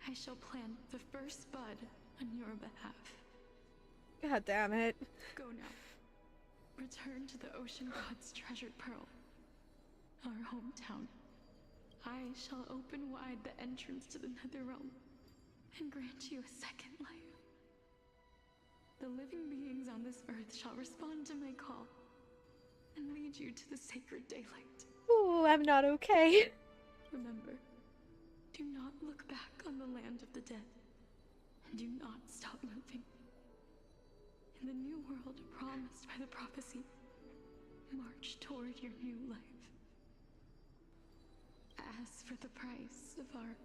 I shall plant the first bud on your behalf. God damn it. Go now. Return to the ocean god's treasured pearl, our hometown. I shall open wide the entrance to the Netherrealm and grant you a second life. The living beings on this earth shall respond to my call and lead you to the sacred daylight. Ooh, I'm not okay. Remember, do not look back on the land of the dead, and do not stop moving. In the new world promised by the prophecy, march toward your new life. As for the price of our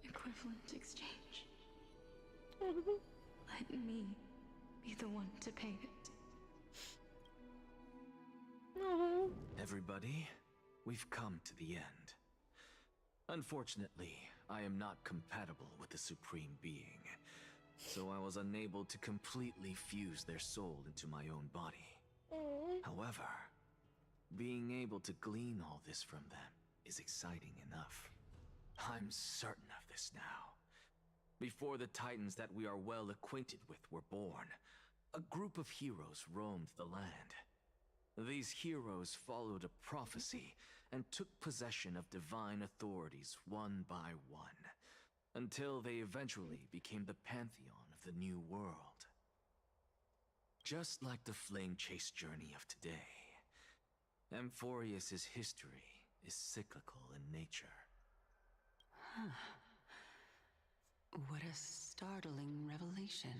equivalent exchange, let me be the one to pay it. Everybody, we've come to the end. Unfortunately, I am not compatible with the Supreme Being, so I was unable to completely fuse their soul into my own body. However, being able to glean all this from them is exciting enough. I'm certain of this now. Before the Titans that we are well acquainted with were born, a group of heroes roamed the land. These heroes followed a prophecy and took possession of divine authorities one by one, until they eventually became the pantheon of the new world. Just like the flame chase journey of today, Amphorius's history is cyclical in nature. What a startling revelation.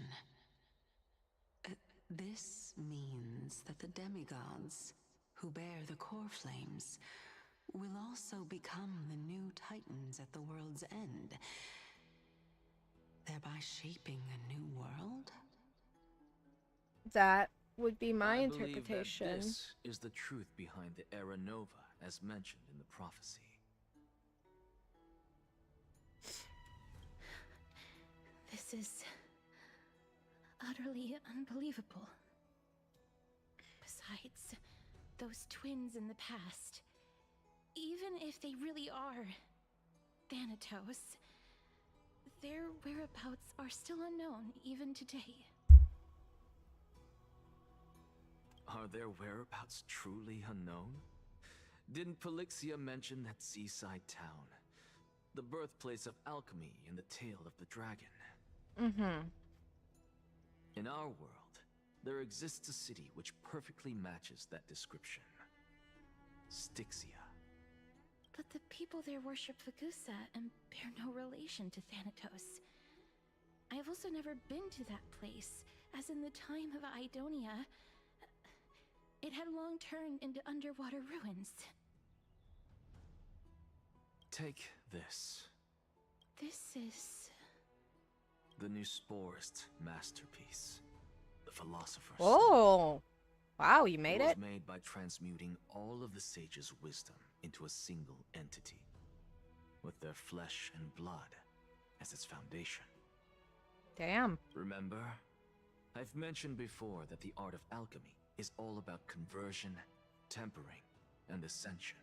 This means that the demigods, who bear the core flames, will also become the new titans at the world's end, thereby shaping a new world? That would be my I interpretation. believe that this is the truth behind the Era Nova, as mentioned in the prophecy. This is utterly unbelievable. Besides, those twins in the past, even if they really are Thanatos, their whereabouts are still unknown even today. Are their whereabouts truly unknown? Didn't Polixia mention that seaside town? The birthplace of alchemy and the tale of the dragon. In our world, there exists a city which perfectly matches that description. Styxia. But the people there worship Vagusa and bear no relation to Thanatos. I've also never been to that place, as in the time of Idonia, it had long turned into underwater ruins. Take this. This is... The new Sporist masterpiece. The Philosopher's Oh! Wow, you made it? It was made by transmuting all of the sages' wisdom into a single entity, with their flesh and blood as its foundation. Damn. Remember? I've mentioned before that the art of alchemy is all about conversion, tempering, and ascension.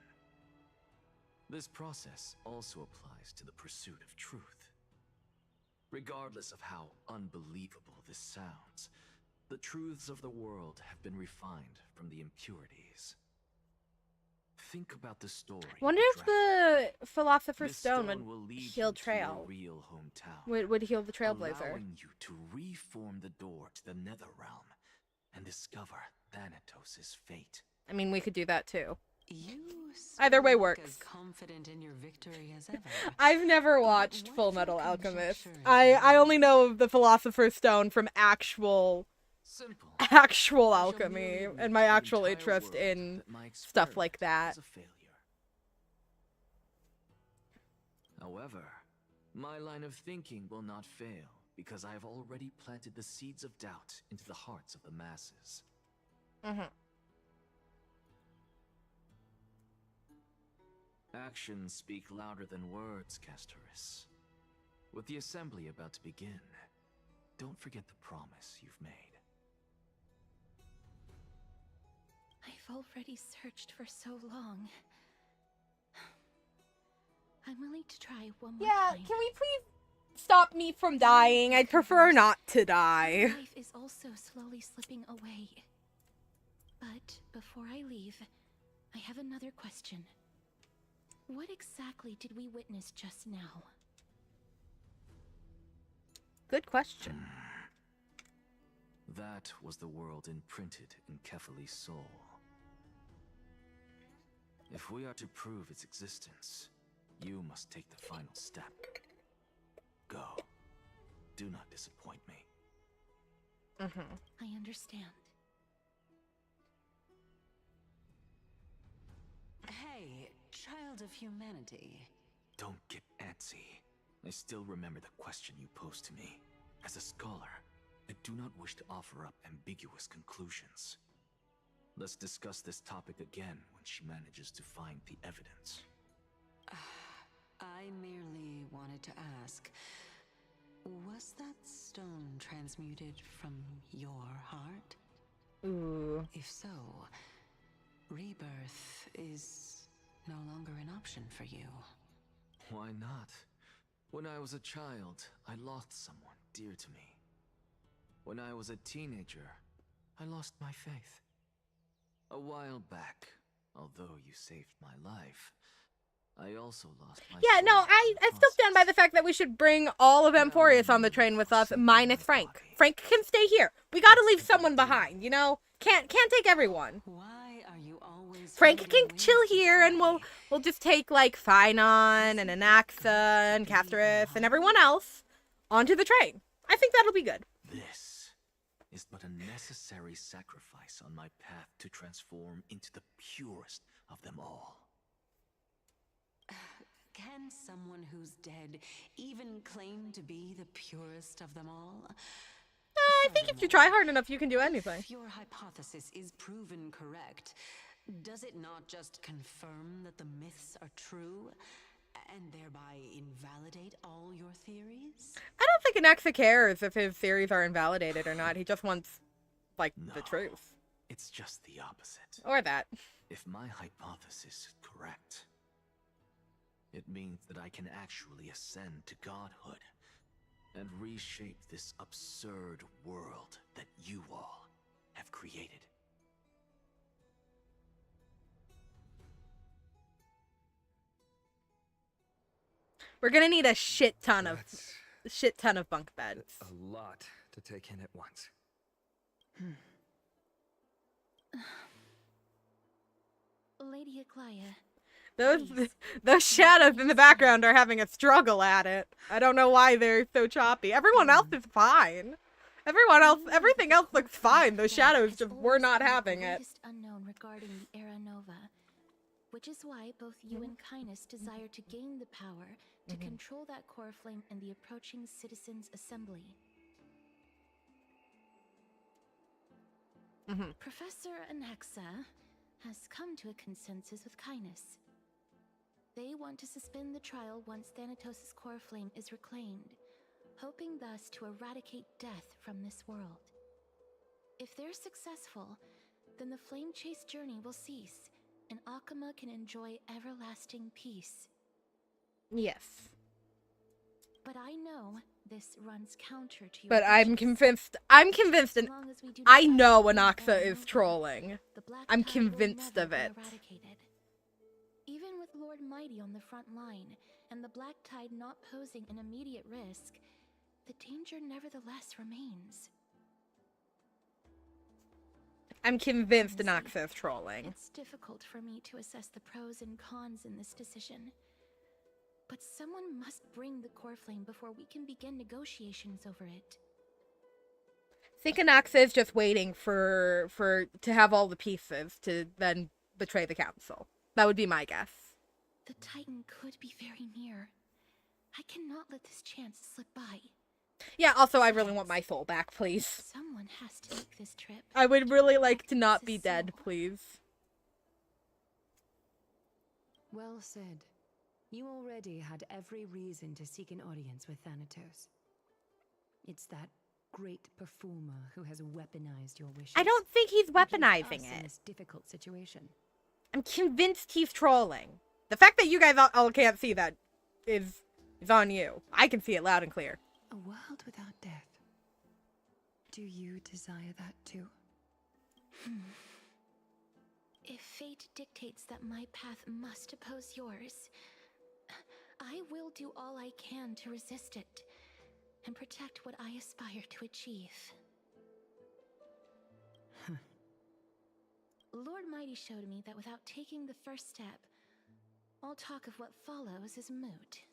This process also applies to the pursuit of truth. Regardless of how unbelievable this sounds, the truths of the world have been refined from the impurities. Think about the story. Wonder if the Philosopher's This Stone will would lead heal you to Trail. your real hometown, Would heal the Trailblazer. allowing you to reform the door to the Nether Realm and discover Thanatos' fate. I mean, we could do that too. You Either way look works. as confident in your victory as ever. I've never watched Full Metal Alchemist. I only know of the Philosopher's Stone from actual alchemy and my actual interest in stuff like that. However, my line of thinking will not fail because I have already planted the seeds of doubt into the hearts of the masses. Actions speak louder than words, Castoris. With the assembly about to begin, don't forget the promise you've made. I've already searched for so long. I'm willing to try one more time. Can we please stop me from dying? I'd prefer not to die. Life is also slowly slipping away. But before I leave, I have another question. What exactly did we witness just now? Good question. That was the world imprinted in Kefali's soul. If we are to prove its existence, you must take the final step. Go. Do not disappoint me. I understand. Hey, child of humanity. Don't get antsy. I still remember the question you posed to me. As a scholar, I do not wish to offer up ambiguous conclusions. Let's discuss this topic again when she manages to find the evidence. I merely wanted to ask, was that stone transmuted from your heart? Ooh. If so, rebirth is no longer an option for you. Why not? When I was a child, I lost someone dear to me. When I was a teenager, I lost my faith. A while back, although you saved my life, I also lost my Yeah, no, I still stand by the fact that we should bring all of Amphorius on the train with us, minus Frank. Frank can stay here. We gotta leave someone behind, you know? Can't take everyone. Why are you always Frank can chill here, and we'll just take, like, Phynon and Anaxa and Castoris and everyone else onto the train. I think that'll be good. This is but a necessary sacrifice on my path to transform into the purest of them all. Can someone who's dead even claim to be the purest of them all? I think if you try hard enough, you can do anything. If your hypothesis is proven correct, does it not just confirm that the myths are true, and thereby invalidate all your theories? I don't think Anaxa cares if his theories are invalidated or not. He just wants, like, the truth. It's just the opposite. Or that. If my hypothesis is correct, it means that I can actually ascend to godhood and reshape this absurd world that you all have created. We're gonna need a shit ton of bunk beds. A lot to take in at once. Lady Aglaia. Those shadows in the background are having a struggle at it. I don't know why they're so choppy. Everyone else is fine. Everything else looks fine. Those shadows just were not having it. Unknown regarding the Era Nova, which is why both you and Kindness desire to gain the power to control that core flame in the approaching Citizens' Assembly. Professor Anaxa has come to a consensus with Kindness. They want to suspend the trial once Thanatos' core flame is reclaimed, hoping thus to eradicate death from this world. If they're successful, then the flame chase journey will cease, and Akama can enjoy everlasting peace. Yes. But I know this runs counter to your But I'm wishes. convinced, and I know Anaxa is trolling. I'm convinced of it. Even with Lord Mighty on the front line, and the Black Tide not posing an immediate risk, the danger nevertheless remains. I'm convinced Anaxa is trolling. It's difficult for me to assess the pros and cons in this decision. But someone must bring the core flame before we can begin negotiations over it. I think Anaxa is just waiting to have all the pieces to then betray the council. That would be my guess. The Titan could be very near. I cannot let this chance slip by. Yeah, also I really want my soul back, please. Someone has to make this trip. I would really like to not be dead, please. Well said. You already had every reason to seek an audience with Thanatos. It's that great performer who has weaponized your wishes. I don't think he's weaponizing in it. this difficult situation. I'm convinced he's trolling. The fact that you guys all can't see that is on you. I can see it loud and clear. A world without death. Do you desire that too? If fate dictates that my path must oppose yours, I will do all I can to resist it and protect what I aspire to achieve. Lord Mighty showed me that without taking the first step, all talk of what follows is moot.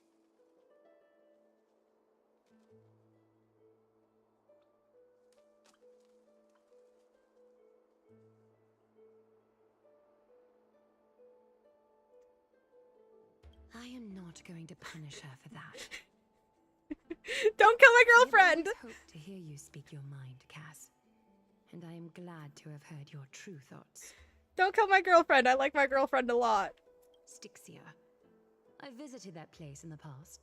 I am not going to punish her for that. Don't kill my girlfriend! I hope to hear you speak your mind, Cass. And I am glad to have heard your true thoughts. Don't kill my girlfriend. I like my girlfriend a lot. Styxia. I visited that place in the past.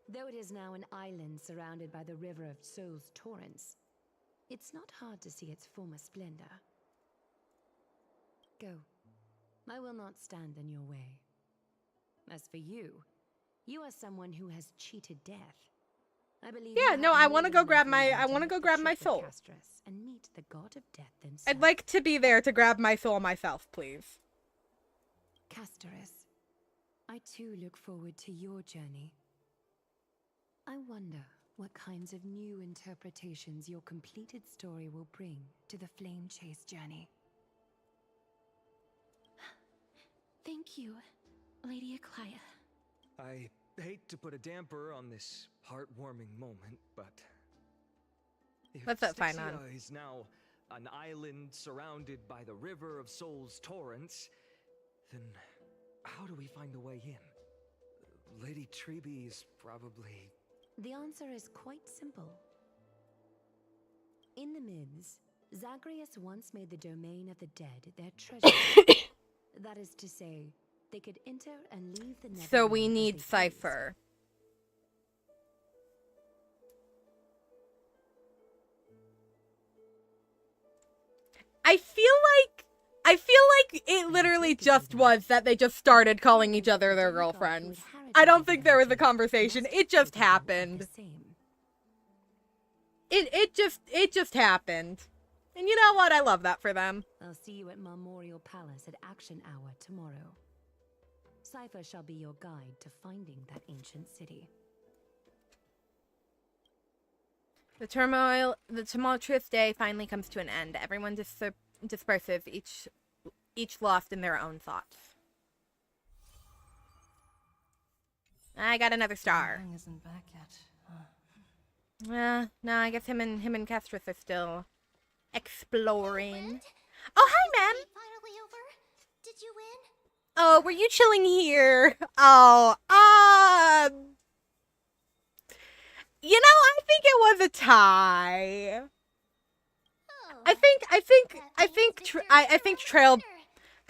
Though it is now an island surrounded by the river of Souls Torrents, it's not hard to see its former splendor. Go. I will not stand in your way. As for you, you are someone who has cheated death. I believe. Yeah, no, I want to go grab my soul. And meet the god of death himself. I'd like to be there to grab my soul myself, please. Castoris, I too look forward to your journey. I wonder what kinds of new interpretations your completed story will bring to the Flame Chase journey. Thank you, Lady Aglaia. I hate to put a damper on this heartwarming moment, but if What's that fine Styxia on? is now an island surrounded by the river of Souls Torrents, then how do we find a way in? Lady Treby is probably... The answer is quite simple. In the myths, Zagreus once made the domain of the dead their treasure. That is to say, they could enter and leave the Neverland. So we need Cypher. I feel like it literally just was that they just started calling each other their girlfriends. I don't think there was a conversation. It just happened. It just happened. And you know what? I love that for them. I'll see you at Memorial Palace at Action Hour tomorrow. Cypher shall be your guide to finding that ancient city. The tumultuous day finally comes to an end. Everyone disperses, each lost in their own thoughts. I got another star. Lang isn't back yet. Huh? No, I guess him and Kestrus are still exploring. Oh, hi, ma'am. Finally over? Did you win? Oh, were you chilling here? Oh, you know, I think it was a tie. I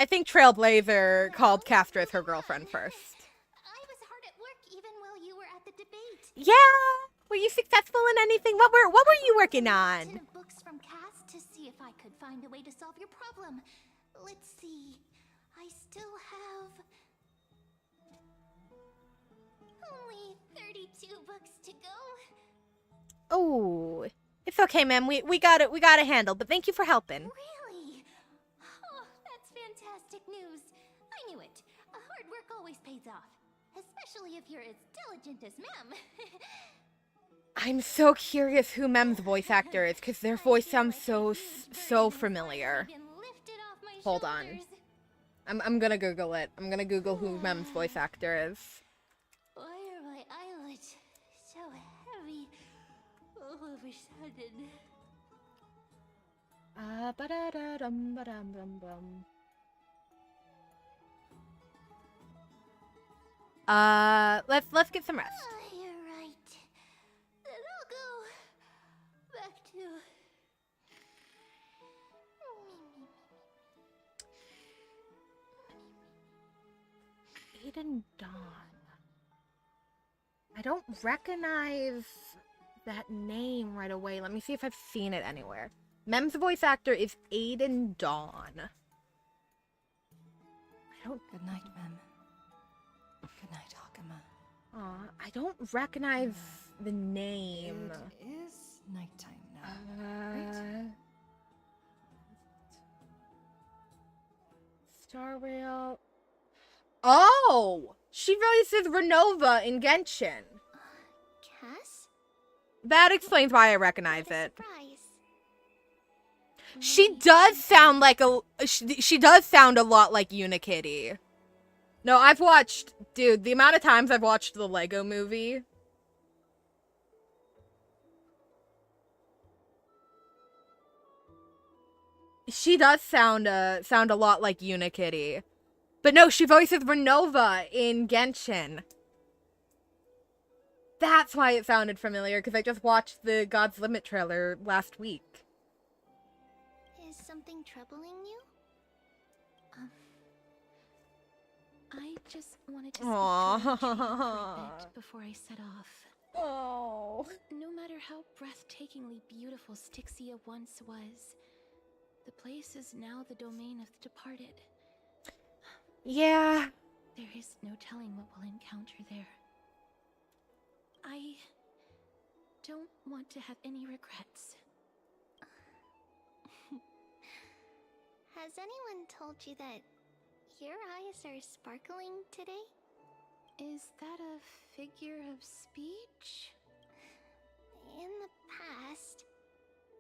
think Trailblazer called Kestrus her girlfriend first. I was hard at work even while you were at the debate. Yeah. Were you successful in anything? What were you working on? Tin of books from Cass to see if I could find a way to solve your problem. Let's see. I still have only 32 books to go. Oh, it's okay, ma'am. We got it handled. But thank you for helping. Really? Oh, that's fantastic news. I knew it. Hard work always pays off, especially if you're as diligent as Mem. I'm so curious who Mem's voice actor is, because their voice sounds so familiar. Hold on. I'm gonna Google it. I'm gonna Google who Mem's voice actor is. Why are my eyelids so heavy all of a sudden? Let's get some rest. You're right. Then I'll go back to Aiden Dawn. I don't recognize that name right away. Let me see if I've seen it anywhere. Mem's voice actor is Aiden Dawn. Good night, Mem. Good night, Hakama. Aw, I don't recognize the name. It is nighttime now, right? Star Rail. Oh! She voices Renova in Genshin. Cass? That explains why I recognize it. Surprise. She does sound like she does sound a lot like Unikitty. No, I've watched, dude, the amount of times I've watched the Lego movie. She does sound a lot like Unikitty. But no, she voices Renova in Genshin. That's why it sounded familiar, because I just watched the God's Limit trailer last week. Is something troubling you? I just wanted to speak to you for a bit before I set off. Oh. No matter how breathtakingly beautiful Styxia once was, the place is now the domain of the departed. Yeah. There is no telling what we'll encounter there. I don't want to have any regrets. Has anyone told you that your eyes are sparkling today? Is that a figure of speech? In the past,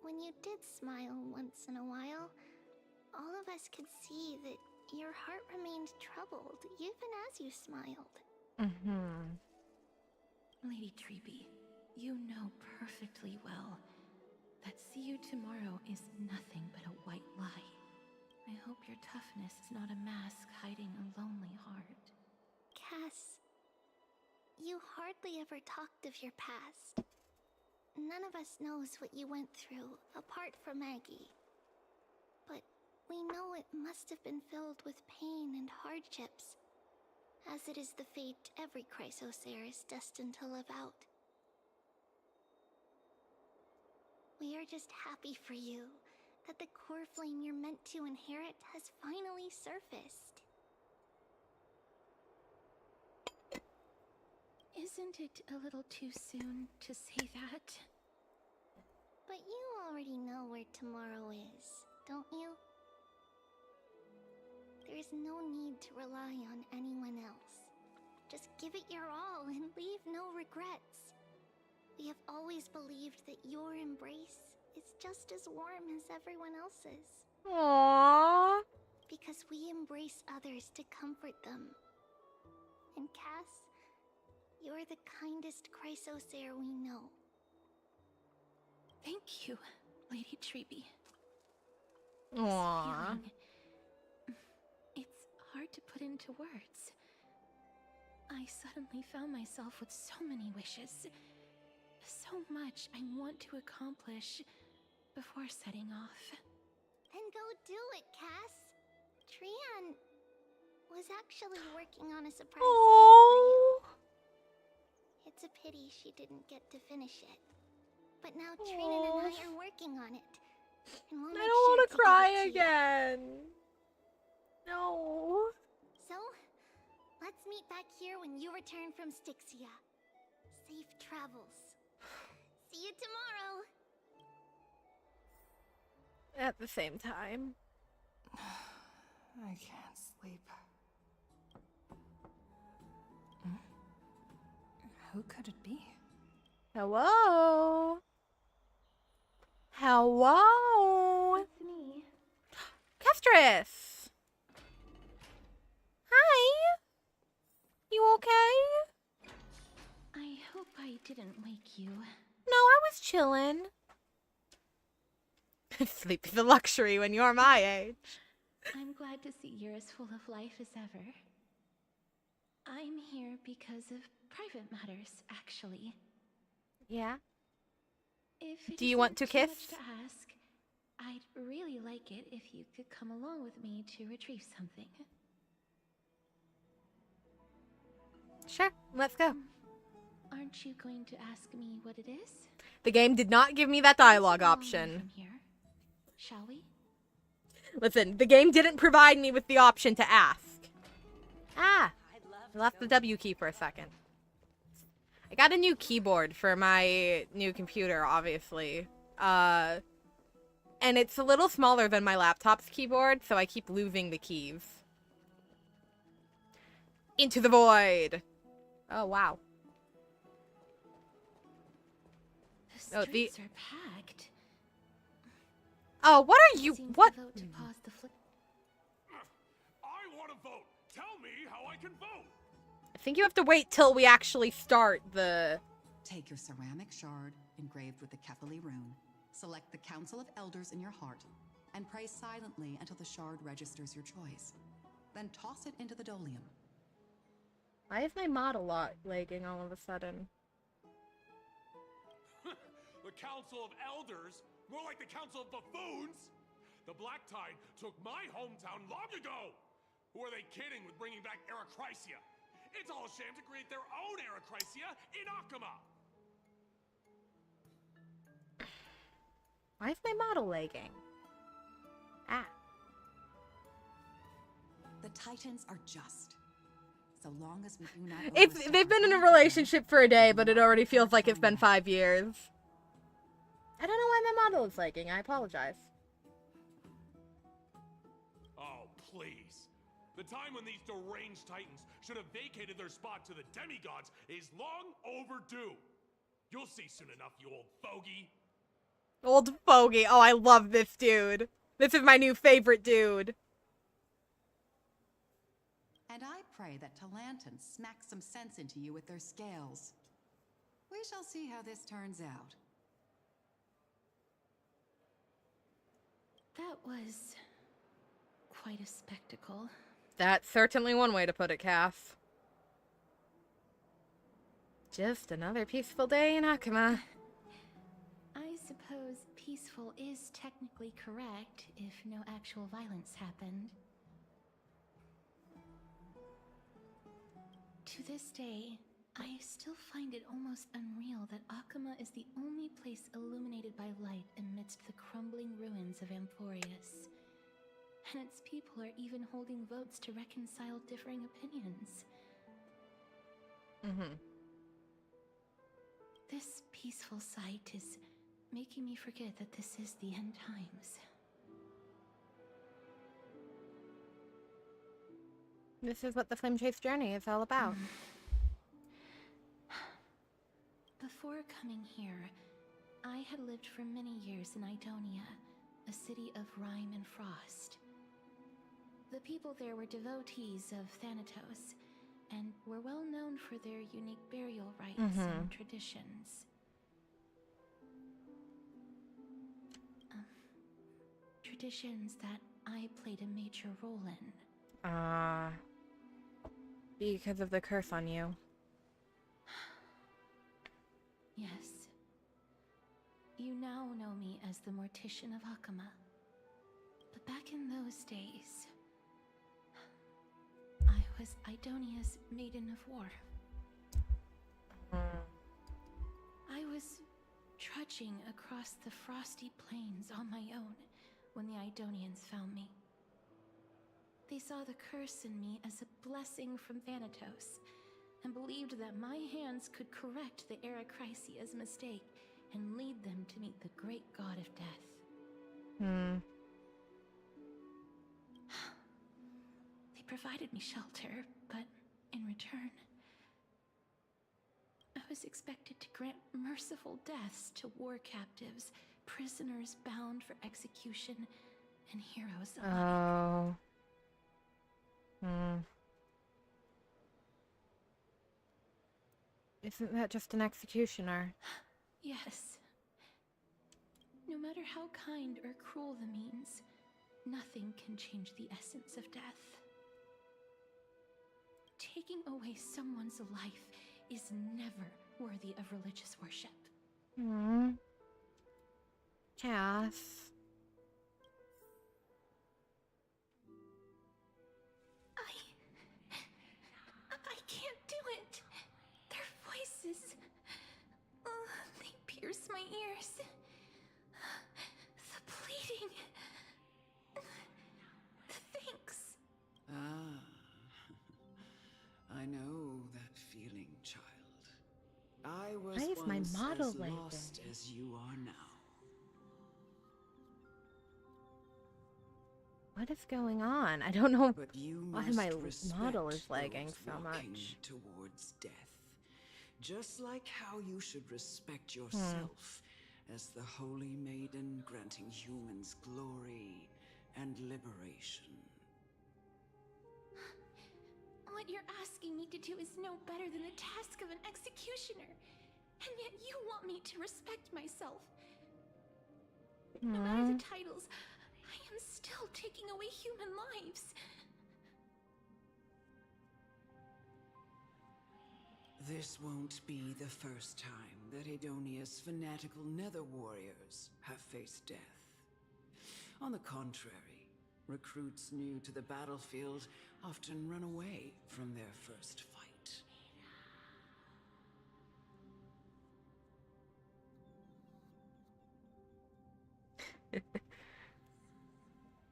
when you did smile once in a while, all of us could see that your heart remained troubled even as you smiled. Mm-hmm. Lady Treeby, you know perfectly well that see you tomorrow is nothing but a white lie. I hope your toughness is not a mask hiding a lonely heart. Cass, you hardly ever talked of your past. None of us knows what you went through, apart from Maggie. But we know it must have been filled with pain and hardships, as it is the fate every Chrysosaur is destined to live out. We are just happy for you that the core flame you're meant to inherit has finally surfaced. Isn't it a little too soon to say that? But you already know where tomorrow is, don't you? There's no need to rely on anyone else. Just give it your all and leave no regrets. We have always believed that your embrace is just as warm as everyone else's. Aww. Because we embrace others to comfort them. And Cass, you're the kindest Chrysosaur we know. Thank you, Lady Treby. Aww. It's hard to put into words. I suddenly found myself with so many wishes. So much I want to accomplish before setting off. Then go do it, Cass. Trian was actually working on a surprise gift for you. It's a pity she didn't get to finish it. But now Trinan and I are working on it. And we'll make I don't sure want to to cry give it to you. again. No. So, let's meet back here when you return from Styxia. Safe travels. See you tomorrow. At the same time. I can't sleep. Who could it be? Hello? Hello? It's me. Kestrus! Hi! You okay? I hope I didn't wake you. No, I was chillin'. Sleep is a luxury when you're my age. I'm glad to see you're as full of life as ever. I'm here because of private matters, actually. Yeah? If it Do you want isn't to too kiss? much to ask, I'd really like it if you could come along with me to retrieve something. Sure, let's go. Aren't you going to ask me what it is? The game did not give me that dialogue Let's go option. from here, shall we? Listen, the game didn't provide me with the option to ask. Ah! I left the W key for a second. I got a new keyboard for my new computer, obviously. And it's a little smaller than my laptop's keyboard, so I keep losing the keys. Into the void! Oh, wow. The Oh, streets are packed. Oh, what are you? Seems What? to vote to pause the I want to vote. Tell me how I can vote. I think you have to wait till we actually start the... Take your ceramic shard engraved with the Kefali rune, select the Council of Elders in your heart, and pray silently until the shard registers your choice. Then toss it into the Dolium. Why is my model lagging all of a sudden? The Council of Elders? More like the Council of Buffoons? The Black Tide took my hometown long ago! Who are they kidding with bringing back Eracrysia? It's all a sham to create their own Eracrysia in Akama! Why is my model lagging? Ah. The Titans are just. So long as we do not They've been in a relationship for a day, but it already feels like it's been 5 years. I don't know why my model is lagging. I apologize. Oh, please. The time when these deranged Titans should have vacated their spot to the demigods is long overdue. You'll see soon enough, you old fogey. Old fogey. Oh, I love this dude. This is my new favorite dude. And I pray that Talanton smacks some sense into you with their scales. We shall see how this turns out. That was quite a spectacle. That's certainly one way to put it, Cass. Just another peaceful day in Akama. I suppose peaceful is technically correct if no actual violence happened. To this day, I still find it almost unreal that Akama is the only place illuminated by light amidst the crumbling ruins of Amphorius. And its people are even holding votes to reconcile differing opinions. Mm-hmm. This peaceful sight is making me forget that this is the end times. This is what the Flame Chase journey is all about. Before coming here, I had lived for many years in Idonia, a city of rime and frost. The people there were devotees of Thanatos, and were well known for their unique burial rites and traditions. Traditions that I played a major role in. Because of the curse on you. Yes. You now know me as the Mortician of Hakama. But back in those days, I was Idonia's Maiden of War. I was trudging across the frosty plains on my own when the Idonians found me. They saw the curse in me as a blessing from Thanatos, and believed that my hands could correct the Erechrysia's mistake and lead them to meet the great god of death. They provided me shelter, but in return, I was expected to grant merciful deaths to war captives, prisoners bound for execution, and heroes alike. Isn't that just an executioner? Yes. No matter how kind or cruel the means, nothing can change the essence of death. Taking away someone's life is never worthy of religious worship. Cass. I can't do it. Their voices, they pierce my ears. The pleading. The thanks. I know that feeling, child. I was Why is my once model as lagging? lost as you are now. What is going on? I don't know But you why must my respect model is lagging those so walking much. towards death. Just like how you should respect yourself as the Holy Maiden granting humans glory and liberation. What you're asking me to do is no better than the task of an executioner. And yet you want me to respect myself. No matter the titles, I am still taking away human lives. This won't be the first time that Edonia's fanatical nether warriors have faced death. On the contrary, recruits new to the battlefield often run away from their first fight.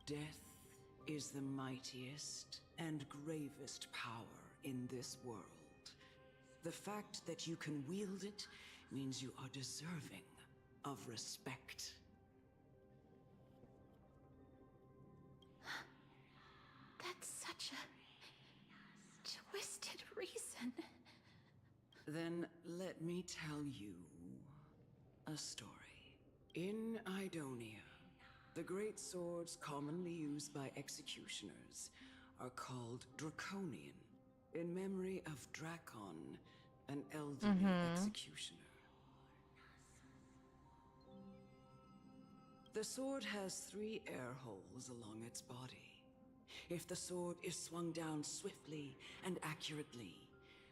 Death is the mightiest and gravest power in this world. The fact that you can wield it means you are deserving of respect. That's such a twisted reason. Then let me tell you a story. In Idonia, the great swords commonly used by executioners are called Draconian, in memory of Drakon, an elderly executioner. The sword has 3 air holes along its body. If the sword is swung down swiftly and accurately,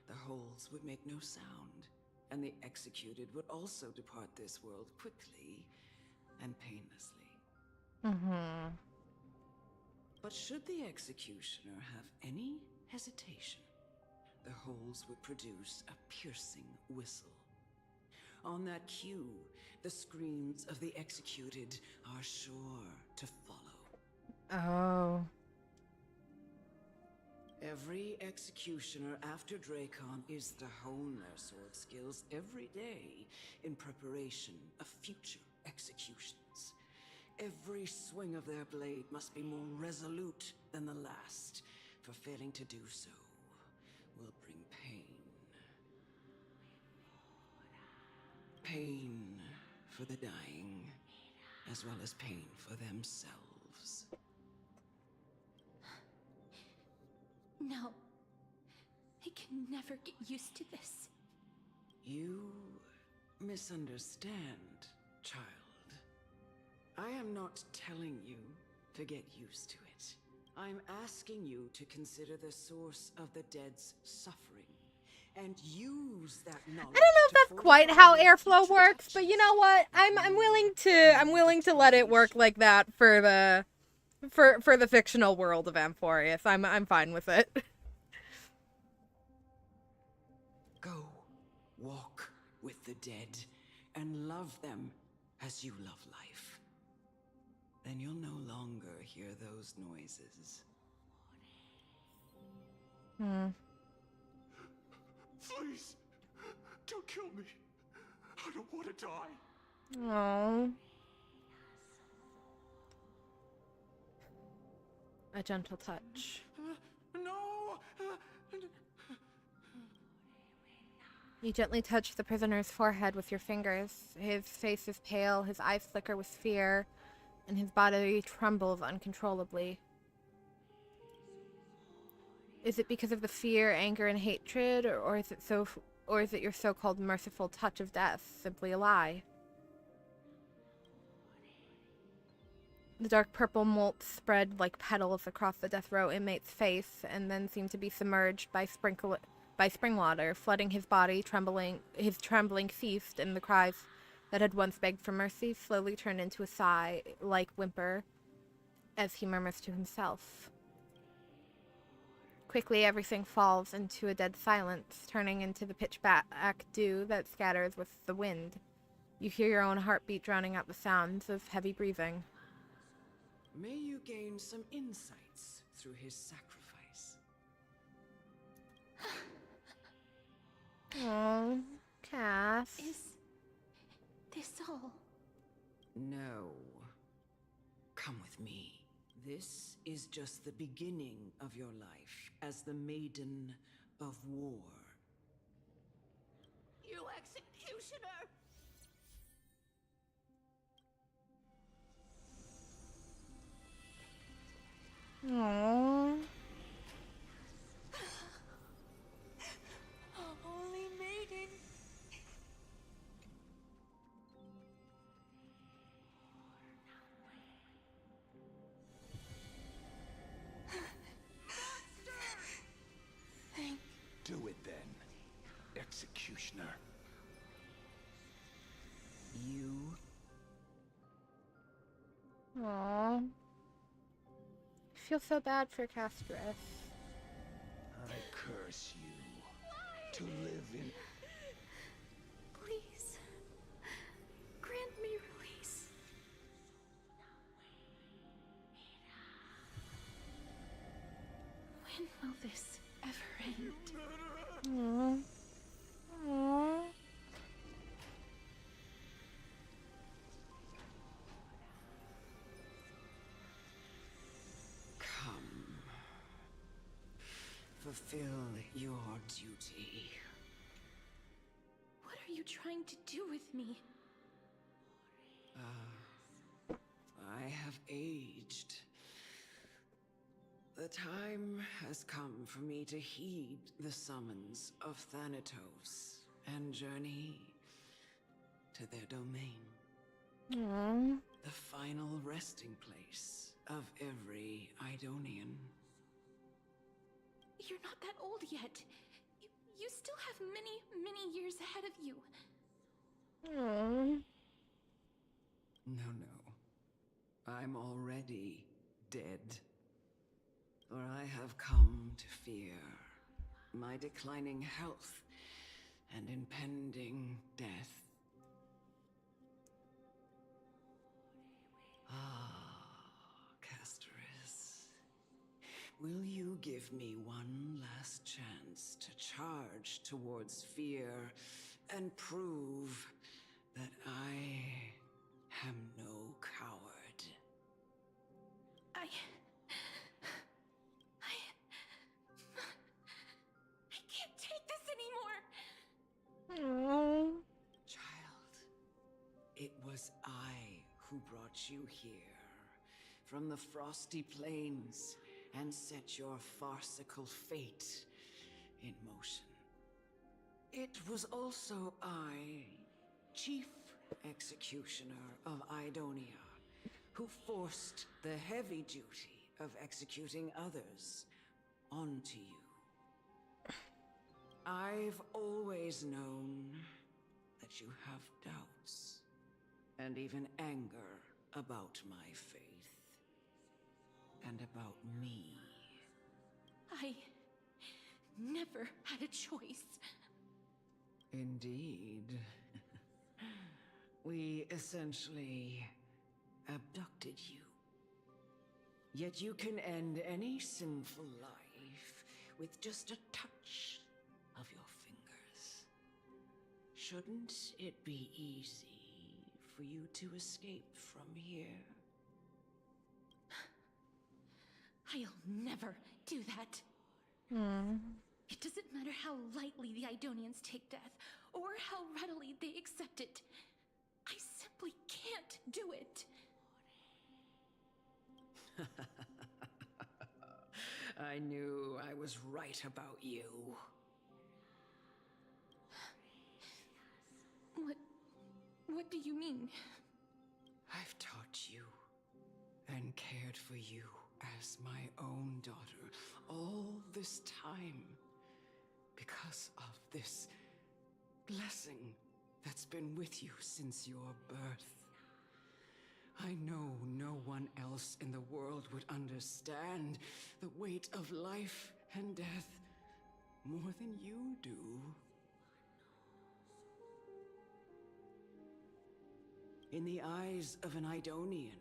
the holes would make no sound, and the executed would also depart this world quickly and painlessly. But should the executioner have any hesitation, the holes would produce a piercing whistle. On that cue, the screams of the executed are sure to follow. Every executioner after Drakon is to hone their sword skills every day in preparation of future executions. Every swing of their blade must be more resolute than the last, for failing to do so will bring pain. pain for the dying, as well as pain for themselves. No. I can never get used to this. You misunderstand, child. I am not telling you to get used to it. I'm asking you to consider the source of the dead's suffering and use that knowledge. I don't know if that's quite how airflow works, but you know what? I'm willing to let it work like that for the fictional world of Amphorius. I'm fine with it. Go, walk with the dead, and love them as you love life. Then you'll no longer hear those noises. Please, don't kill me. I don't want to die. Aww. A gentle touch. No! You gently touch the prisoner's forehead with your fingers. His face is pale, his eyes flicker with fear, and his body trembles uncontrollably. Is it because of the fear, anger, and hatred, or is it your so-called merciful touch of death simply a lie? The dark purple mold spread like petals across the death row inmate's face, and then seemed to be submerged by spring water, flooding his body. His trembling ceased, and the cries that had once begged for mercy slowly turned into a sigh-like whimper as he murmurs to himself. Quickly, everything falls into a dead silence, turning into the pitch-black dew that scatters with the wind. You hear your own heartbeat drowning out the sounds of heavy breathing. May you gain some insights through his sacrifice. Oh, Cass. Is this all? No. Come with me. This is just the beginning of your life as the Maiden of War. You executioner! Aww. Holy Maiden! Do it then, executioner. You Aww. I feel so bad for Castris. I curse you to live in. Please, grant me release. When will this ever end? Aww. Aww. come. Fulfill your duty. What are you trying to do with me? I have aged. The time has come for me to heed the summons of Thanatos and journey to their domain. Aww. The final resting place of every Idonian. You're not that old yet. You still have many, many years ahead of you. Aww. No. I'm already dead. For I have come to fear my declining health and impending death. Castoris, will you give me one last chance to charge towards fear and prove that I am no coward? I can't take this anymore. Aww. Child, was I who brought you here from the frosty plains and set your farcical fate in motion. It was also I, Chief Executioner of Idonia, who forced the heavy duty of executing others onto you. I've always known that you have doubts and even anger about my faith and about me. I never had a choice. Indeed. We essentially abducted you. Yet you can end any sinful life with just a touch of your fingers. Shouldn't it be easy for you to escape from here? I'll never do that. It doesn't matter how lightly the Idonians take death, or how readily they accept it. I simply can't do it. I knew I was right about you. What do you mean? I've taught you and cared for you as my own daughter all this time because of this blessing that's been with you since your birth. I know no one else in the world would understand the weight of life and death more than you do. In the eyes of an Idonian,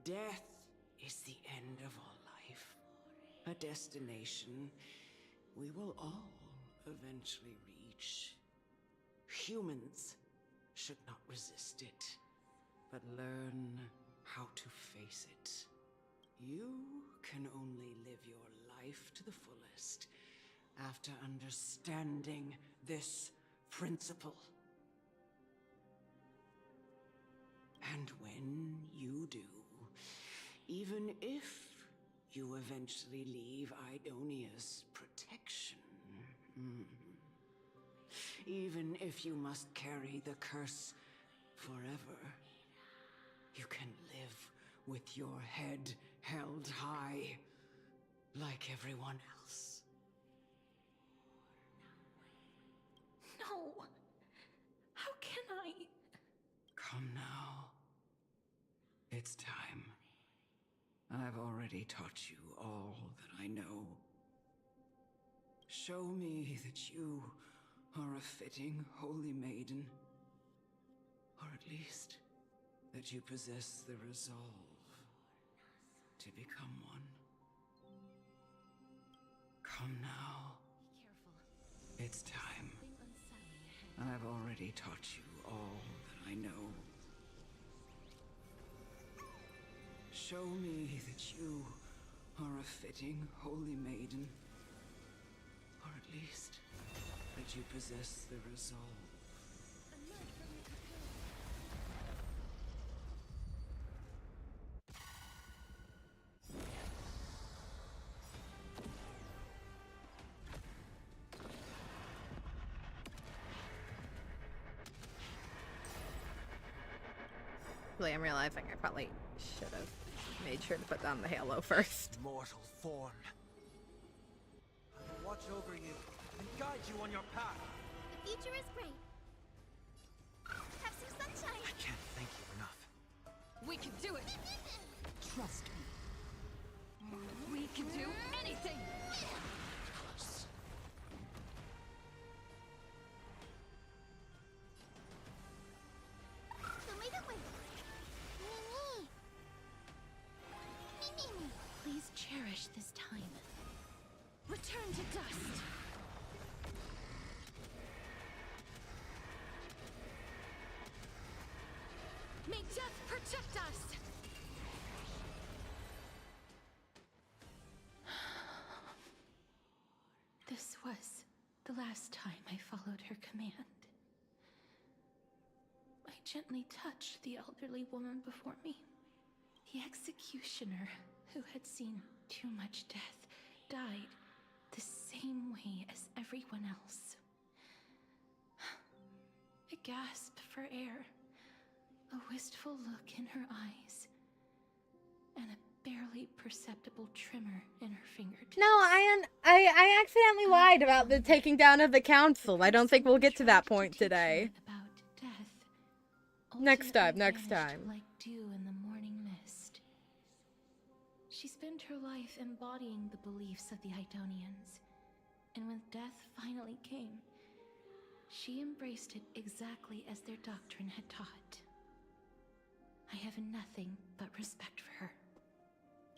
death is the end of all life. A destination we will all eventually reach. Humans should not resist it, but learn how to face it. You can only live your life to the fullest after understanding this principle. And when you do, even if you eventually leave Idonia's protection, even if you must carry the curse forever, you can live with your head held high, like everyone else. No! How can I? Come now. It's time. I've already taught you all that I know. Show me that you are a fitting holy maiden, or at least that you possess the resolve to become one. Come now. Be careful. It's time. Something unsettling ahead. I've already taught you all that I know. Show me that you are a fitting holy maiden, or at least that you possess the resolve. Really, I'm realizing I probably should have made sure to put down the halo first. Mortal form. I will watch over you and guide you on your path. The future is great. Have some sunshine. I can't thank you enough. We can do it! Trust me. We can do anything! Show me the way. Me. Please cherish this time. Return to dust! May death protect us! This was the last time I followed her command. I gently touched the elderly woman before me. The executioner, who had seen too much death, died the same way as everyone else. A gasp for air, a wistful look in her eyes, and a barely perceptible tremor in her fingertips. No, I accidentally lied about the taking down of the council. I don't think we'll get to that point today. About death, Next time, ultimately next vanished time. like dew in the morning mist. She spent her life embodying the beliefs of the Idonians, and when death finally came, she embraced it exactly as their doctrine had taught. I have nothing but respect for her.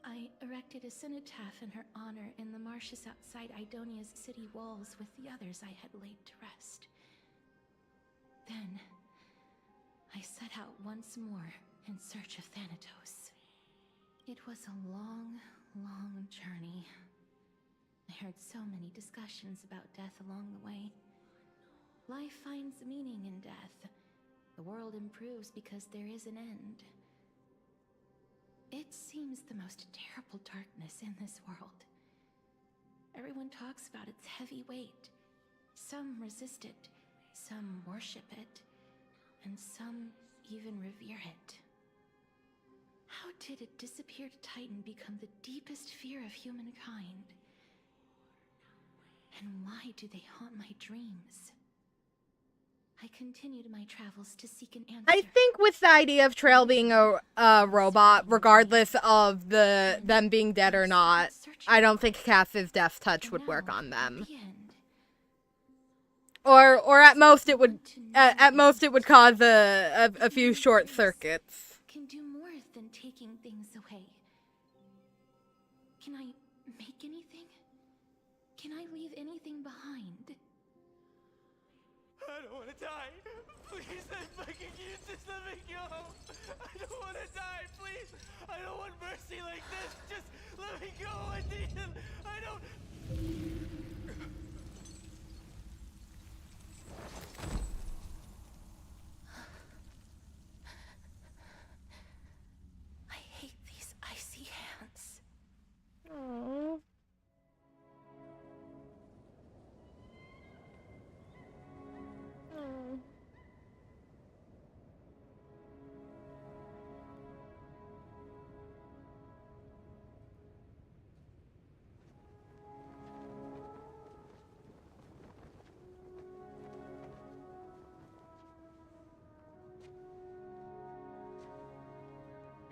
I erected a cenotaph in her honor in the marshes outside Idonia's city walls with the others I had laid to rest. Then, I set out once more in search of Thanatos. It was a long, long journey. I heard so many discussions about death along the way. Life finds meaning in death. The world improves because there is an end. It seems the most terrible darkness in this world. Everyone talks about its heavy weight. Some resist it, some worship it, and some even revere it. How did a disappeared titan become the deepest fear of humankind? And why do they haunt my dreams? I continued my travels to seek an answer. I think with the idea of Trail being a robot, regardless of them being dead or not, I don't think Cass's death touch would work on them. Or at most it would cause a few short circuits. Can do more than taking things away. Can I make anything? Can I leave anything behind? I don't want to die. Please, I'm begging you, just let me go. I don't want to die, please. I don't want mercy like this. Just let me go. I don't. I hate these icy hands. Aww.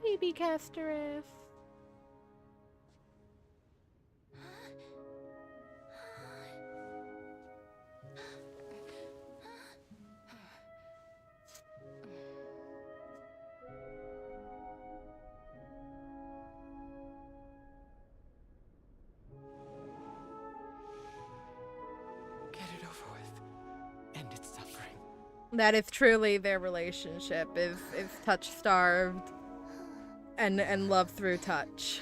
Baby Castoreth. Get it over with. End its suffering. That is truly their relationship, is touch starved and love through touch.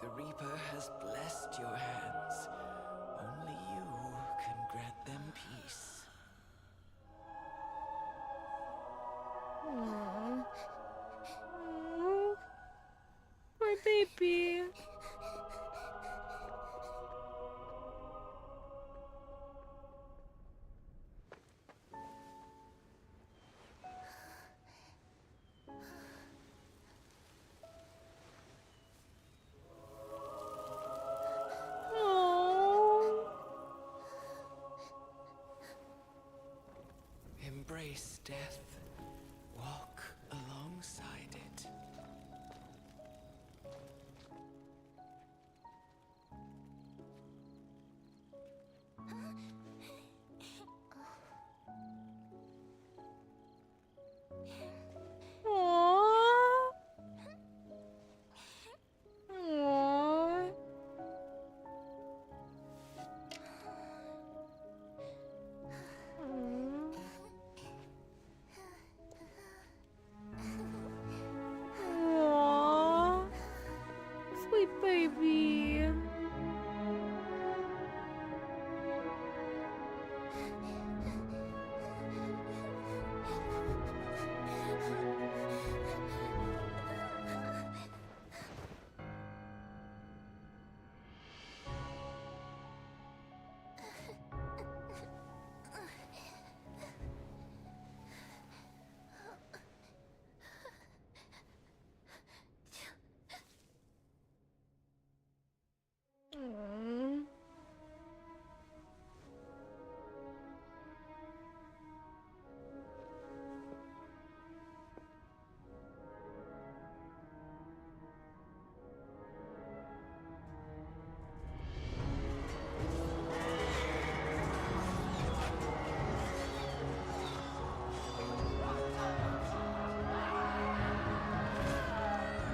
The Reaper has blessed your hands. Only you can grant them peace. Aww. Aww. Poor baby. Embrace death. Walk alongside it. Aww. Aww.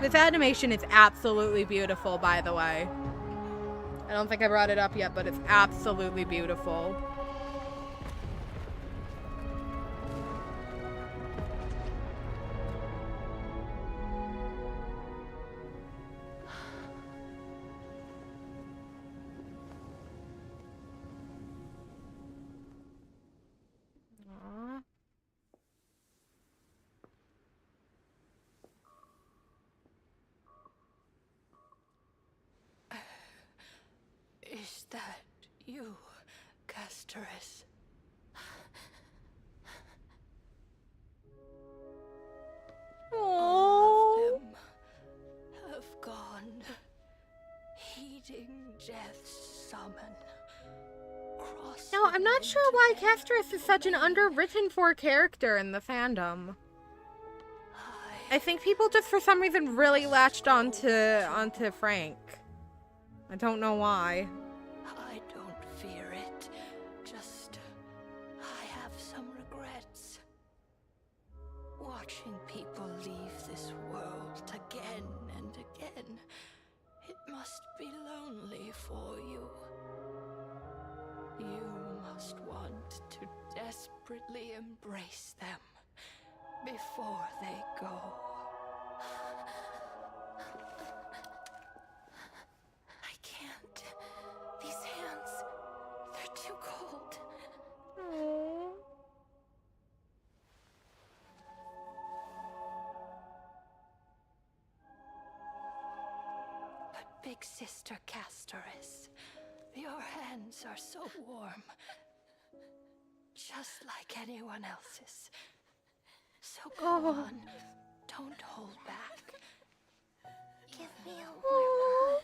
This animation is absolutely beautiful, by the way. I don't think I brought it up yet, but it's absolutely beautiful. Aww. Is that you, Casterus? All of them have gone, heeding death's summon. Now, I'm not sure why Casterus is such an underwritten for character in the fandom. I think people just for some reason really latched onto Frank. I don't know why. I don't fear it. Just, I have some regrets. Watching people leave this world again and again, it must be lonely for you. You must want to desperately embrace them before they go. I can't. These hands, they're too cold. But Big Sister Casterus, your hands are so warm. Just like anyone else's. So go on. Don't hold back. Give me a warm hug.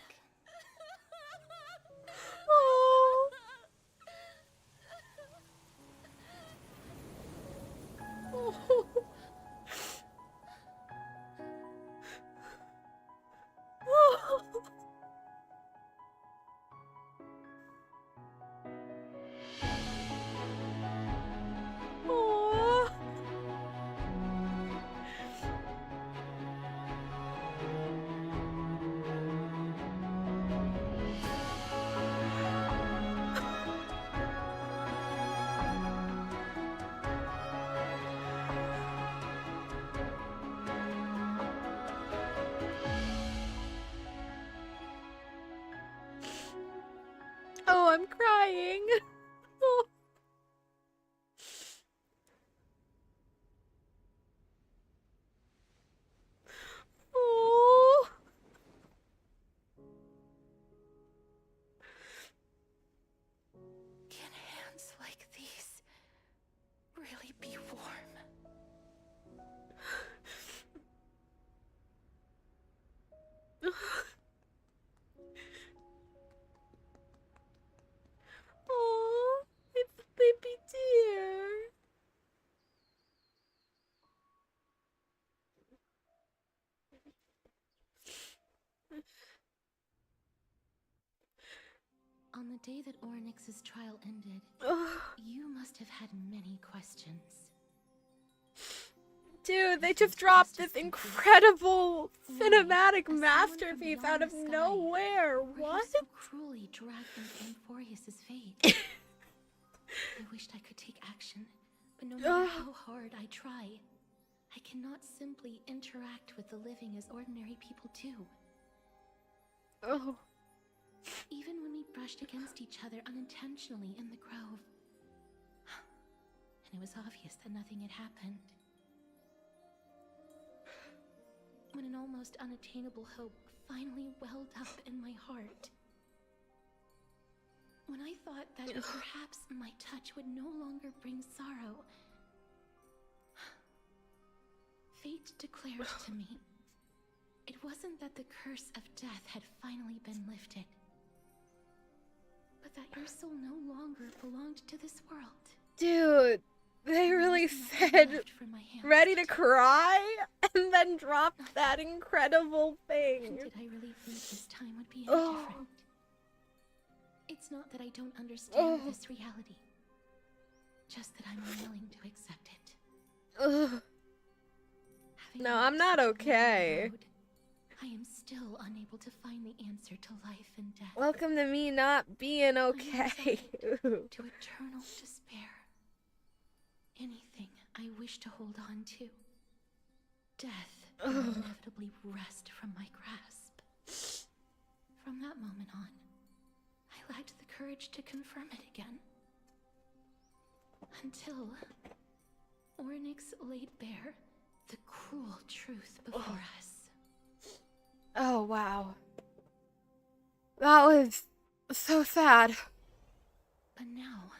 Oh, I'm crying. Oh. Can hands like these really be warm? Oh, it's baby dear. On the day that Ornyx's trial ended, you must have had many questions. Dude, they just dropped this incredible cinematic masterpiece out of nowhere. What? So cruelly dragged into Amphorius's fate. I wished I could take action, but no matter how hard I try, I cannot simply interact with the living as ordinary people do. Oh. Even when we brushed against each other unintentionally in the grove, and it was obvious that nothing had happened. When an almost unattainable hope finally welled up in my heart. When I thought that perhaps my touch would no longer bring sorrow, fate declared to me, it wasn't that the curse of death had finally been lifted, but that your soul no longer belonged to this world. Dude, they really said ready to cry and then dropped that incredible thing. Did I really think this time would be any different? It's not that I don't understand this reality, just that I'm unwilling to accept it. No, I'm not okay. I am still unable to find the answer to life and death. Welcome to me not being okay. To eternal despair. Anything I wish to hold on to. Death will inevitably wrest from my grasp. From that moment on, I lacked the courage to confirm it again. Until Ornyx laid bare the cruel truth before us. Oh, wow. That was so sad. But now,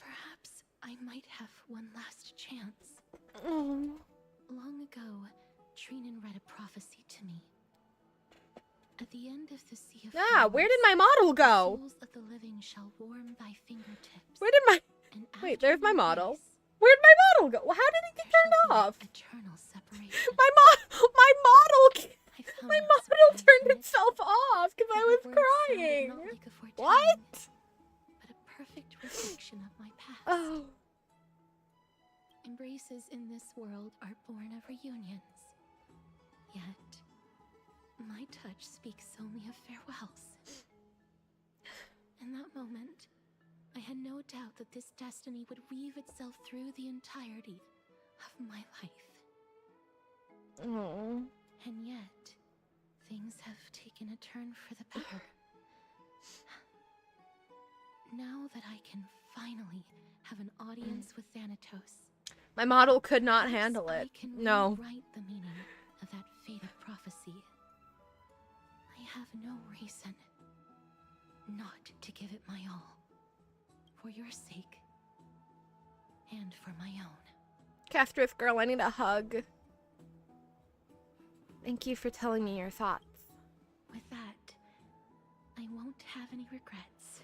perhaps I might have one last chance. Long ago, Trinan read a prophecy to me. At the end of the Sea of Yeah, where did my model go? souls of the living shall warm thy fingertips. Where did my... Wait, there's my model. Where'd my model go? How did it get turned off? Eternal separation. My model turned itself off because I was crying. What? But a perfect reflection of my past. Oh. Embraces in this world are born of reunions. Yet, my touch speaks only of farewells. In that moment, I had no doubt that this destiny would weave itself through the entirety of my life. Oh. And yet, things have taken a turn for the better. Now that I can finally have an audience with Thanatos, My model could not handle it. I can No. rewrite the meaning of that fated prophecy. I have no reason not to give it my all. For your sake. And for my own. Castress girl, I need a hug. Thank you for telling me your thoughts. With that, I won't have any regrets.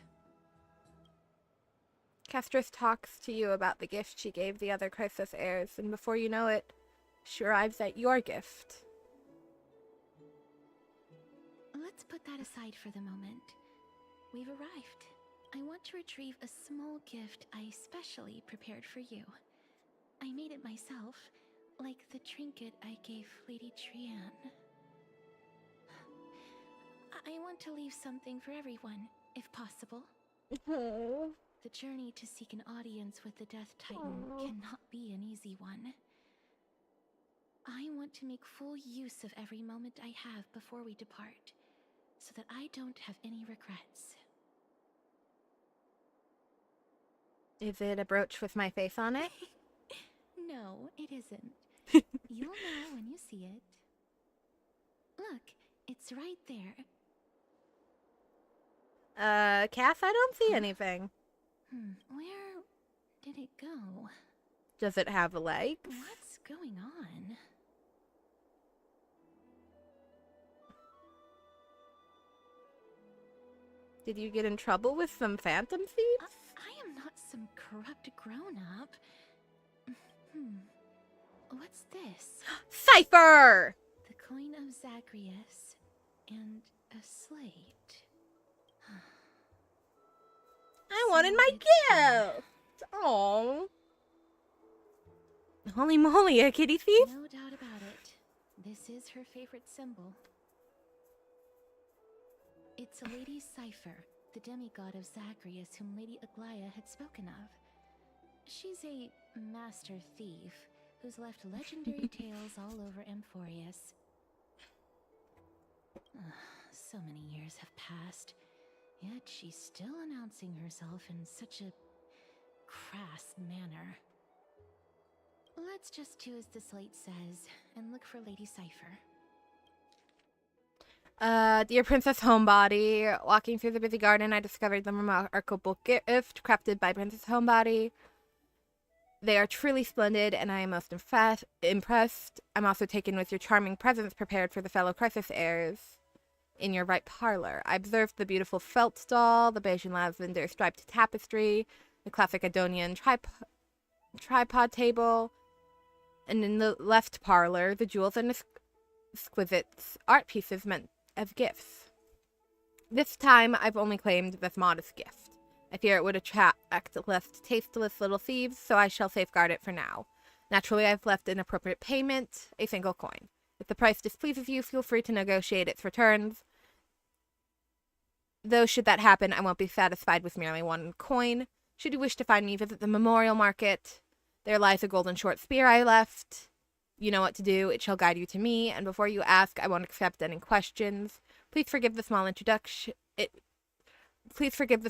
Castress talks to you about the gift she gave the other Chrysos heirs, and before you know it, she arrives at your gift. Let's put that aside for the moment. We've arrived. I want to retrieve a small gift I specially prepared for you. I made it myself, like the trinket I gave Lady Trian. I want to leave something for everyone, if possible. The journey to seek an audience with the Death Titan cannot be an easy one. I want to make full use of every moment I have before we depart, so that I don't have any regrets. Is it a brooch with my face on it? No, it isn't. You'll know when you see it. Look, it's right there. Cass, I don't see anything. Where did it go? Does it have legs? What's going on? Did you get in trouble with some phantom thieves? I am not some corrupt grown-up. What's this? Cypher! The coin of Zagreus and a slate. I wanted my gift! Oh. Holy moly, a kitty thief? No doubt about it. This is her favorite symbol. It's Lady Cypher, the demigod of Zagreus whom Lady Aglaia had spoken of. She's a master thief who's left legendary tales all over Amphorius. So many years have passed, yet she's still announcing herself in such a crass manner. Let's just do as the slate says and look for Lady Cypher. Dear Princess Homebody, walking through the busy garden, I discovered the remarkable gift crafted by Princess Homebody. They are truly splendid, and I am most impressed. I'm also taken with your charming presents prepared for the fellow Chrysos heirs in your right parlor. I observed the beautiful felt doll, the beige and lavender striped tapestry, the classic Adonian tripod table, and in the left parlor, the jewels and exquisite art pieces meant as gifts. This time, I've only claimed this modest gift. I fear it would attract less tasteless little thieves, so I shall safeguard it for now. Naturally, I've left an appropriate payment, a single coin. If the price displeases you, feel free to negotiate its returns. Though should that happen, I won't be satisfied with merely one coin. Should you wish to find me, visit the Memorial Market. There lies a golden short spear I left. You know what to do. It shall guide you to me, and before you ask, I won't accept any questions. Please forgive the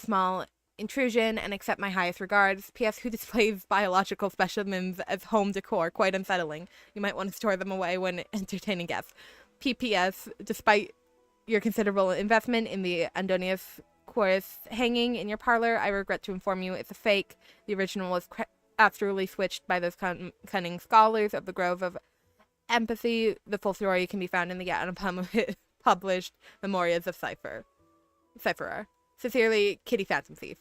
small intrusion and accept my highest regards. P.S. Who displays biological specimens as home decor? Quite unsettling. You might want to store them away when entertaining guests. P.P.S. Despite your considerable investment in the Andonius chorus hanging in your parlor, I regret to inform you it's a fake. The original was absolutely switched by those cunning scholars of the Grove of Empathy. The full story can be found in the yet unpublished Memorias of Cipherer. Sincerely, Kitty Phantom Thief.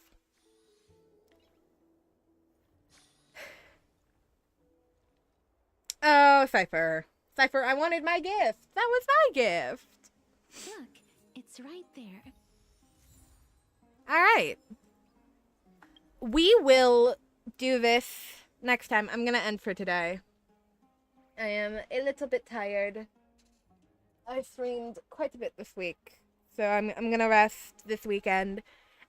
Oh, Cipher, I wanted my gift. That was my gift. Look, it's right there. All right. We will do this next time. I'm going to end for today. I am a little bit tired. I streamed quite a bit this week. So I'm going to rest this weekend.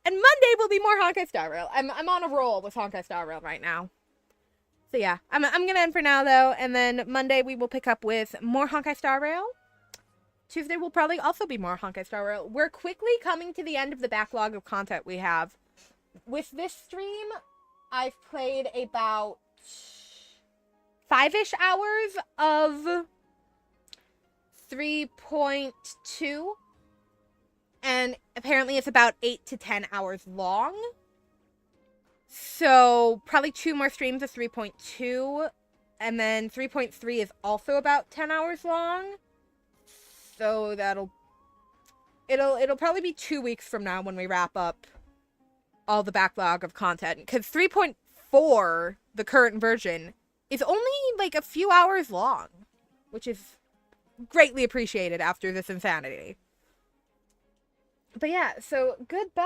And Monday will be more Honkai Star Rail. I'm on a roll with Honkai Star Rail right now. So yeah, I'm going to end for now though. And then Monday we will pick up with more Honkai Star Rail. Tuesday will probably also be more Honkai Star Rail. We're quickly coming to the end of the backlog of content we have. With this stream, I've played about 5-ish hours of 3.2. And apparently it's about 8 to 10 hours long. So probably 2 more streams of 3.2. And then 3.3 is also about 10 hours long. So it'll probably be 2 weeks from now when we wrap up all the backlog of content. Because 3.4, the current version, is only like a few hours long. Which is greatly appreciated after this insanity. But yeah, so goodbye.